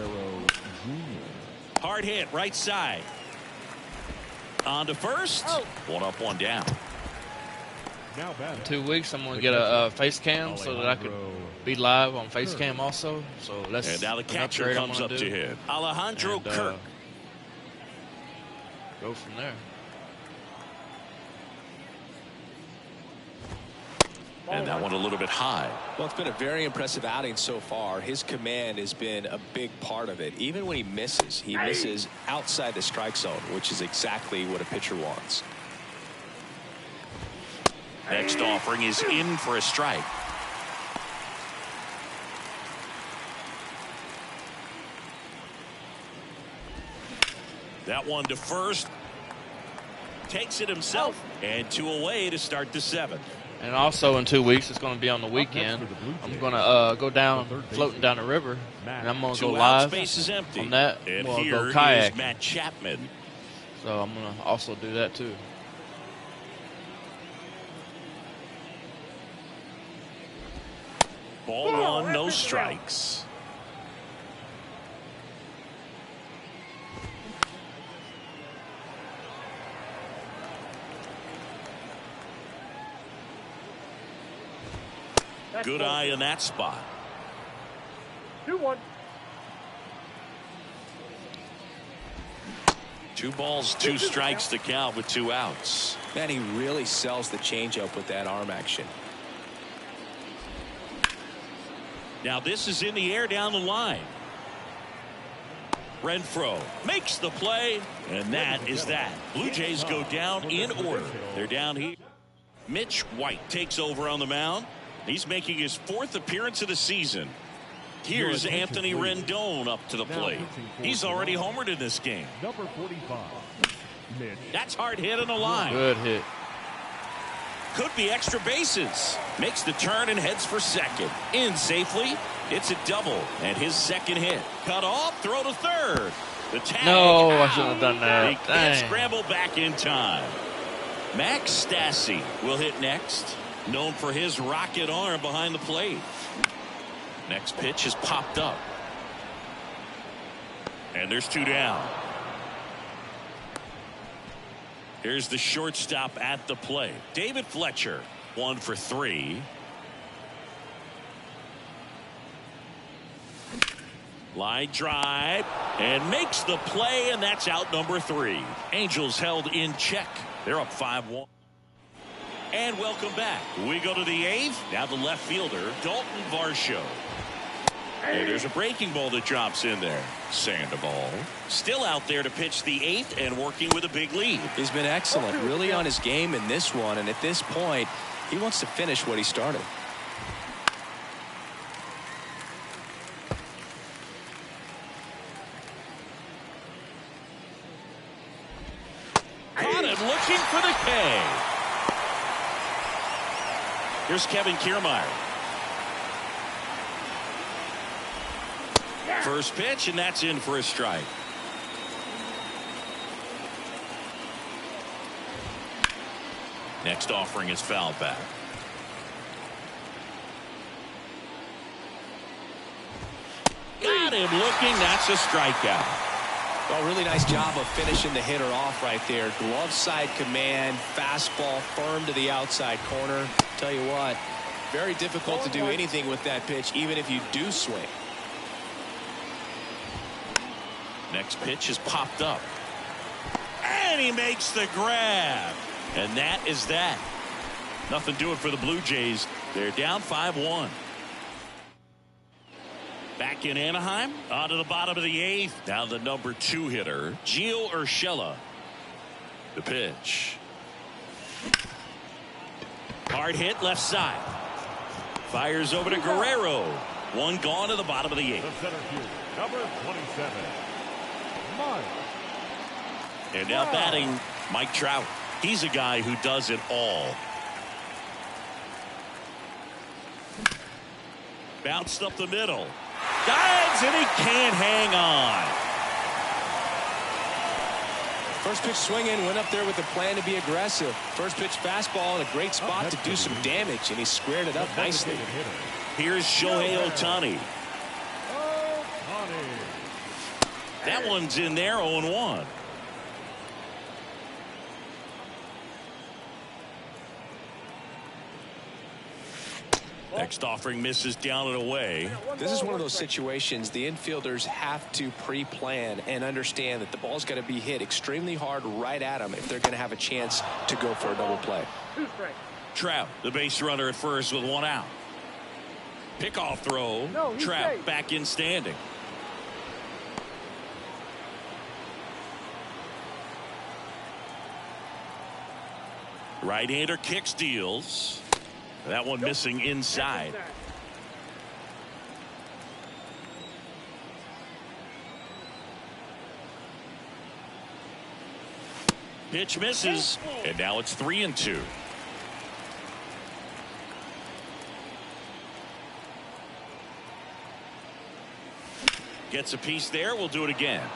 A: Hard hit right side. On to first. 1 up, 1 down.
E: In 2 weeks, I'm going to get a face cam so that I could be live on face cam also. So let's.
A: And now the catcher comes up to him. Alejandro Kirk.
E: Go from there.
A: And that one a little bit high.
B: Well, it's been a very impressive outing so far. His command has been a big part of it. Even when he misses outside the strike zone, which is exactly what a pitcher wants.
A: Next offering is in for a strike. That one to first. Takes it himself. And 2 away to start the 7th.
E: And also in 2 weeks, it's going to be on the weekend. I'm going to go down, floating down the river, and I'm going to go live on that.
A: And
E: we'll
A: here
E: go kayak.
A: is Matt Chapman.
E: So I'm going to also do that too.
A: Ball 1, no strikes. Good eye in that spot.
D: 2-1.
A: 2 balls, 2 strikes to count with 2 outs.
B: Man, he really sells the changeup with that arm action.
A: Now this is in the air down the line. Renfroe makes the play, and that is that. Blue Jays go down in order. They're down here. Mitch White takes over on the mound. He's making his 4th appearance of the season. Here's Anthony Rendon up to the plate. He's already homered in this game.
F: Number 45.
A: That's hard hit on the line.
E: Good hit.
A: Could be extra bases. Makes the turn and heads for second. In safely. It's a double. And his 2nd hit. Cut off. Throw to third. The tag.
E: No, I
A: out.
E: shouldn't have done that.
A: He can't scramble back in time. Max Stassi will hit next. Known for his rocket arm behind the plate. Next pitch is popped up. And there's 2 down. Here's the shortstop at the plate. David Fletcher, 1 for 3. Line drive and makes the play, and that's out number 3. Angels held in check. They're up 5-1. And welcome back. We go to the 8th. Now the left fielder, Dalton Varsho. And there's a breaking ball that drops in there. Sandoval still out there to pitch the 8th and working with a big lead.
B: He's been excellent, really on his game in this one, and at this point, he wants to finish what he started.
A: Caught him looking for the K. Here's Kevin Kiermaier. First pitch, and that's in for a strike. Next offering is fouled back. Got him looking. That's a strikeout.
B: Well, really nice job of finishing the hitter off right there. Glove side command, fastball firm to the outside corner. Tell you what, very difficult to do anything with that pitch, even if you do swing.
A: Next pitch is popped up. And he makes the grab. And that is that. Nothing doing for the Blue Jays. They're down 5-1. Back in Anaheim, on to the bottom of the 8th. Now the number 2 hitter, Gio Urshela. The pitch. Hard hit left side. Fires over to Guerrero. One gone to the bottom of the 8th.
F: The center field, number 27, Mike.
A: And now batting, Mike Trout. He's a guy who does it all. Bounced up the middle. Dives, and he can't hang on.
B: First pitch swinging, went up there with a plan to be aggressive. First pitch fastball in a great spot to do some damage, and he squared it up nicely.
A: Here's Shohei Ohtani. That one's in there, 0-1. Next offering misses down and away.
B: This is one of those situations the infielders have to pre-plan and understand that the ball's got to be hit extremely hard right at them if they're going to have a chance to go for a double play.
A: Trout, the base runner at first with 1 out. Pickoff throw. Trout back in standing. Right-hander kicks, deals. That one missing inside. Pitch misses, and now it's 3-2. Gets a piece there. We'll do it again.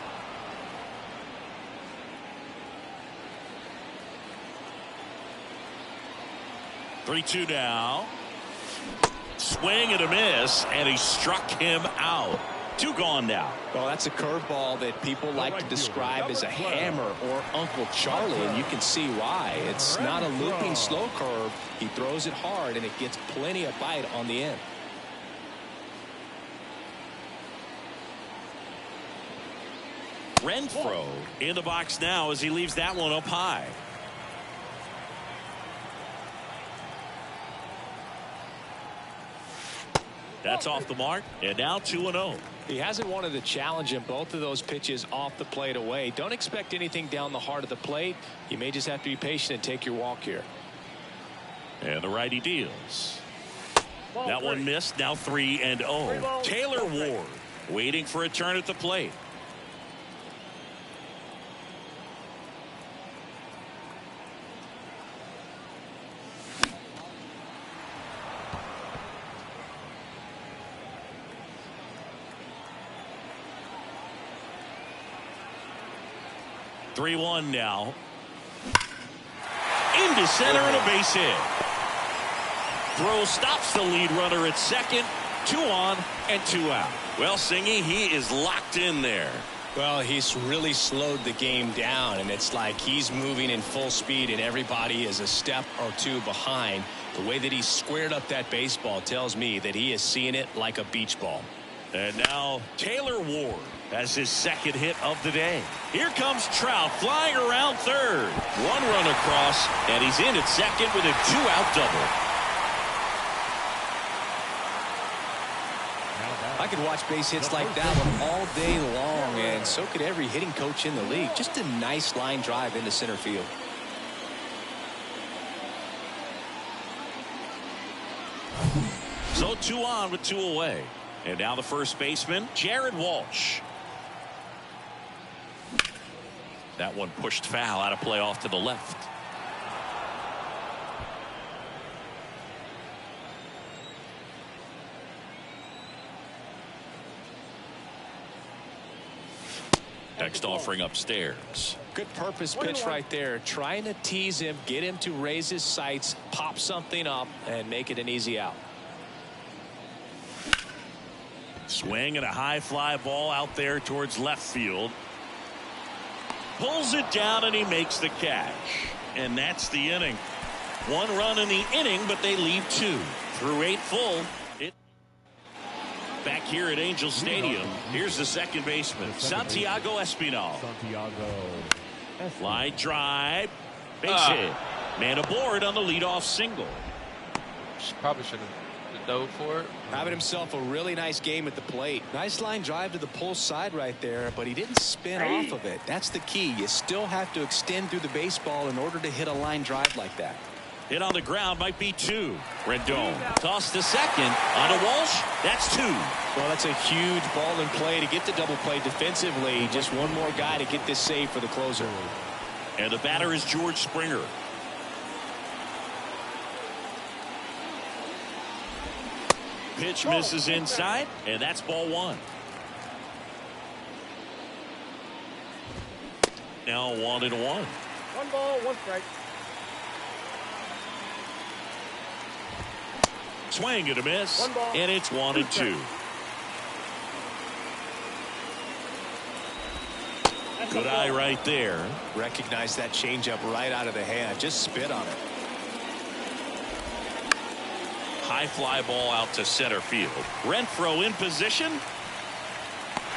A: Three-two now. Swing and a miss, and he struck him out. 2 gone now.
B: Well, that's a curveball that people like to describe as a hammer or Uncle Charlie, and you can see why. It's not a looping slow curve. He throws it hard, and it gets plenty of bite on the end.
A: Renfroe in the box now as he leaves that one up high. That's off the mark, and now 2-0.
B: He hasn't wanted to challenge him. Both of those pitches off the plate away. Don't expect anything down the heart of the plate. You may just have to be patient and take your walk here.
A: And the righty deals. That one missed. Now 3-0. Taylor Ward waiting for a turn at the plate. Three-one now. Into center and a base hit. Throw stops the lead runner at second. 2 on and 2 out. Well, Singy, he is locked in there.
B: Well, he's really slowed the game down, and it's like he's moving in full speed and everybody is a step or 2 behind. The way that he squared up that baseball tells me that he is seeing it like a beach ball.
A: And now Taylor Ward has his second hit of the day. Here comes Trout flying around third. 1 run across, and he's in at second with a 2-out double.
B: I could watch base hits like that one all day long, and so could every hitting coach in the league. Just a nice line drive into center field.
A: So 2 on with 2 away. And now the first baseman, Jared Walsh. That one pushed foul, out of play off to the left. Next offering upstairs.
B: Good purpose pitch right there. Trying to tease him, get him to raise his sights, pop something up, and make it an easy out.
A: Swing and a high fly ball out there towards left field. Pulls it down and he makes the catch. And that's the inning. 1 run in the inning, but they leave 2. Through 8 full. Back here at Angel Stadium, here's the second baseman, Santiago Espinal. Line drive. Base hit. Man aboard on the leadoff single.
E: Probably should have dove for it.
B: Having himself a really nice game at the plate. Nice line drive to the pull side right there, but he didn't spin off of it. That's the key. You still have to extend through the baseball in order to hit a line drive like that.
A: Hit on the ground might be 2. Rendon tossed to second. On to Walsh. That's 2.
B: Well, that's a huge ball in play to get the double play defensively. Just one more guy to get this save for the closer.
A: And the batter is George Springer. Pitch misses inside, and that's ball 1. Now 1-1.
D: 1 ball, 1 strike.
A: Swing and a miss, and it's 1-2. Good eye right there.
B: Recognize that changeup right out of the hand. Just spit on it.
A: High fly ball out to center field. Renfroe in position.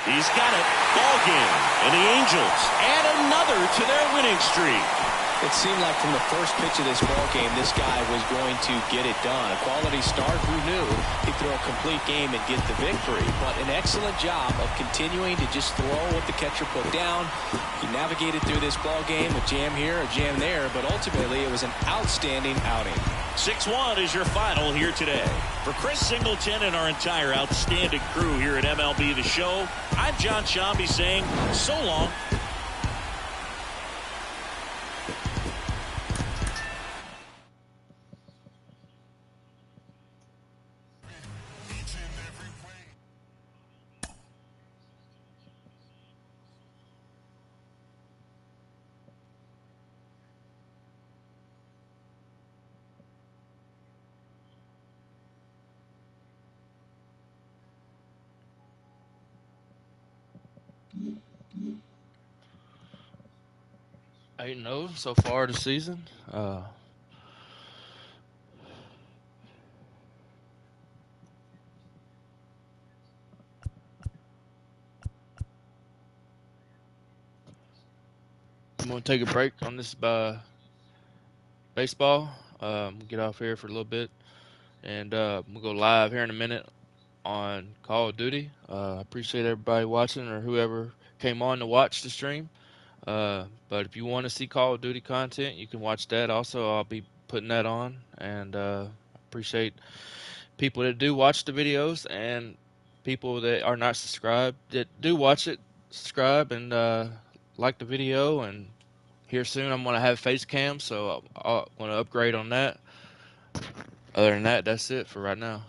A: He's got it. Ball game. And the Angels add another to their winning streak.
B: It seemed like from the first pitch of this ball game, this guy was going to get it done. A quality start. Who knew he'd throw a complete game and get the victory? But an excellent job of continuing to just throw what the catcher put down. He navigated through this ball game, a jam here, a jam there, but ultimately it was an outstanding outing.
A: 6-1 is your final here today. For Chris Singleton and our entire outstanding crew here at MLB The Show, I'm John Shambi saying so long.
E: I know so far this season. I'm going to take a break on this baseball. Get off here for a little bit. And we'll go live here in a minute on Call of Duty. I appreciate everybody watching or whoever came on to watch the stream. But if you want to see Call of Duty content, you can watch that. Also, I'll be putting that on. And appreciate people that do watch the videos and people that are not subscribed that do watch it, subscribe, and like the video. And here soon I'm going to have face cam, so I'm going to upgrade on that. Other than that, that's it for right now.